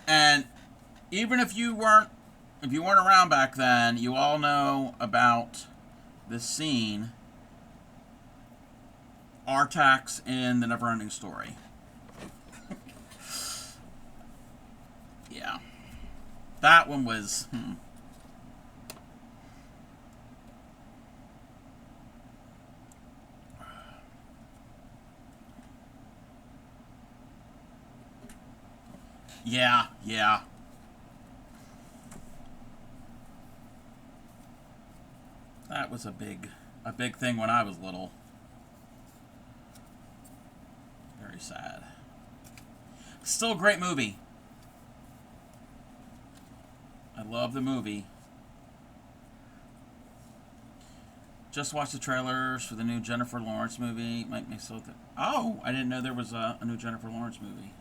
And even if you weren't around back then, you all know about this scene, Artax in The Neverending Story. Yeah. That one was... Yeah, yeah. That was a big thing when I was little. Very sad. Still a great movie. I love the movie. Just watched the trailers for the new Jennifer Lawrence movie. Might make so. Oh, I didn't know there was a new Jennifer Lawrence movie.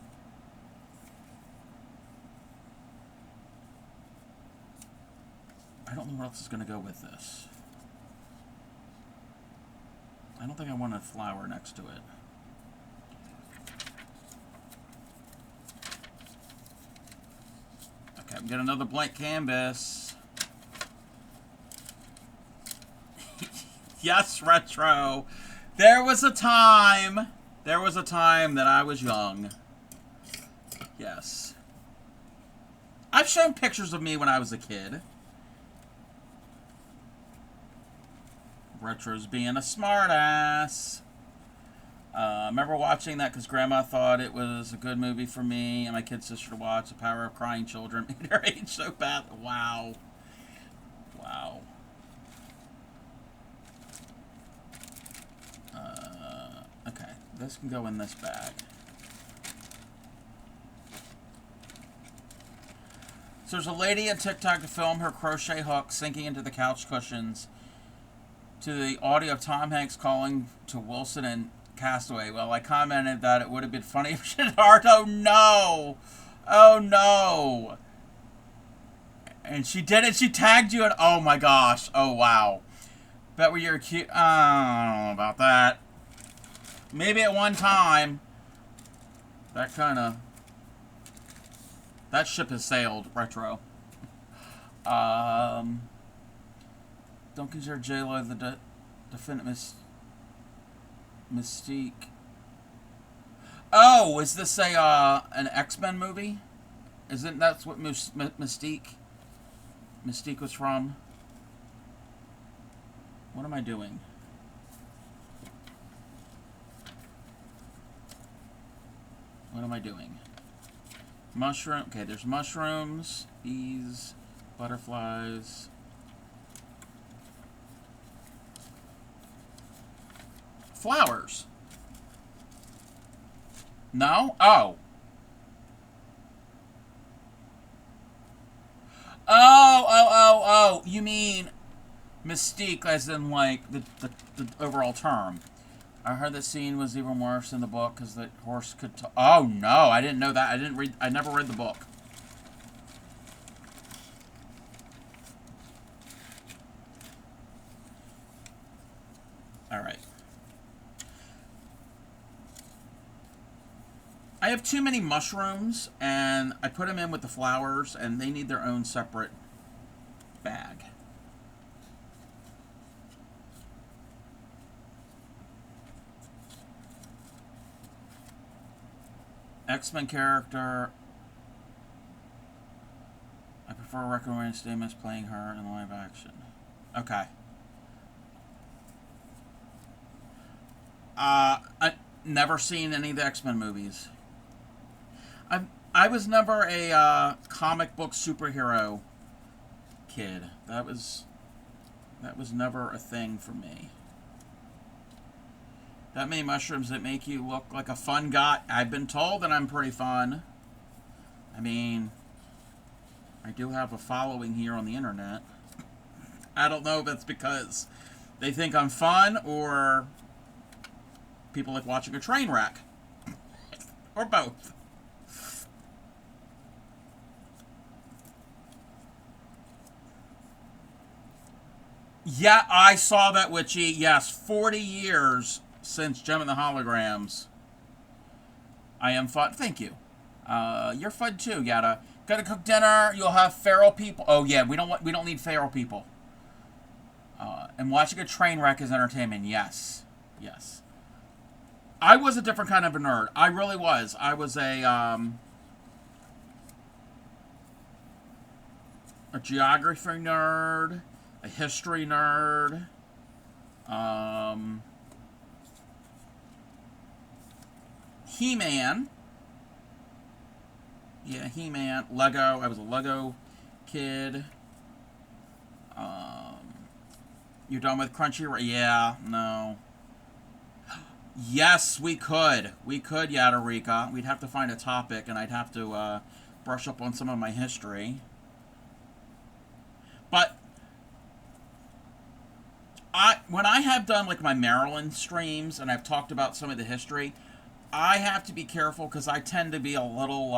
I don't know where else is going to go with this. I don't think I want a flower next to it. Okay, I'm getting another blank canvas. Yes, retro. There was a time that I was young. Yes. I've shown pictures of me when I was a kid. Retro's being a smartass. Remember watching that because Grandma thought it was a good movie for me and my kid sister to watch. The Power of Crying Children made her age so bad. Wow. Wow. Okay, this can go in this bag. So there's a lady on TikTok to film her crochet hook sinking into the couch cushions to the audio of Tom Hanks calling to Wilson and Castaway. Well, I commented that it would have been funny if she had heart. Oh no! Oh no! And she did it. She tagged you and oh my gosh. Oh wow. Bet we you're cute. I don't know about that. Maybe at one time. That ship has sailed, retro. Don't consider J-Lo the definitive Mystique. Oh, is this an X-Men movie? Isn't that's what Mystique was from? What am I doing? What am I doing? Mushroom. Okay, there's mushrooms, bees, butterflies. Flowers. No? Oh. Oh. You mean Mystique as in, like, the overall term. I heard that scene was even worse in the book because the horse could oh, no. I didn't know that. I never read the book. Alright. I have too many mushrooms, and I put them in with the flowers, and they need their own separate bag. X-Men character. I prefer recommending Stamos playing her in live action. Okay. I never seen any of the X-Men movies. I was never a comic book superhero kid. That was never a thing for me. That many mushrooms that make you look like a fun guy. I've been told that I'm pretty fun. I mean, I do have a following here on the internet. I don't know if it's because they think I'm fun or people like watching a train wreck. Or both. Yeah, I saw that, Witchy. Yes, 40 years since Gem and the Holograms. I am fun. Thank you. You're fun too, Yada. Gotta cook dinner. You'll have feral people. Oh yeah, we don't need feral people. And watching a train wreck is entertainment. Yes, yes. I was a different kind of a nerd. I really was. I was a geography nerd, a history nerd. He-Man. Yeah, He-Man. Lego. I was a Lego kid. You're done with Crunchyroll? Yeah, no. Yes, we could. We could, Yadarika. We'd have to find a topic, and I'd have to brush up on some of my history. But when I have done like my Maryland streams and I've talked about some of the history, I have to be careful because I tend to be a little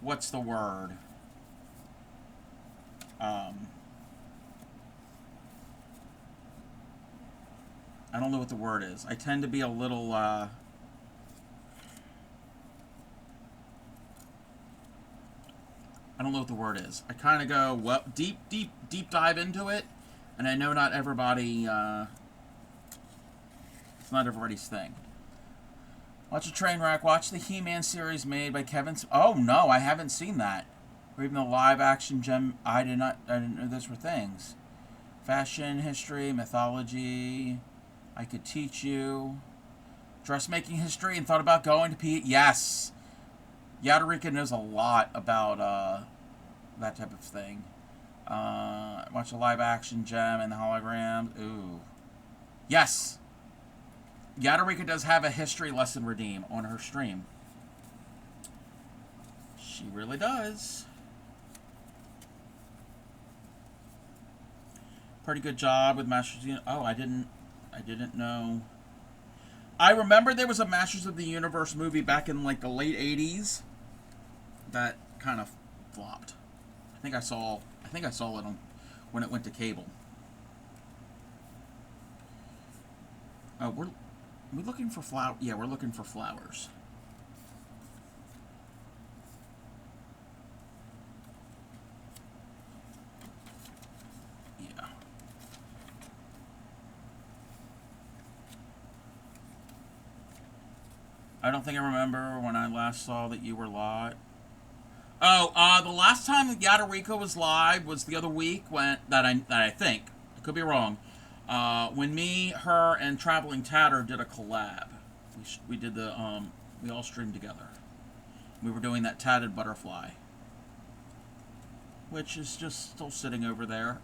what's the word? I don't know what the word is. I tend to be a little I don't know what the word is. I kind of go well deep dive into it, and I know not everybody. It's not everybody's thing. Watch a train wreck. Watch the He-Man series made by Kevin. Oh no, I haven't seen that. Or even the live-action gem. I didn't know those were things. Fashion, history, mythology. I could teach you. Dressmaking history and thought about going to P. Yes. Yadarika knows a lot about that type of thing. Watch a live action gem and the holograms. Ooh. Yes. Yadarika does have a history lesson redeem on her stream. She really does. Pretty good job with Masters. Oh, I didn't know. I remember there was a Masters of the Universe movie back in like the late 80s that kind of flopped. I think I saw it on when it went to cable. Oh, we're looking for flower. Yeah, we're looking for flowers. Yeah. I don't think I remember when I last saw that you were live. Oh, the last time Yadarika was live was the other week when that I think I could be wrong. When me, her, and Traveling Tatter did a collab. We did the we all streamed together. We were doing that tatted butterfly, which is just still sitting over there.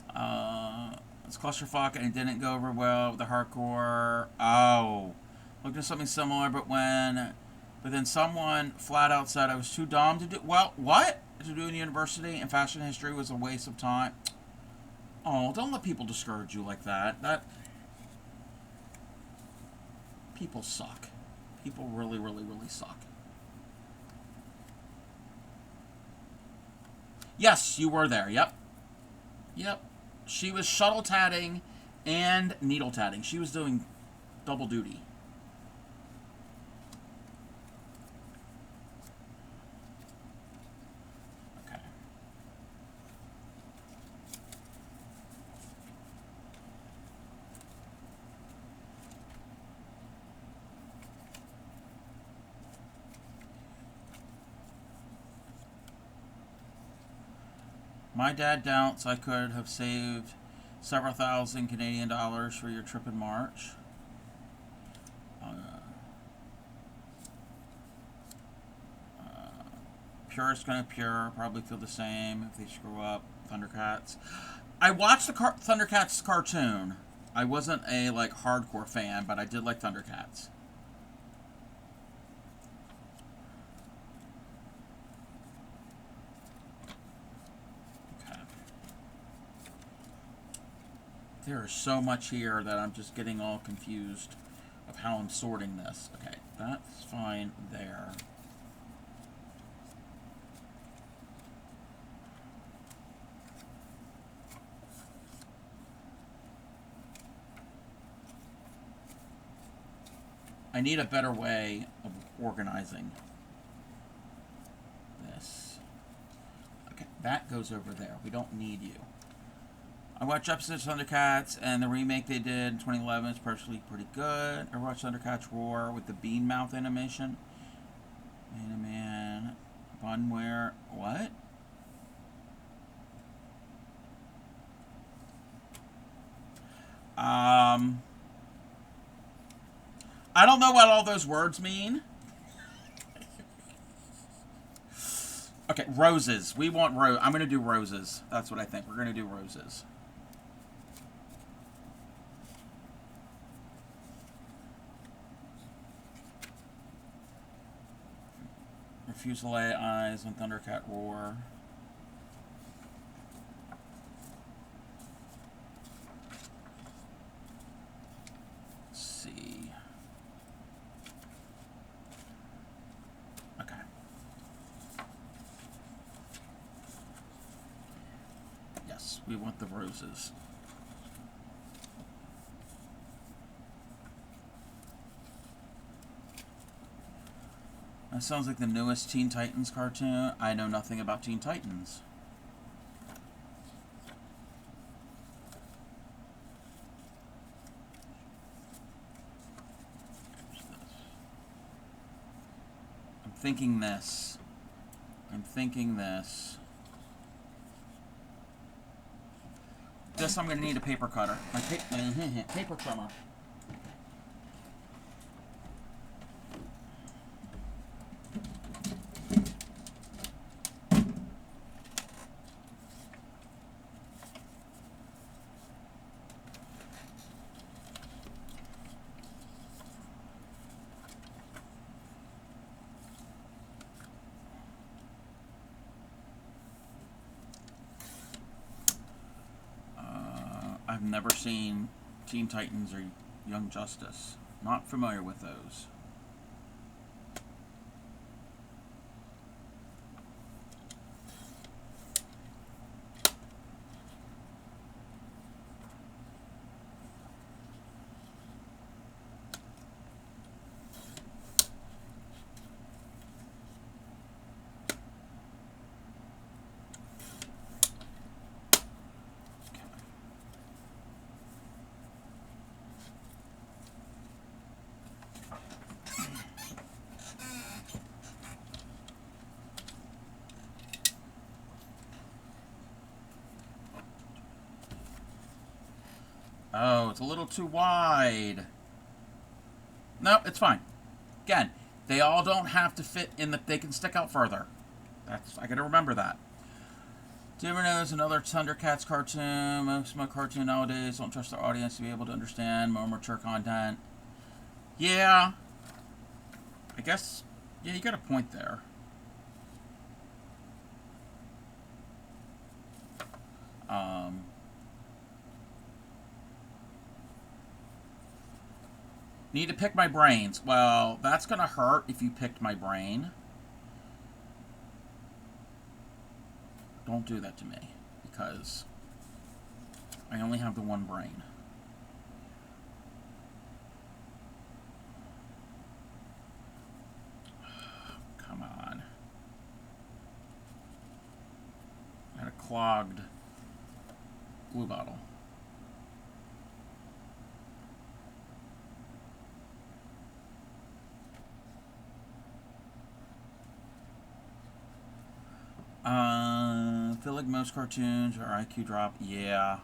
It's clusterfuck and it didn't go over well with the hardcore. Oh, looked at something similar, but then someone flat out said I was too dumb to do. Well, what? To do in university and fashion history was a waste of time. Oh, don't let people discourage you like that. People suck. People really, really, really suck. Yes, you were there. Yep. Yep. She was shuttle tatting and needle tatting. She was doing double duty. My dad doubts I could have saved several thousand Canadian dollars for your trip in March. Purist gonna pure, probably feel the same if they screw up. Thundercats. I watched the Thundercats cartoon. I wasn't a like hardcore fan, but I did like Thundercats. There is so much here that I'm just getting all confused of how I'm sorting this. Okay, that's fine there. I need a better way of organizing this. Okay, that goes over there. We don't need you. I watched episodes of Thundercats, and the remake they did in 2011 is personally pretty good. I watched Thundercats Roar with the bean mouth animation. Man, Bunware, what? I don't know what all those words mean. Okay, roses. We want I'm going to do roses. That's what I think. We're going to do roses. Refuse to lay eyes on Thundercat Roar. Yes, we want the roses. That sounds like the newest Teen Titans cartoon. I know nothing about Teen Titans. I'm thinking this. I'm thinking this. This I'm going to need a paper cutter. My paper trimmer. I've never seen Teen Titans or Young Justice. Not familiar with those. Oh, it's a little too wide. Nope, it's fine. Again, they all don't have to fit in the... They can stick out further. I gotta remember that. Do you ever know there's another Thundercats cartoon? Most of my cartoon nowadays don't trust their audience to be able to understand more mature content. Yeah. I guess... Yeah, you got a point there. Need to pick my brains. Well, that's going to hurt if you picked my brain. Don't do that to me, because I only have the one brain. Come on. I had a clogged glue bottle. I feel like most cartoons are IQ drop. Yeah.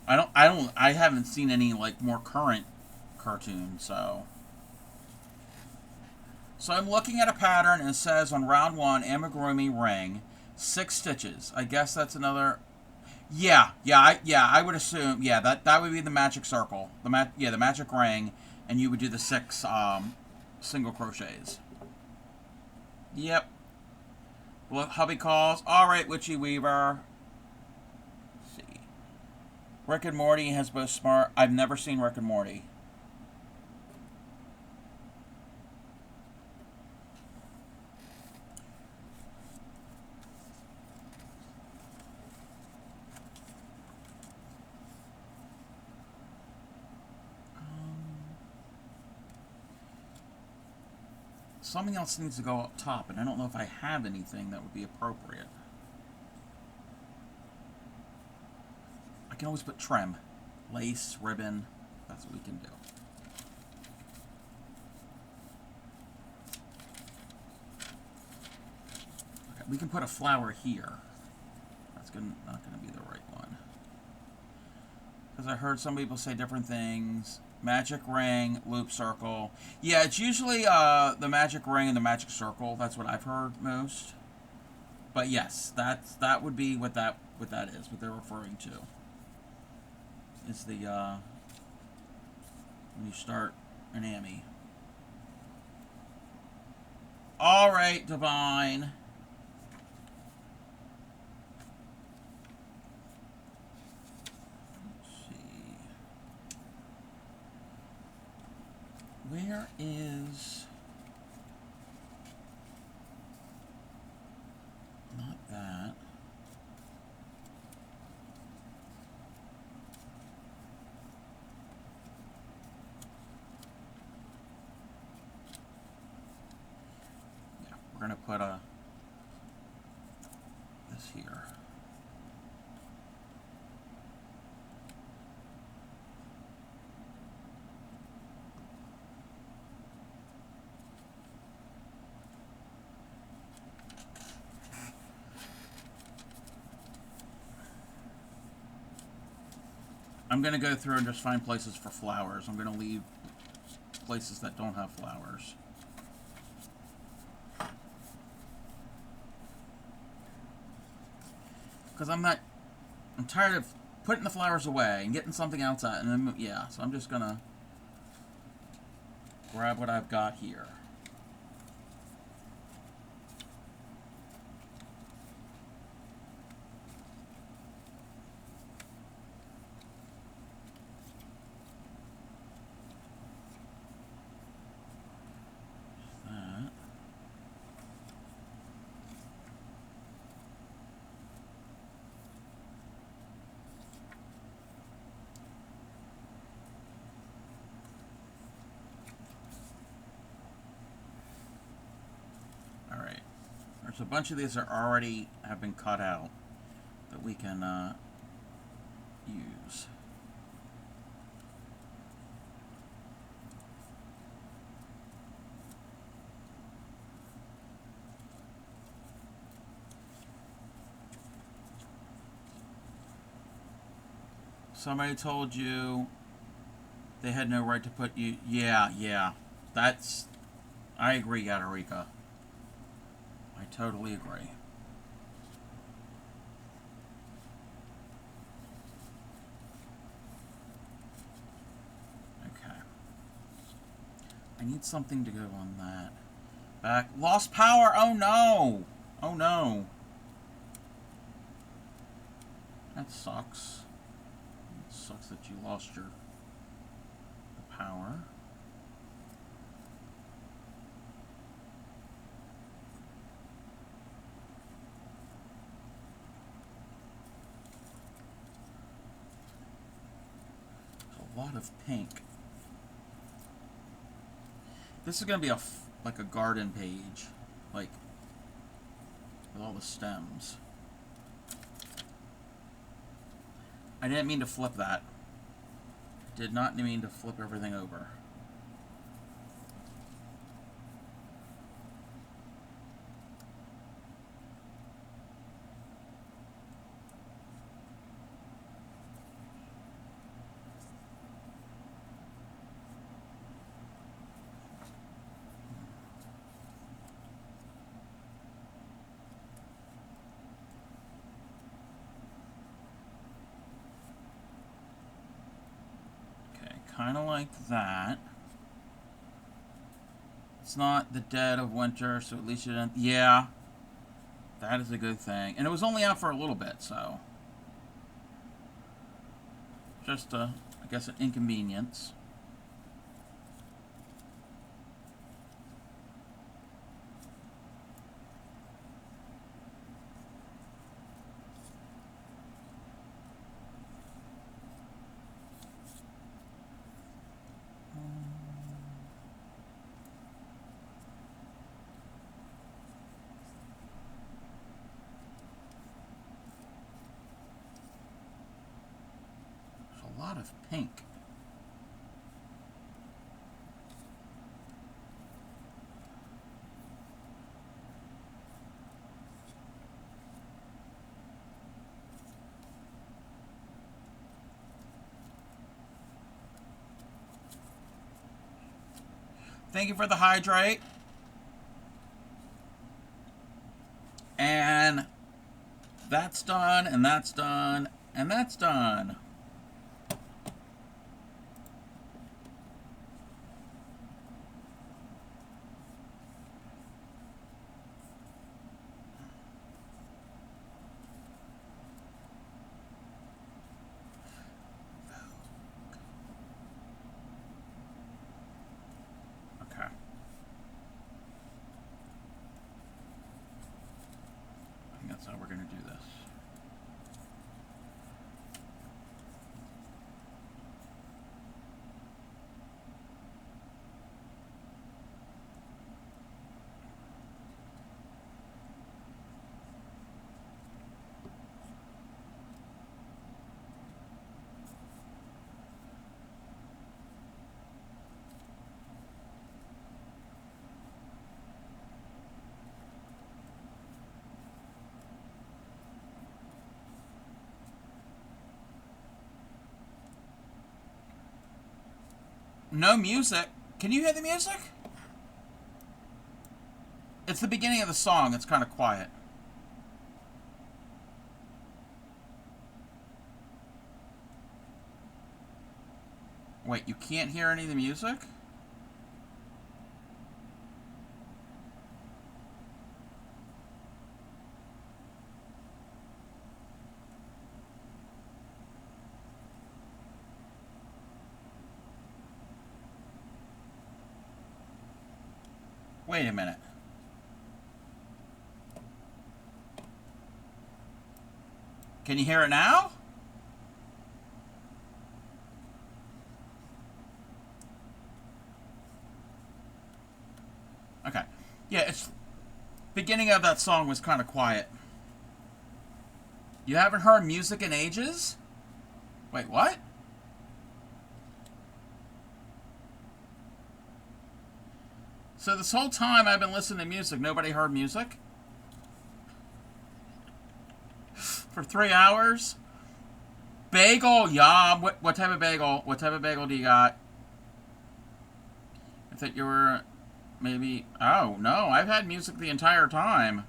I haven't seen any, like, more current cartoons, so. So I'm looking at a pattern, and it says on round 1, amigurumi ring, 6 stitches. I guess that's another... Yeah, I would assume, yeah, that would be the magic circle. The magic ring, and you would do the 6 single crochets. Yep. What hubby calls. Alright, Witchy Weaver. Let's see. Rick and Morty has both smart... I've never seen Rick and Morty. Something else needs to go up top, and I don't know if I have anything that would be appropriate. I can always put trim. Lace, ribbon, that's what we can do. Okay, we can put a flower here. That's not going to be the right one. Because I heard some people say different things. Magic ring, loop circle. Yeah, it's usually the magic ring and the magic circle. That's what I've heard most. But yes, that would be what that is. What they're referring to is the when you start an AMI. All right, Divine. Where is... going to put this here. I'm going to go through and just find places for flowers. I'm going to leave places that don't have flowers. Because I'm tired of putting the flowers away and getting something else out. And then, yeah, so I'm just going to grab what I've got here. There's a bunch of these that already have been cut out that we can use. Somebody told you they had no right to put you... Yeah. That's... I agree, Yadarika. I totally agree. Okay. I need something to go on that. Back. Lost power! Oh no! Oh no. That sucks. It sucks that you lost your power. A lot of pink. This is going to be like a garden page, like with all the stems. I didn't mean to flip that. Did not mean to flip everything over. Kind of like that. It's not the dead of winter, so at least you didn't... Yeah. That is a good thing. And it was only out for a little bit, so... Just, I guess, an inconvenience. A lot of pink. Thank you for the hydrate. And that's done, and that's done, and that's done. That's how we're going to do this. No music. Can you hear the music? It's the beginning of the song. It's kind of quiet. Wait, you can't hear any of the music? Wait a minute. Can you hear it now? Okay. Yeah, it's... Beginning of that song was kind of quiet. You haven't heard music in ages? Wait, what? So this whole time I've been listening to music, nobody heard music? For 3 hours? Bagel, yeah. What type of bagel? What type of bagel do you got? I thought you were maybe... Oh, no. I've had music the entire time.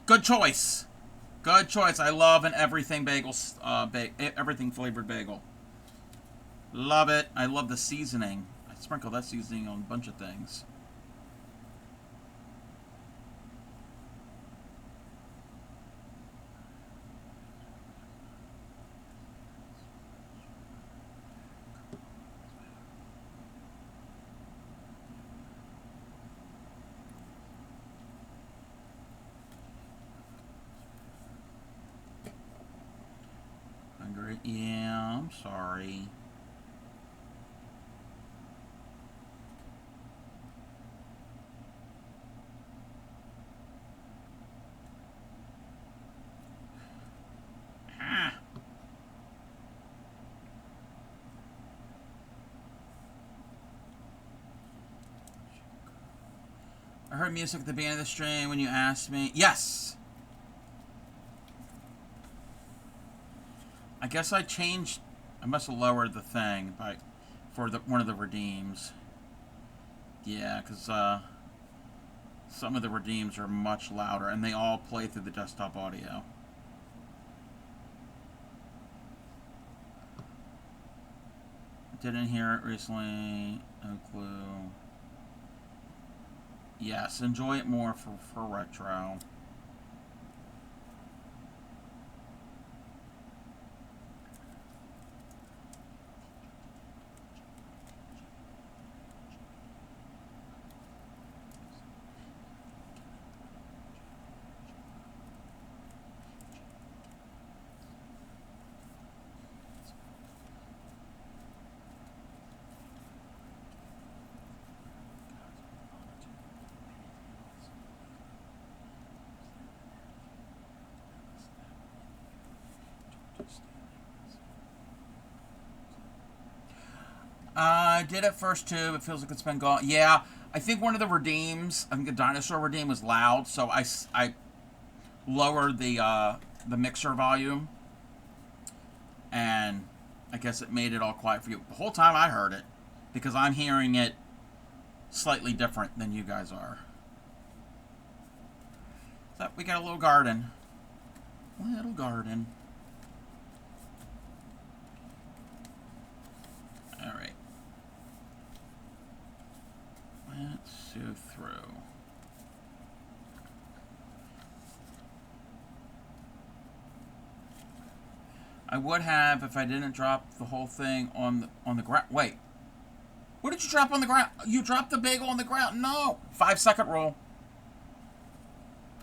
Good choice. Good choice. I love an everything bagel, everything flavored bagel. Love it. I love the seasoning. I sprinkle that seasoning on a bunch of things. Hungry? Yeah, I'm sorry. I heard music at the beginning of the stream when you asked me. Yes! I guess I changed... I must have lowered the thing for one of the redeems. Yeah, because some of the redeems are much louder, and they all play through the desktop audio. Didn't hear it recently. No clue. Yes, enjoy it more for retro. I did it first too. It feels like it's been gone. Yeah, I think one of the redeems, I think the dinosaur redeem was loud, so I lowered the mixer volume, and I guess it made it all quiet for you. The whole time I heard it, because I'm hearing it slightly different than you guys are. So we got a little garden. Little garden. Alright. Let's sew through. I would have if I didn't drop the whole thing on the ground. Wait. What did you drop on the ground? You dropped the bagel on the ground. No. 5-second rule.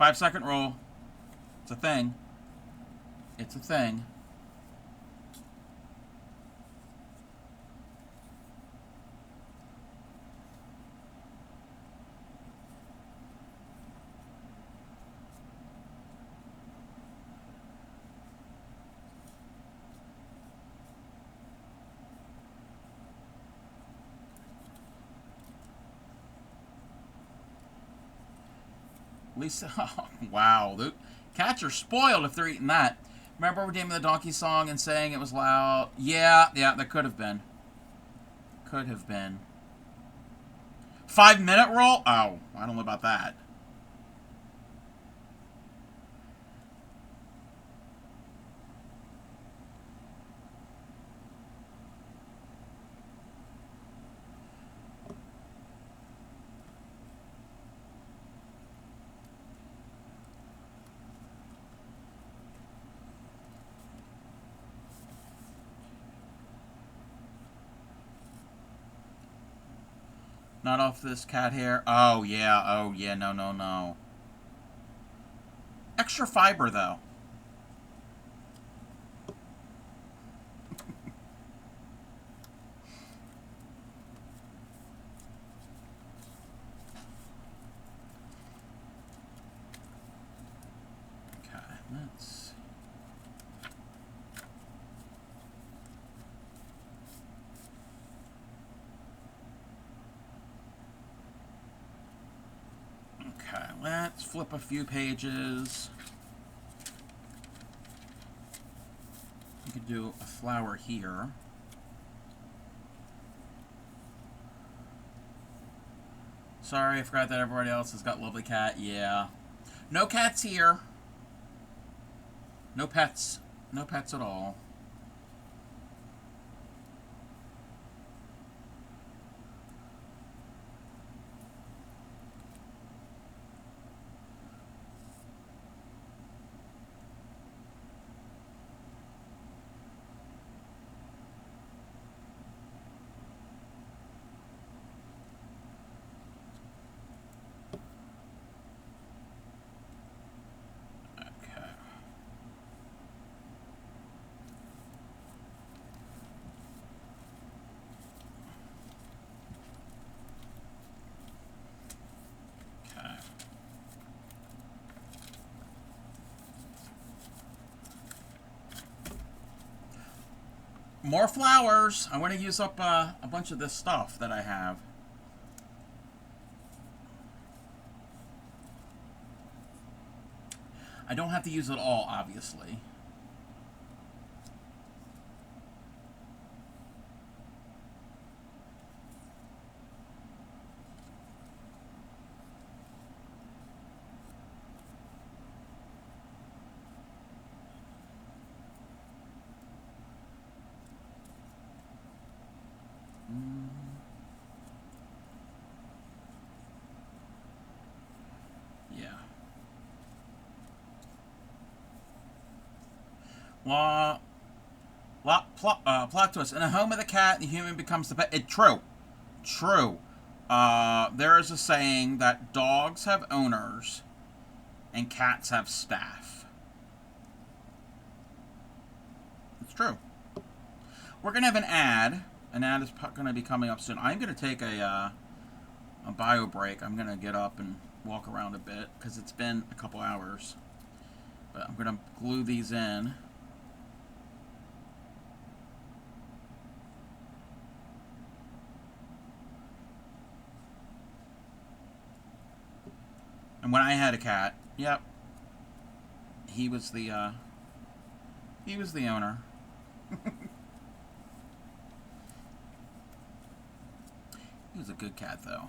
5-second rule. It's a thing. It's a thing. At least, oh, wow. The cats are spoiled if they're eating that. Remember redeeming the donkey song and saying it was loud? Yeah, yeah, that could have been. Could have been. 5 minute rule? Oh, I don't know about that. Not off this cat hair. Oh, yeah. Oh, yeah. No, no, no. Extra fiber, though. Okay, let's... Okay, let's flip a few pages. We could do a flower here. Sorry, I forgot that everybody else has got lovely cat. Yeah. No cats here. No pets. No pets at all. Okay. Okay. More flowers. I want to use up a bunch of this stuff that I have. I don't have to use it all, obviously. Yeah. Law, plot twist. In a home of the cat, the human becomes the pet. True. True. There is a saying that dogs have owners and cats have staff. It's true. We're going to have an ad. An ad is going to be coming up soon. I'm going to take a bio break. I'm going to get up and walk around a bit because it's been a couple hours. But I'm going to glue these in. And when I had a cat, yep, he was the owner. He was a good cat, though.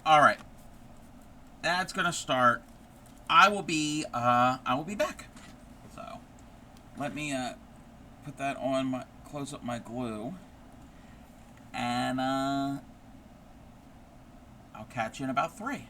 All right, that's gonna start. I will be back. So let me put that on my close up my glue, and I'll catch you in about 3.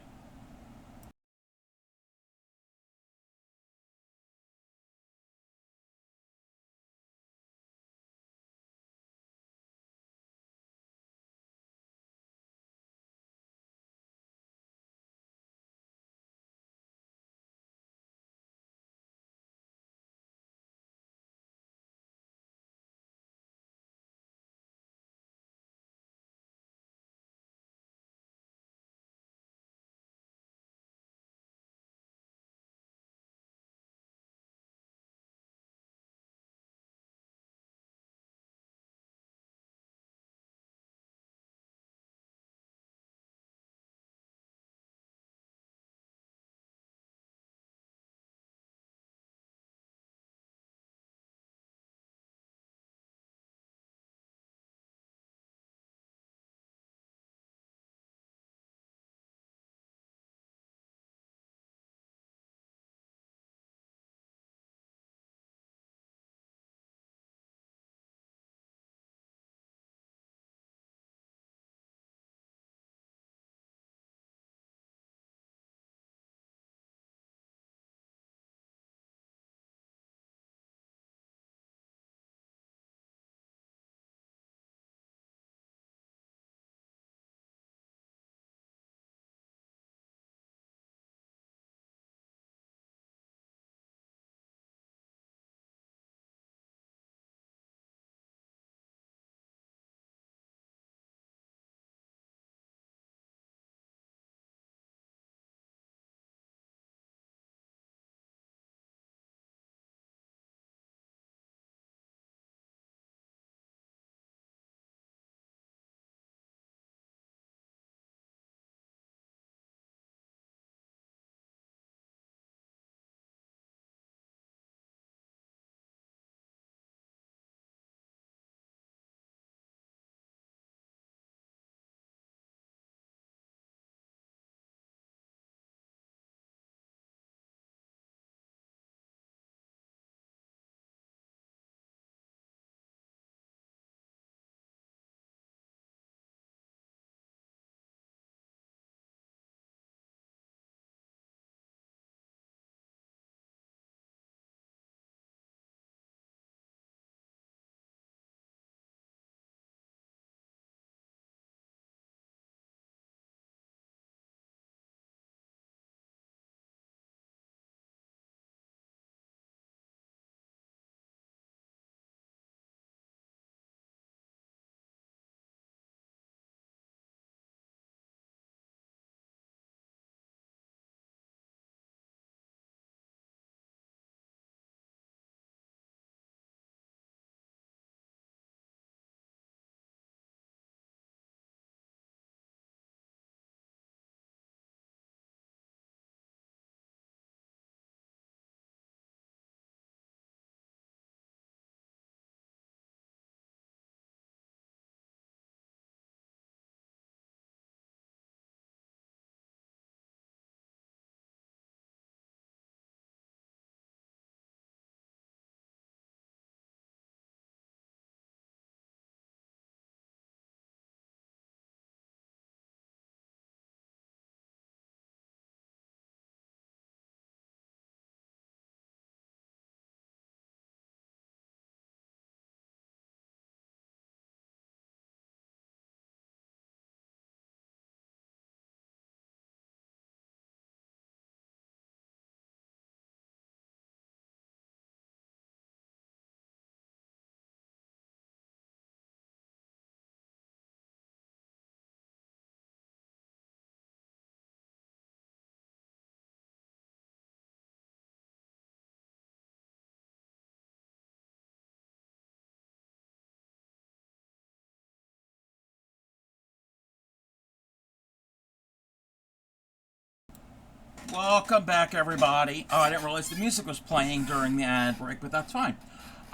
Welcome back, everybody. Oh, I didn't realize the music was playing during the ad break, but that's fine.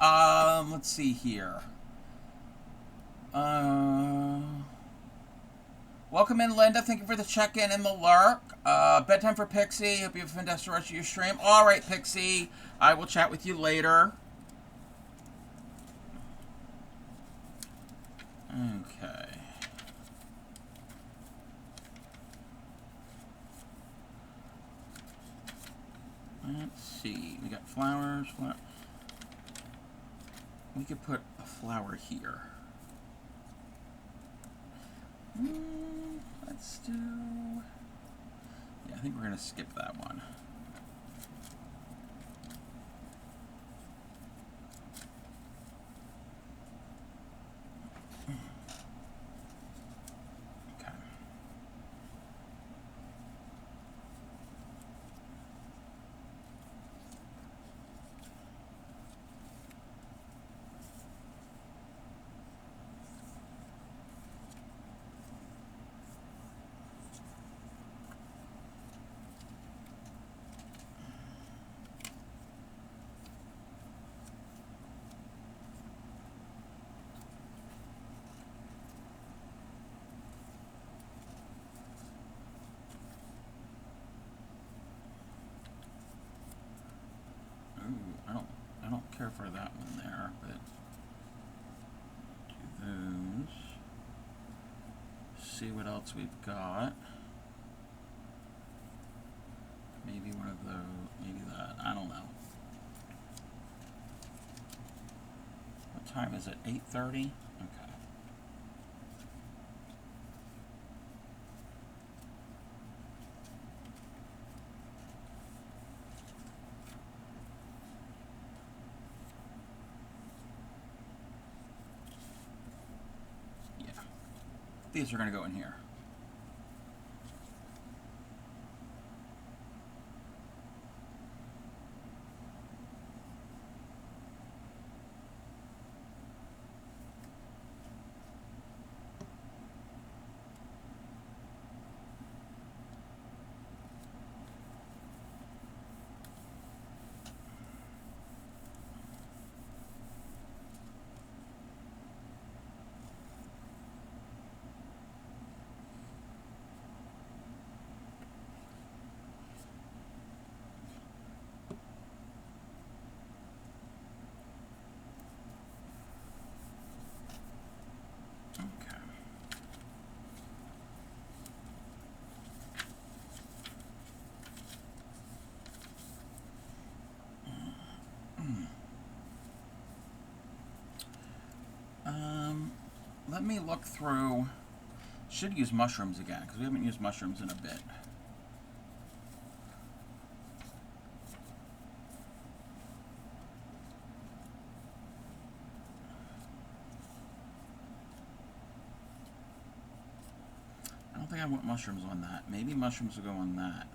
Let's see here. Welcome in, Linda. Thank you for the check-in and the lurk. Bedtime for Pixie. Hope you have a fantastic rest of your stream. All right, Pixie. I will chat with you later. Okay. Let's see. We got flowers. We could put a flower here. Let's do... Yeah, I think we're going to skip that one. Okay. I don't care for that one there, but do those. See what else we've got. Maybe one of those, maybe that, I don't know. What time is it? 8:30? Okay. These are going to go in here. Let me look through. Should use mushrooms again, because we haven't used mushrooms in a bit. I don't think I want mushrooms on that. Maybe mushrooms will go on that.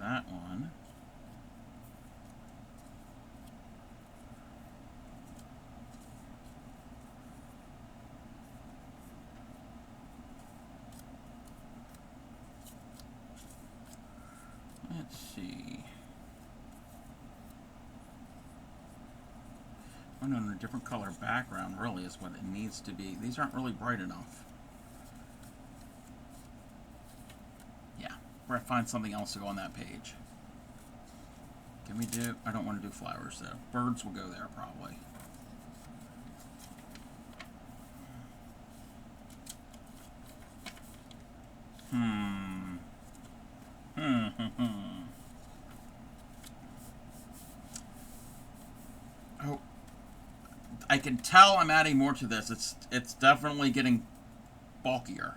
That one. Let's see. Oh no, a different color background really is what it needs to be. These aren't really bright enough. Or find something else to go on that page. Can we do... I don't want to do flowers, though. Birds will go there, probably. Oh. I can tell I'm adding more to this. It's definitely getting bulkier.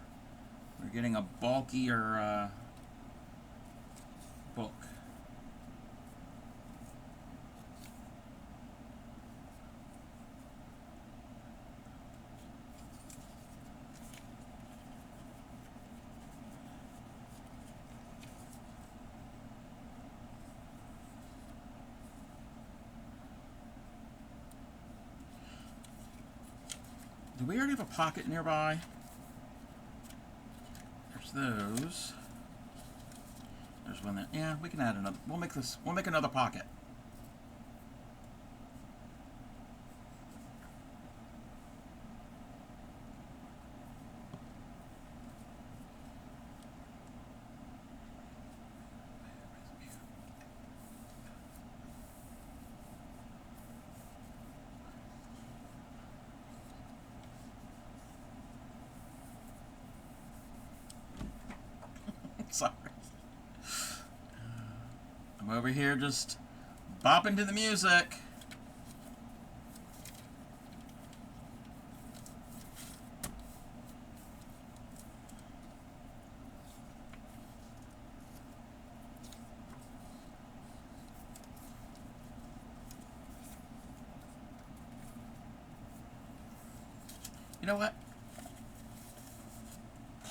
We're getting a bulkier... book. Do we already have a pocket nearby? There's those. There's one there. Yeah, we can add another. We'll make this. We'll make another pocket. Sorry. I'm over here just bopping to the music. You know what?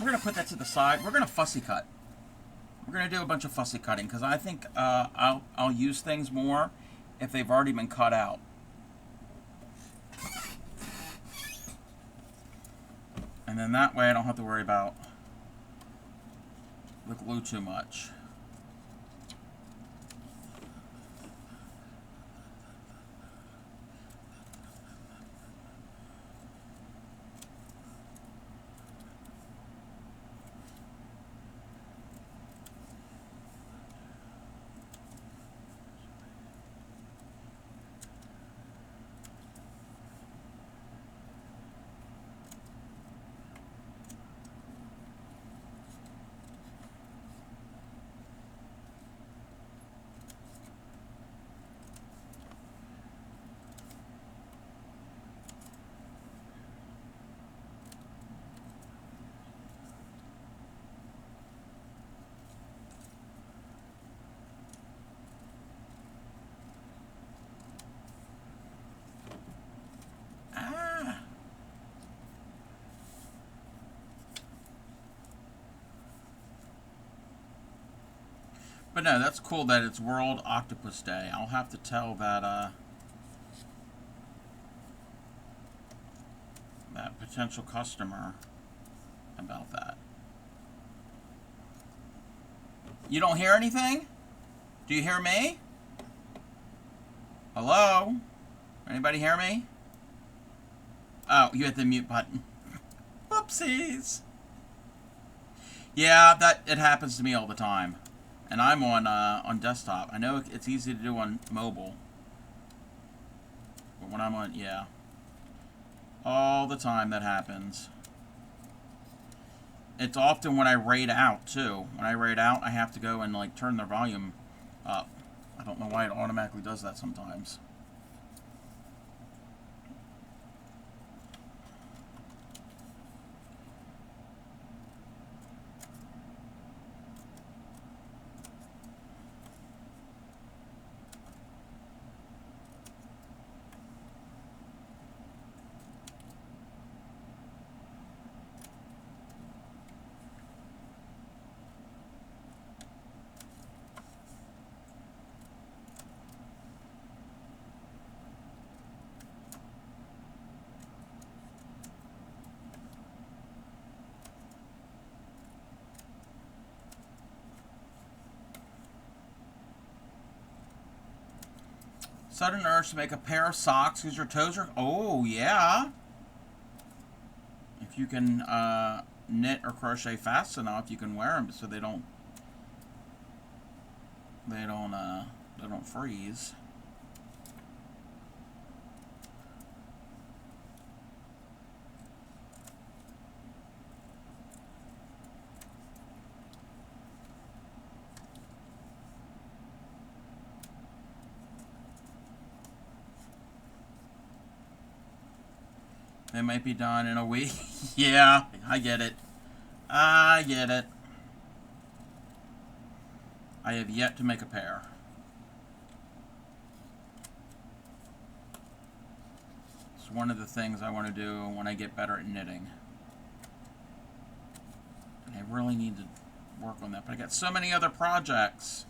We're going to put that to the side. We're going to fussy cut. We're going to do a bunch of fussy cutting because I think I'll use things more if they've already been cut out. And then that way I don't have to worry about the glue too much. But no, that's cool that it's World Octopus Day. I'll have to tell that that potential customer about that. You don't hear anything? Do you hear me? Hello? Anybody hear me? Oh, you hit the mute button. Whoopsies. Yeah, it happens to me all the time. And I'm on desktop. I know it's easy to do on mobile. But when I'm on, yeah. All the time that happens. It's often when I raid out, too. When I raid out, I have to go and, like, turn the volume up. I don't know why it automatically does that sometimes. Sudden urge to make a pair of socks because your toes are... Oh, yeah. If you can knit or crochet fast enough, you can wear them so they don't freeze. They might be done in a week. Yeah, I get it. I get it. I have yet to make a pair. It's one of the things I want to do when I get better at knitting. And I really need to work on that. But I got so many other projects.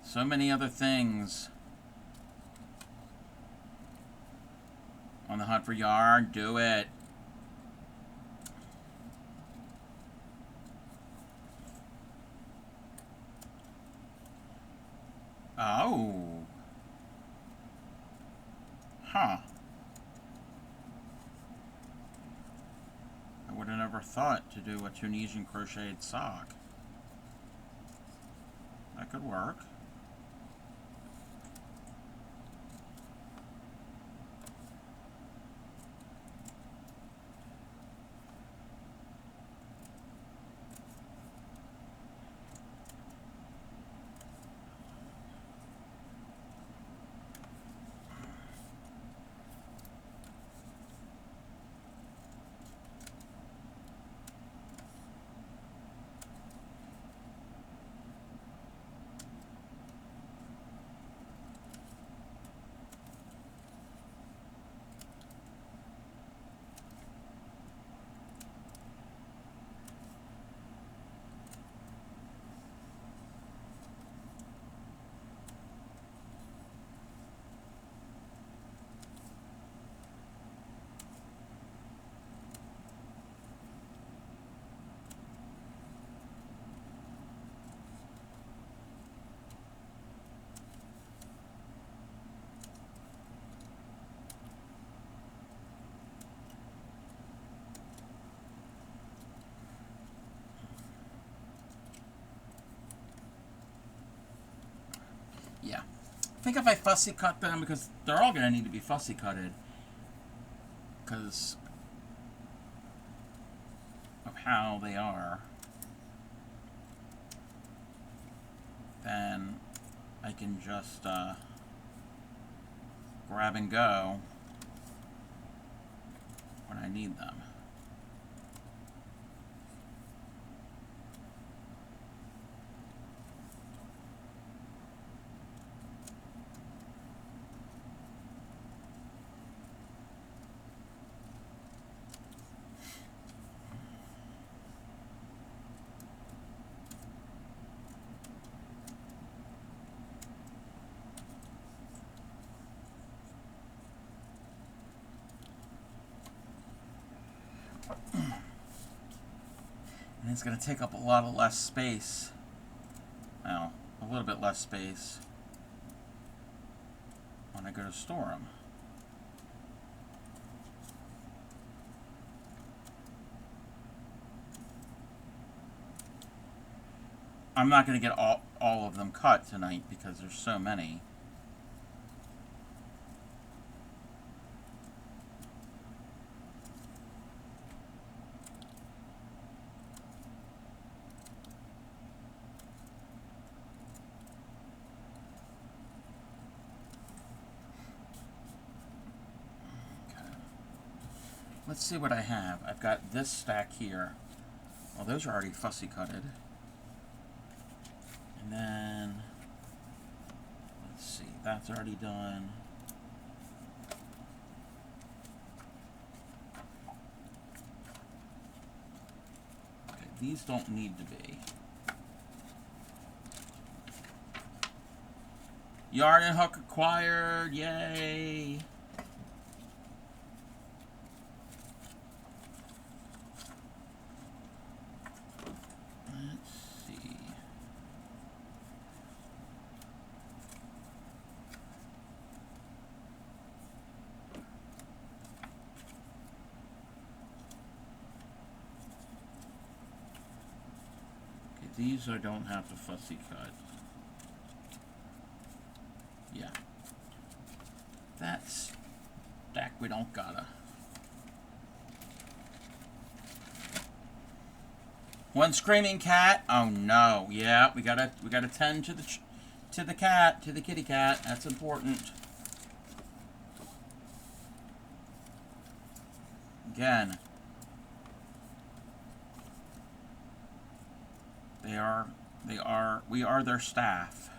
So many other things. On the hunt for yarn, do it. Oh. Huh. I would have never thought to do a Tunisian crocheted sock. That could work. Yeah. I think if I fussy cut them, because they're all going to need to be fussy cutted, because of how they are, then I can just grab and go when I need them. And it's going to take up a lot of less space. Well, a little bit less space when I go to store them. I'm not going to get all of them cut tonight because there's so many. Let's see what I have. I've got this stack here. Well, those are already fussy cutted. And then, let's see, that's already done. Okay, these don't need to be. Yarn and hook acquired, yay! These I don't have to fussy cut. Yeah. That's stack we don't gotta. One screaming cat. Oh no. Yeah, we gotta tend to the cat, to the kitty cat. That's important. Again. We are their staff.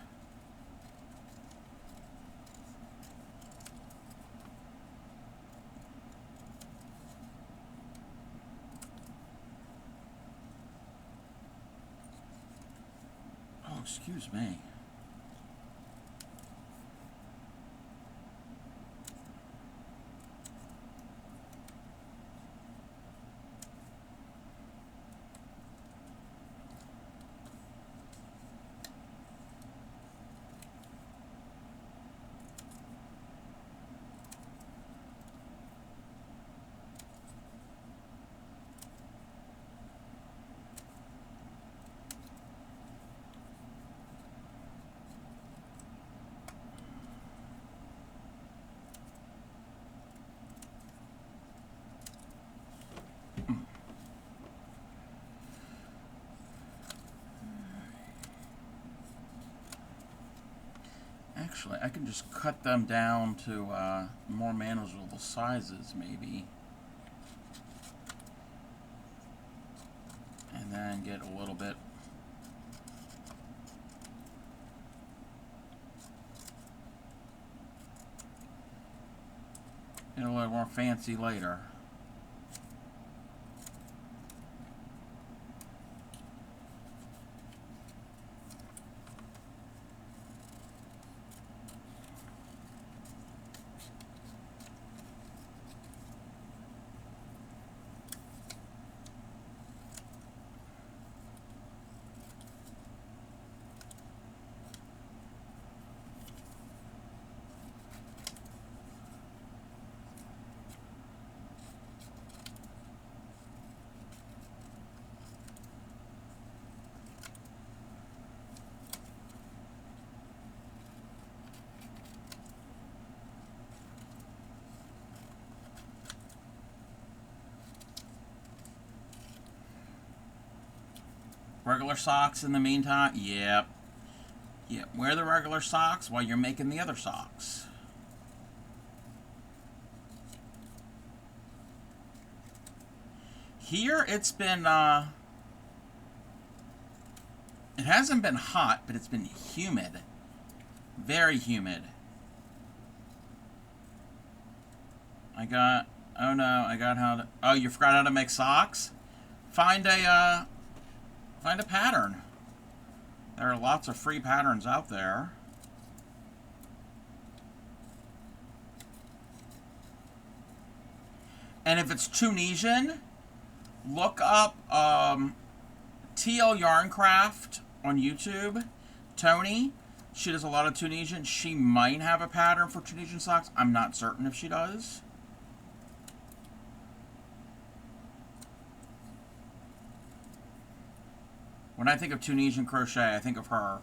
Oh, excuse me. Actually, I can just cut them down to more manageable sizes, maybe. And then get a little bit. Get a little more fancy later. Regular socks in the meantime? Yep. Yep. Wear the regular socks while you're making the other socks. Here it's been, it hasn't been hot, but it's been humid. Very humid. Oh no, I got how to, oh, you forgot how to make socks? Find a pattern. There are lots of free patterns out there. And if it's Tunisian, look up TL Yarncraft on YouTube. Tony, she does a lot of Tunisian. She might have a pattern for Tunisian socks. I'm not certain if she does. When I think of Tunisian crochet, I think of her.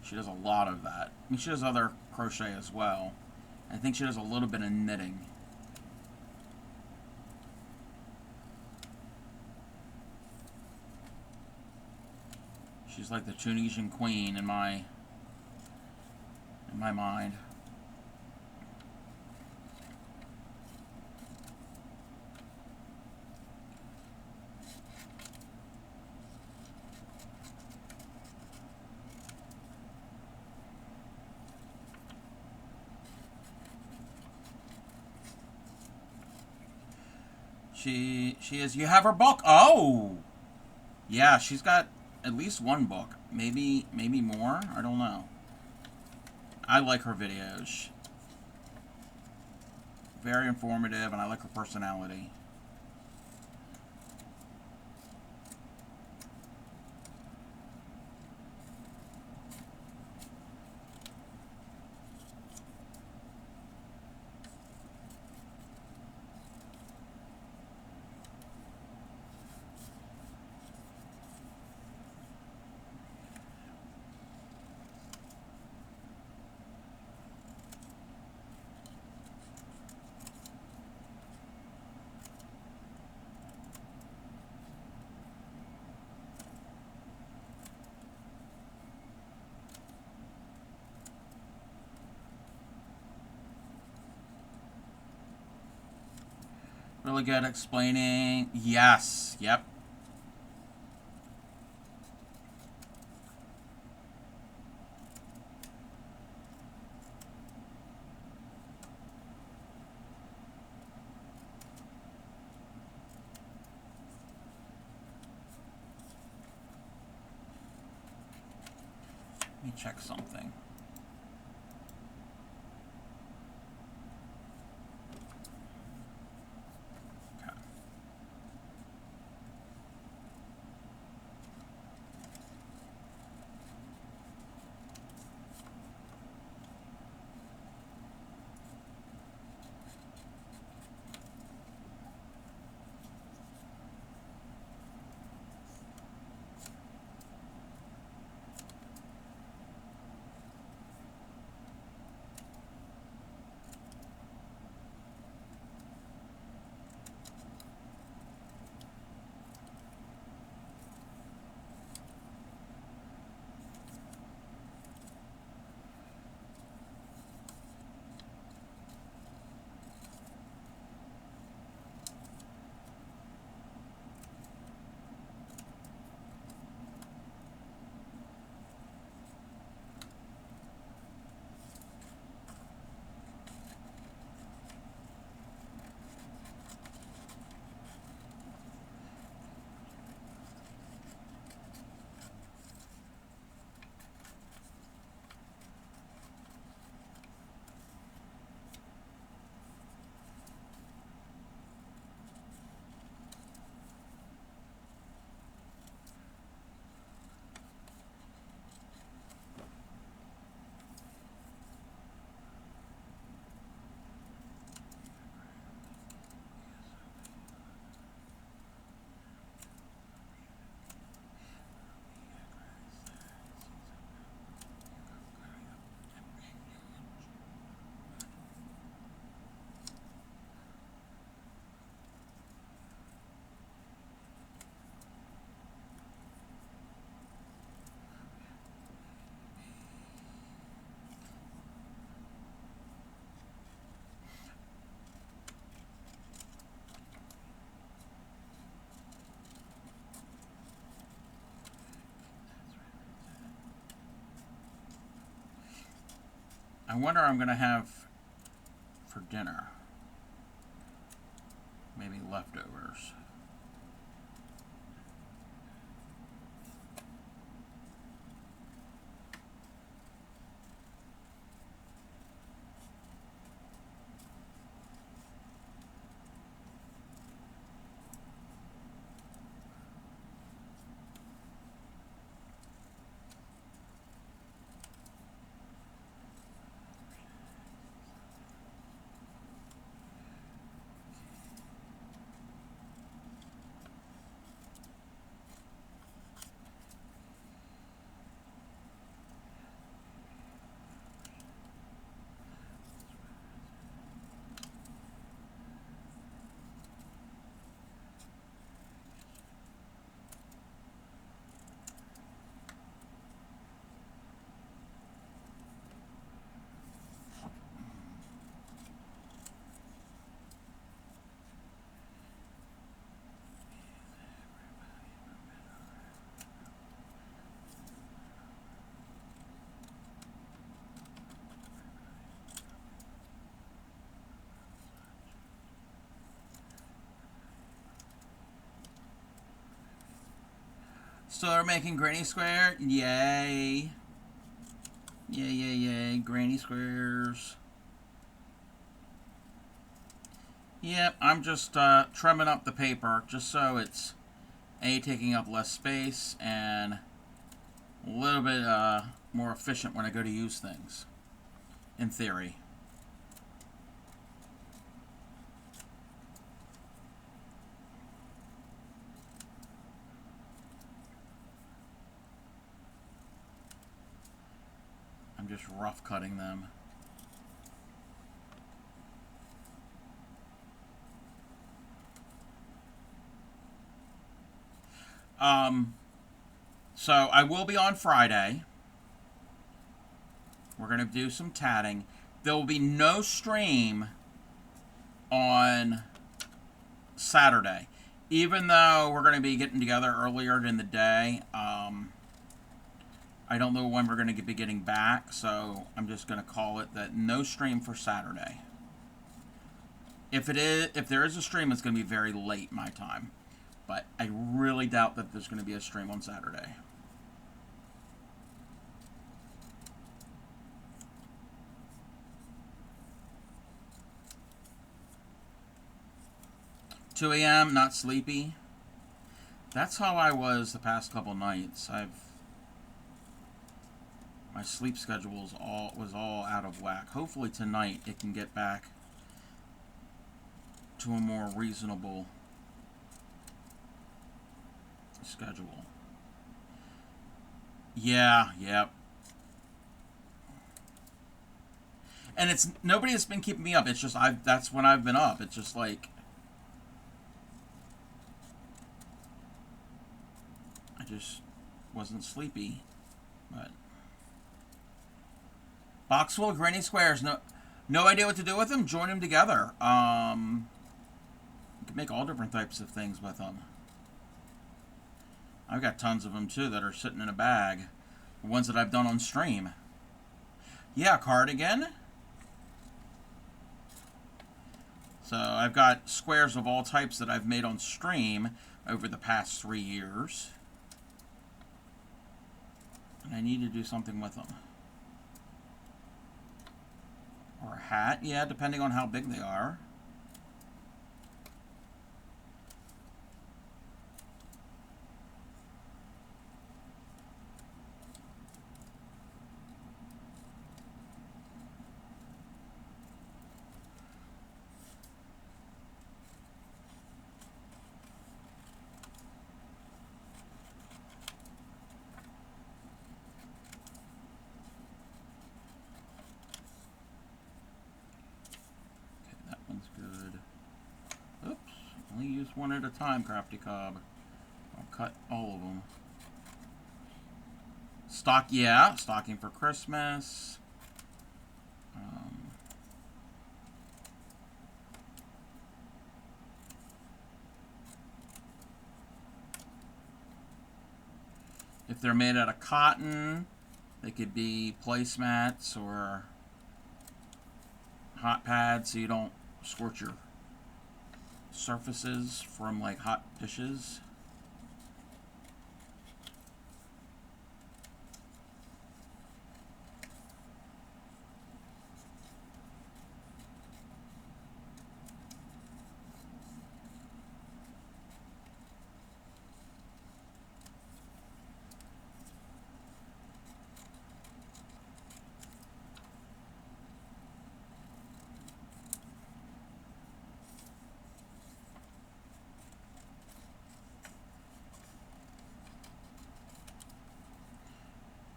She does a lot of that. I mean, she does other crochet as well. I think she does a little bit of knitting. She's like the Tunisian queen in my mind. She is. You have her book. Oh, yeah. She's got at least one book. Maybe more. I don't know. I like her videos. Very informative, and I like her personality. Really good explaining. Yes. Yep. Let me check something. I wonder I'm going to have for dinner. Maybe leftovers. So they're making granny square. Yay. Yay, yay, yay. Granny squares. Yep, I'm just trimming up the paper just so it's taking up less space and a little bit more efficient when I go to use things, in theory. I'm just rough cutting them. So I will be on Friday. We're going to do some tatting. There will be no stream on Saturday. Even though we're going to be getting together earlier in the day, I don't know when we're going to be getting back, so I'm just going to call it that no stream for Saturday. If there is a stream, it's going to be very late my time. But I really doubt that there's going to be a stream on Saturday. $2 a.m., not sleepy. That's how I was the past couple nights. My sleep schedule was all out of whack. Hopefully tonight it can get back to a more reasonable schedule. Yeah, yep. And it's nobody has been keeping me up. It's just that's when I've been up. It's just like I just wasn't sleepy. But box full of granny squares. No idea what to do with them. Join them together. You can make all different types of things with them. I've got tons of them too that are sitting in a bag. The ones that I've done on stream. Yeah, cardigan. So I've got squares of all types that I've made on stream over the past 3 years. And I need to do something with them. Or a hat, yeah, depending on how big they are. Only use one at a time, Crafty Cobb. I'll cut all of them. Stock, yeah. Stocking for Christmas. If they're made out of cotton, they could be placemats or hot pad so you don't scorch your surfaces from like hot dishes.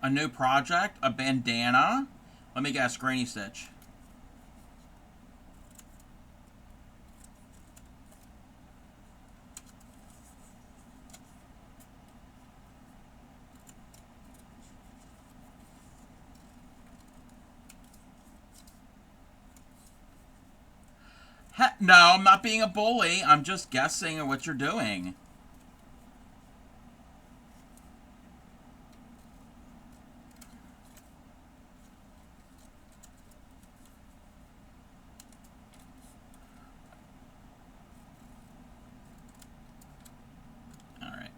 A new project, a bandana. Let me guess, Granny Stitch. No, I'm not being a bully. I'm just guessing at what you're doing. All right.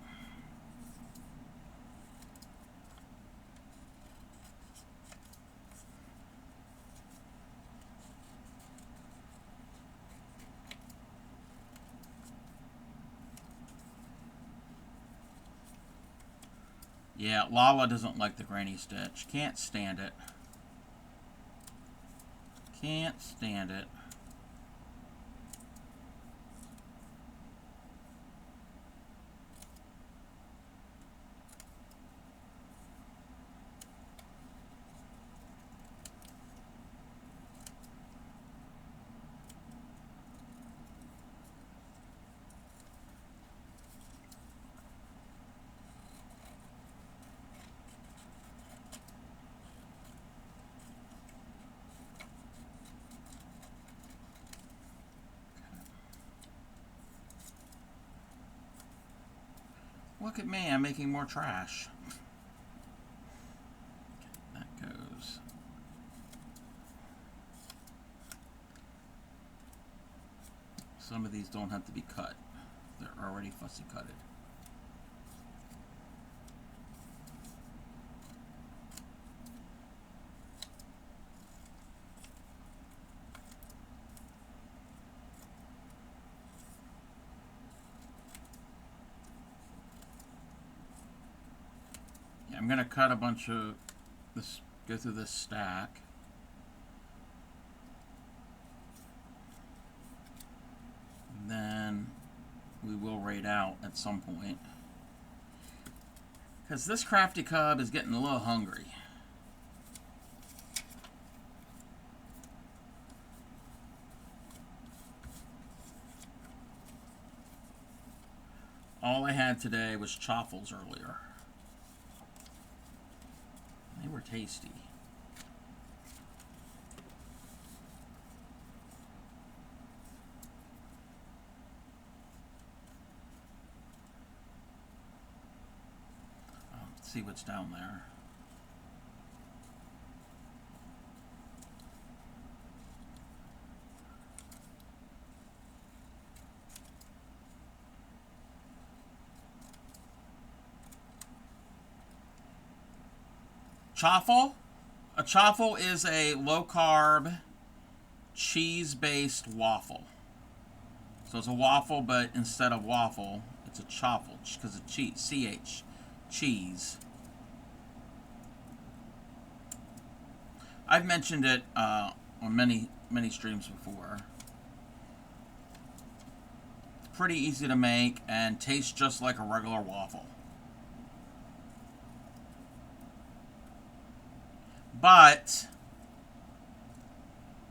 Yeah, Lala doesn't like the Granny Stitch. Can't stand it. Can't stand it. Look at me, I'm making more trash. That goes. Some of these don't have to be cut. They're already fussy cutted. I'm going to cut a bunch of this, go through this stack. And then we will raid out at some point. Because this crafty cub is getting a little hungry. All I had today was chaffles earlier. They were tasty. Let's see what's down there. Chaffle? A chaffle is a low-carb, cheese-based waffle. So it's a waffle, but instead of waffle, it's a chaffle, because of cheese. C-H. Cheese. I've mentioned it on many streams before. It's pretty easy to make and tastes just like a regular waffle. But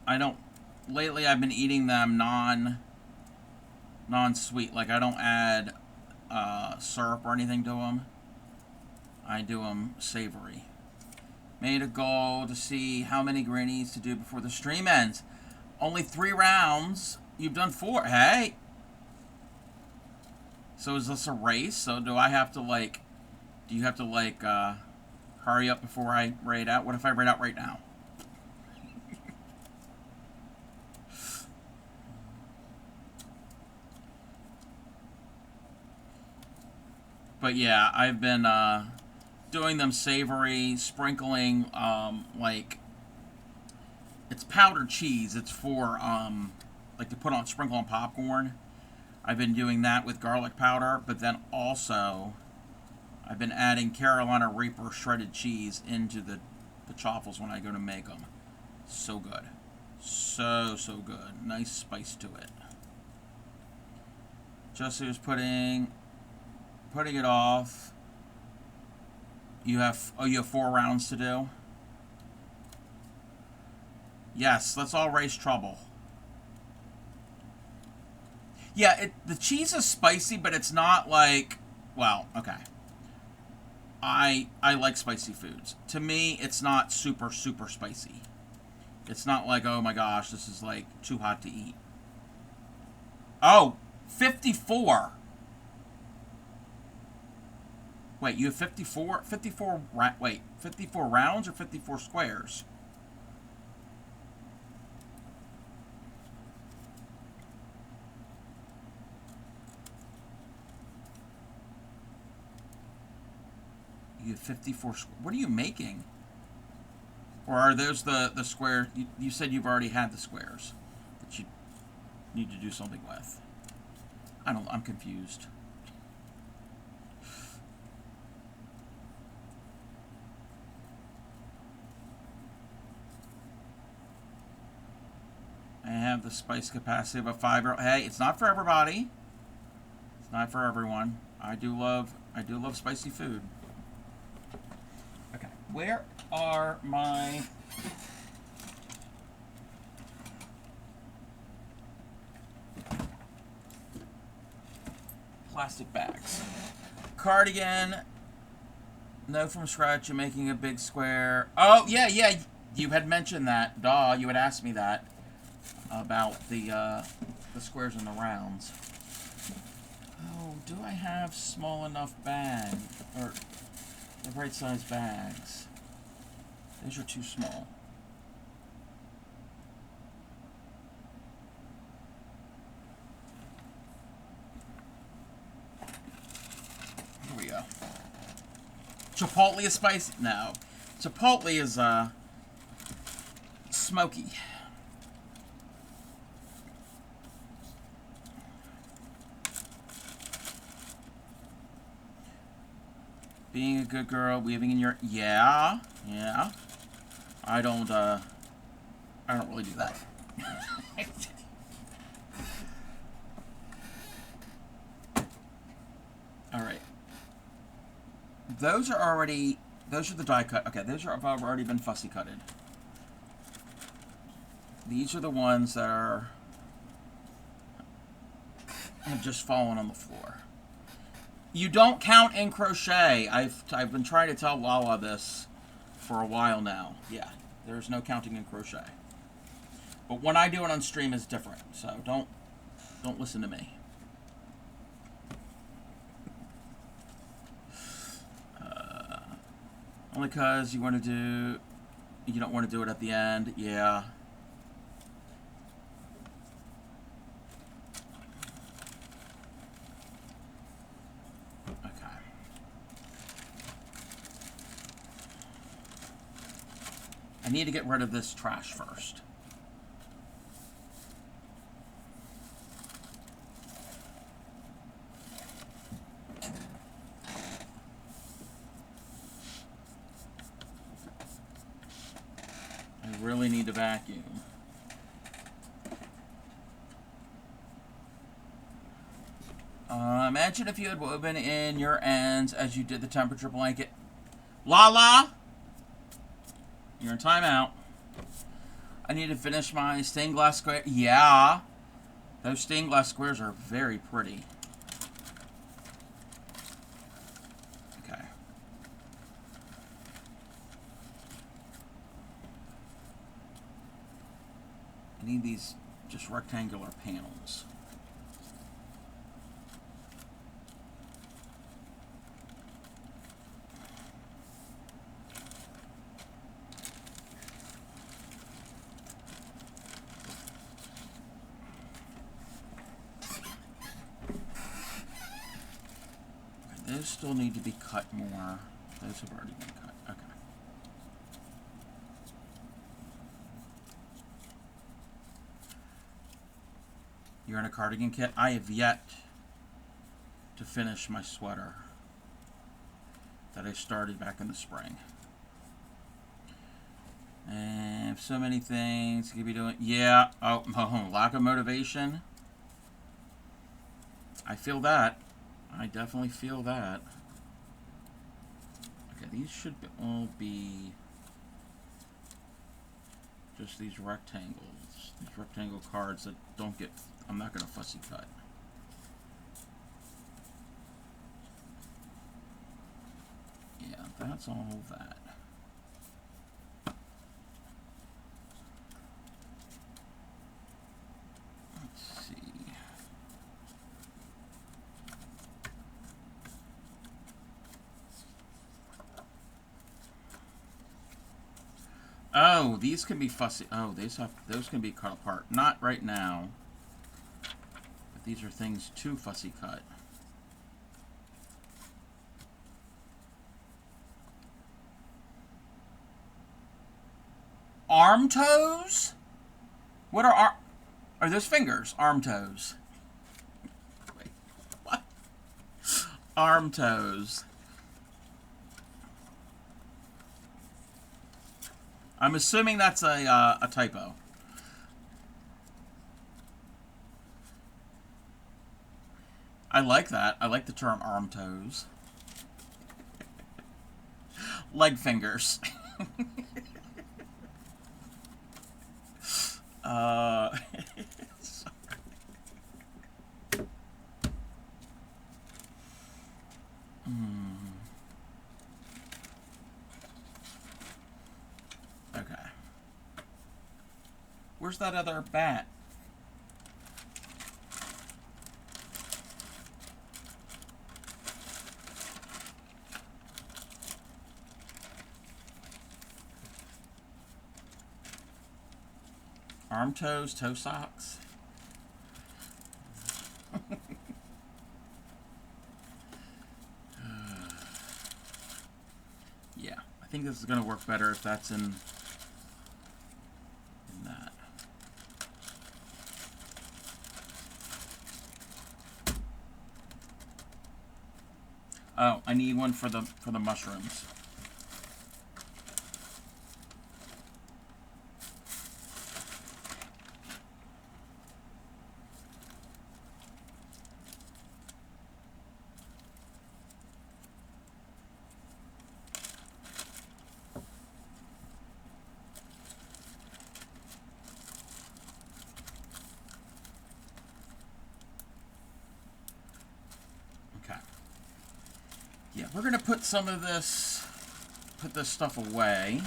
I don't. Lately, I've been eating them non-sweet. Like I don't add syrup or anything to them. I do them savory. Made a goal to see how many grannies to do before the stream ends. Only 3 rounds. You've done 4. Hey. So is this a race? So do I have to like? Do you have to like? Hurry up before I raid out. What if I raid out right now? But yeah, I've been doing them savory, sprinkling like it's powdered cheese. It's for like to put on sprinkle on popcorn. I've been doing that with garlic powder, but then also I've been adding Carolina Reaper shredded cheese into the chaffles when I go to make them. So good. So good. Nice spice to it. Jesse was putting it off. You have 4 rounds to do. Yes, let's all raise trouble. Yeah, the cheese is spicy, but it's not like, well, okay. I like spicy foods. To me, it's not super spicy. It's not like, oh my gosh, this is like too hot to eat. Oh, 54. Wait, you have 54? 54 rounds or 54 squares? You have 54. What are you making? Or are those the squares? You said you've already had the squares that you need to do something with. I'm confused. I have the spice capacity of a 5-year-old. Hey, it's not for everybody. It's not for everyone. I do love spicy food. Okay, where are my plastic bags? Cardigan. No, from scratch. You're making a big square. Oh yeah. You had mentioned that. Duh. You had asked me that about the squares and the rounds. Oh, do I have small enough bag or the right size bags? These are too small. Here we go. Chipotle is spicy? No. Chipotle is smoky. Being a good girl, weaving in your... Yeah. I don't really do that. Alright. Those are the die cut. Okay, those have already been fussy cutted. These are the ones that have just fallen on the floor. You don't count in crochet. I've been trying to tell Lala this for a while now. Yeah, there's no counting in crochet. But when I do it on stream, it's different. So don't listen to me. Only because you don't want to do it at the end. Yeah. I need to get rid of this trash first. I really need to vacuum. Imagine if you had woven in your ends as you did the temperature blanket. Lala! You're in timeout. I need to finish my stained glass square. Yeah. Those stained glass squares are very pretty. Okay. I need these just rectangular panels. those still need to be cut more. Those have already been cut. Okay. You're in a cardigan kit? I have yet to finish my sweater that I started back in the spring. And so many things you could be doing. Yeah. Oh, lack of motivation. I feel that. I definitely feel that. Okay, these should all be just these rectangles. These rectangle cards that don't get... I'm not going to fussy cut. Yeah, that's all that. Let's see. Oh, these can be fussy. Oh, those can be cut apart. Not right now. But these are things to fussy cut. Arm toes? What are those fingers? Arm toes. Wait, what? Arm toes. I'm assuming that's a typo. I like that. I like the term arm toes. Leg fingers. Okay. Where's that other bat? Arm toes, toe socks. Yeah, I think this is going to work better if that's in that. Oh, I need one for the mushrooms. Yeah, we're going to put some of this, put this stuff away.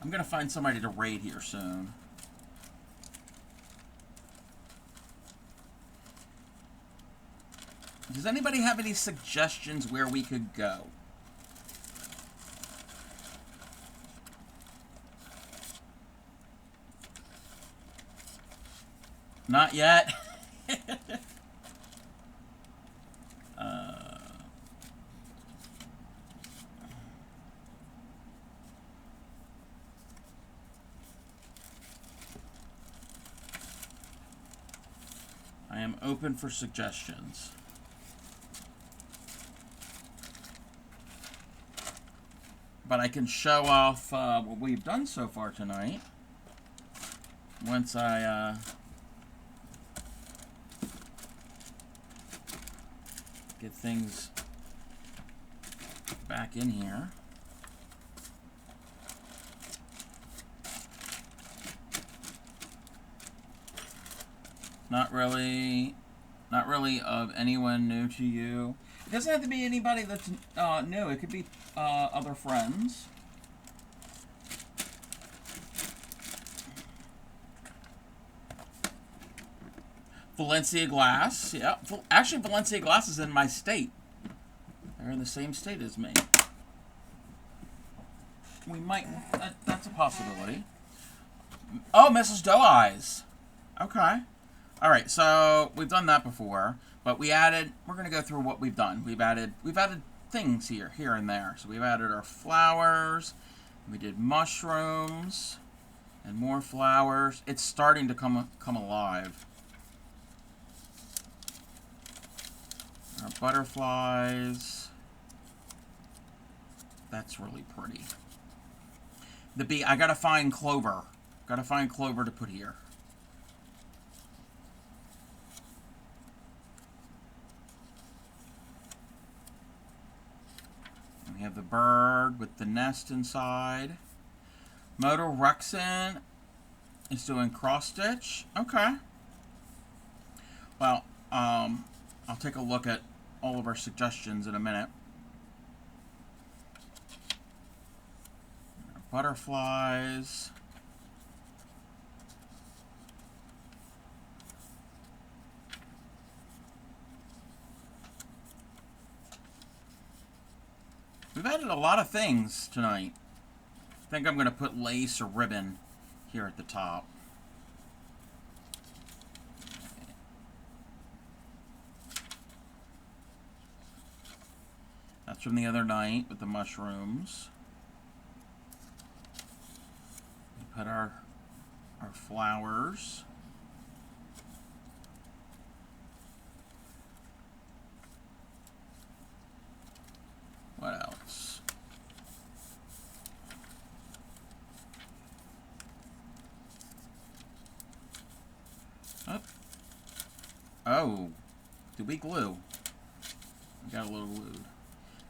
I'm going to find somebody to raid here soon. Does anybody have any suggestions where we could go? Not yet. I am open for suggestions. But I can show off what we've done so far tonight. Once I get things back in here. Not really of anyone new to you. It doesn't have to be anybody that's new. It could be other friends. Valencia Glass. Yeah. Actually, Valencia Glass is in my state. They're in the same state as me. We might... that's a possibility. Oh, Mrs. Doe Eyes. Okay. All right, so we've done that before, but we're going to go through what we've done. We've added things here and there. So we've added our flowers. We did mushrooms and more flowers. It's starting to come alive. Our butterflies. That's really pretty. The bee, I gotta find clover. Gotta find clover to put here. And we have the bird with the nest inside. Moto Rexon is doing cross stitch. Okay. Well, I'll take a look at all of our suggestions in a minute. Butterflies. We've added a lot of things tonight. I think I'm going to put lace or ribbon here at the top. That's from the other night with the mushrooms. We put our flowers. What else? Oh, did we glue? We got a little glued.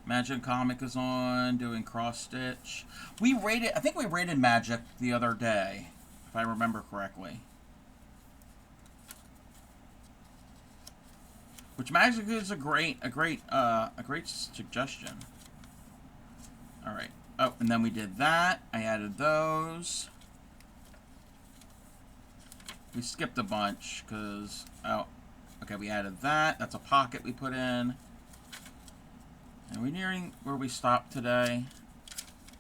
Magic Comic is on, doing cross stitch. I think we rated Magic the other day, if I remember correctly. Which Magic is a great suggestion. All right. Oh, and then we did that. I added those. We skipped a bunch because okay, we added that. That's a pocket we put in. Are we nearing where we stopped today?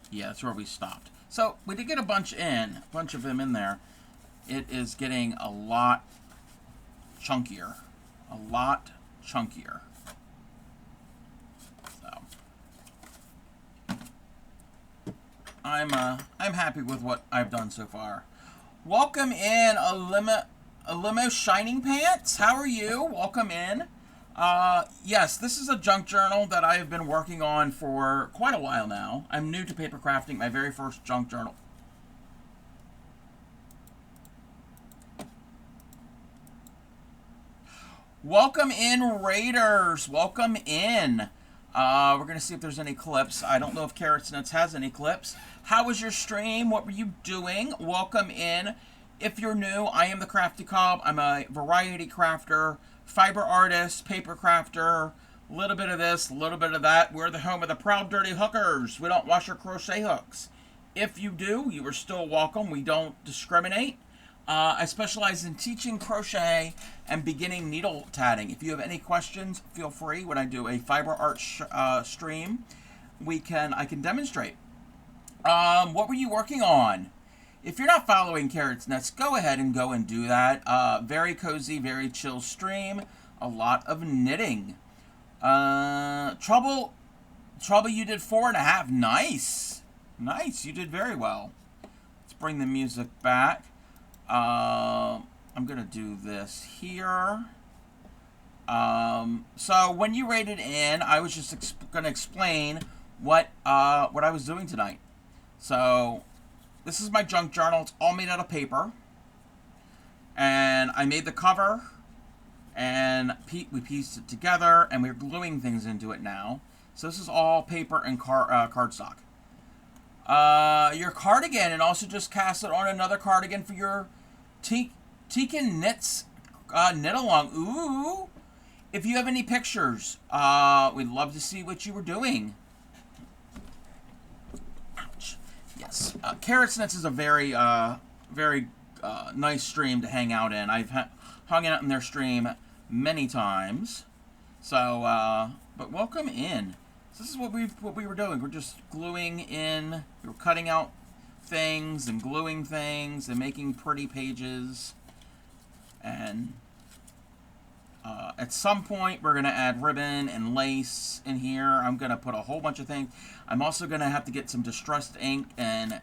Yeah, that's where we stopped. So we did get a bunch of them in there. It is getting a lot chunkier. A lot chunkier. So I'm happy with what I've done so far. Welcome in Limo Shining Pants. How are you? Welcome in. Yes, this is a junk journal that I have been working on for quite a while now. I'm new to paper crafting, my very first junk journal. Welcome in, Raiders. Welcome in. We're going to see if there's any clips. I don't know if Carrots Nuts has any clips. How was your stream? What were you doing? Welcome in. If you're new, I am the Crafty Cobb. I'm a variety crafter, fiber artist, paper crafter, a little bit of this, a little bit of that. We're the home of the proud, dirty hookers. We don't wash our crochet hooks. If you do, you are still welcome. We don't discriminate. I specialize in teaching crochet and beginning needle tatting. If you have any questions, feel free. When I do a fiber art stream, I can demonstrate. What were you working on? If you're not following Carrots Nuts, go ahead and go and do that. Very cozy, very chill stream. A lot of knitting. Trouble, you did 4.5. Nice. Nice, you did very well. Let's bring the music back. I'm going to do this here. So when you rated in, I was just going to explain what I was doing tonight. So this is my junk journal. It's all made out of paper. And I made the cover. And we pieced it together. And we're gluing things into it now. So this is all paper and cardstock. Your cardigan. And also just cast it on another cardigan for your Tekin Knits knit along. Ooh. If you have any pictures, we'd love to see what you were doing. Ouch. Yes. Carrots Nuts is a very nice stream to hang out in. I've hung out in their stream many times. So, but welcome in. So this is what we were doing. We're just gluing in. We were cutting out things and gluing things and making pretty pages. And At some point, we're going to add ribbon and lace in here. I'm going to put a whole bunch of things. I'm also going to have to get some distressed ink and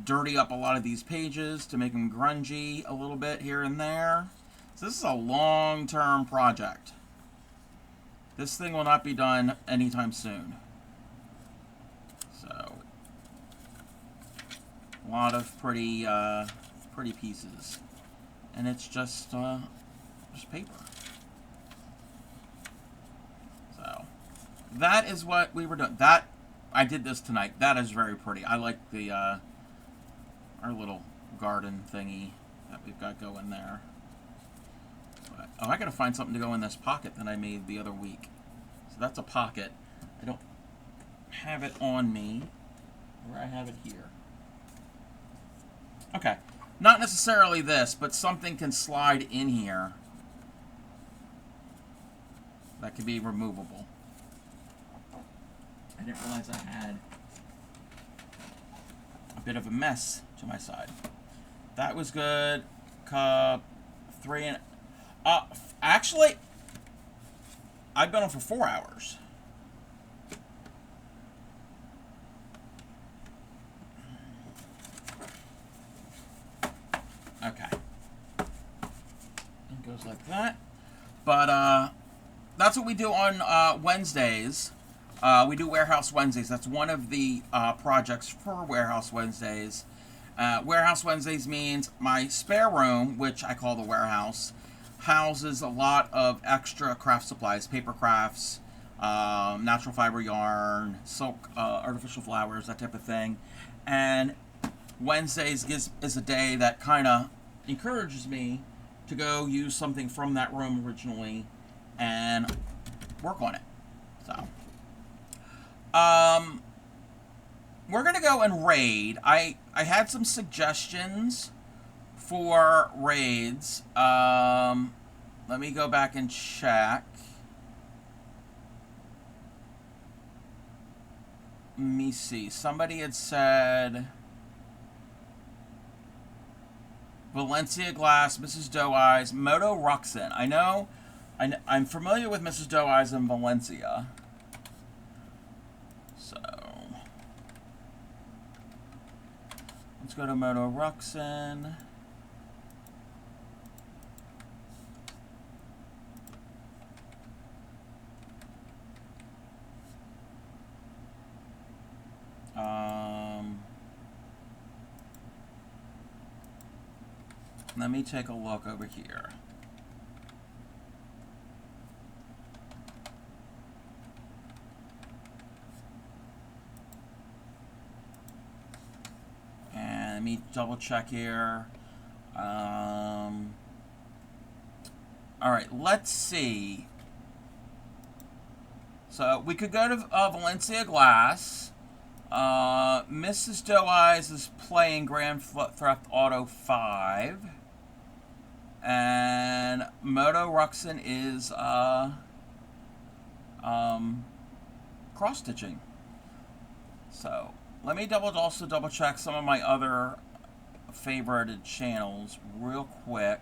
dirty up a lot of these pages to make them grungy a little bit here and there. So this is a long-term project. This thing will not be done anytime soon. So, a lot of pretty pieces. And it's just paper. So, that is what we were doing. I did this tonight. That is very pretty. I like the, our little garden thingy that we've got going there. But, oh, I gotta find something to go in this pocket that I made the other week. So that's a pocket. I don't have it on me. Where I have it here. Okay. Not necessarily this, but something can slide in here that can be removable. I didn't realize I had a bit of a mess to my side. That was good. Cup 3 and... actually, I've been on for 4 hours. Okay. It goes like that. But, that's what we do on Wednesdays. We do Warehouse Wednesdays. That's one of the projects for Warehouse Wednesdays. Warehouse Wednesdays means my spare room, which I call the warehouse, houses a lot of extra craft supplies, paper crafts, natural fiber yarn, silk, artificial flowers, that type of thing. And Wednesdays is a day that kind of encourages me to go use something from that room originally and work on it. So, we're going to go and raid. I had some suggestions for raids. Let me go back and check. Let me see. Somebody had said Valencia Glass, Mrs. Doe Eyes, Moto Ruxin. I know, I'm familiar with Mrs. Doe Eyes in Valencia. So, let's go to Moto Ruxin. Let me take a look over here. And let me double check here. All right, let's see. So we could go to Valencia Glass. Mrs. Doe Eyes is playing Grand Theft Auto 5. And Moto Ruxin is cross-stitching. So let me also double check some of my other favorited channels real quick.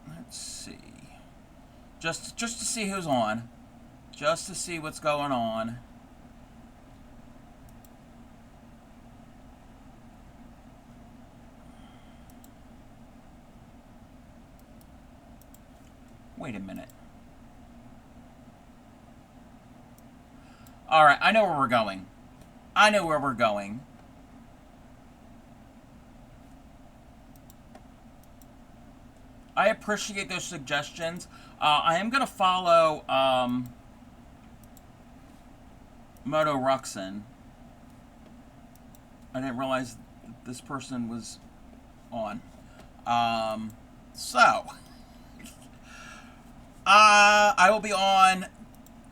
Let's see. Just to see who's on. Just to see what's going on. Wait a minute. Alright, I know where we're going. I know where we're going. I appreciate those suggestions. I am going to follow Moto Ruxin. I didn't realize this person was on. I will be on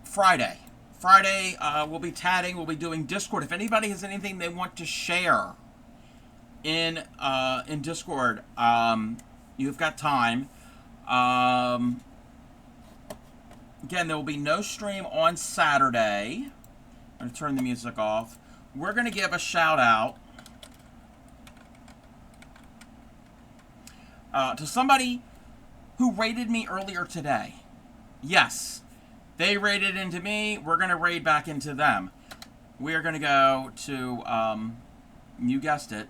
Friday. Friday, we'll be tatting. We'll be doing Discord. If anybody has anything they want to share in Discord, you've got time. Again, there will be no stream on Saturday. I'm going to turn the music off. We're going to give a shout out to somebody who raided me earlier today. Yes, they raided into me. We're going to raid back into them. We are going to go to, you guessed it.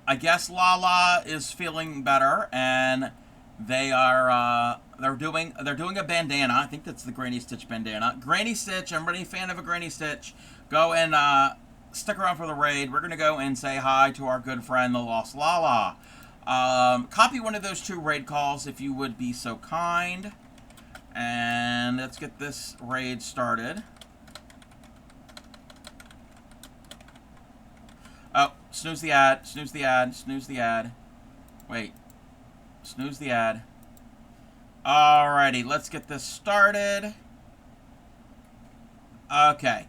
I guess Lala is feeling better, and they're doing a bandana. I think that's the Granny Stitch bandana. Granny Stitch. I'm really a fan of a Granny Stitch. Go and stick around for the raid. We're gonna go and say hi to our good friend, the Lost Lala. Copy one of those 2 raid calls if you would be so kind, and let's get this raid started. Oh, snooze the ad, snooze the ad, snooze the ad. Wait. Snooze the ad. Alrighty, let's get this started. Okay.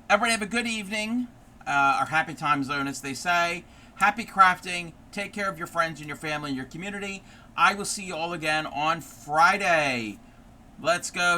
Everybody have a good evening. Or happy time zone, as they say. Happy crafting. Take care of your friends and your family and your community. I will see you all again on Friday. Let's go.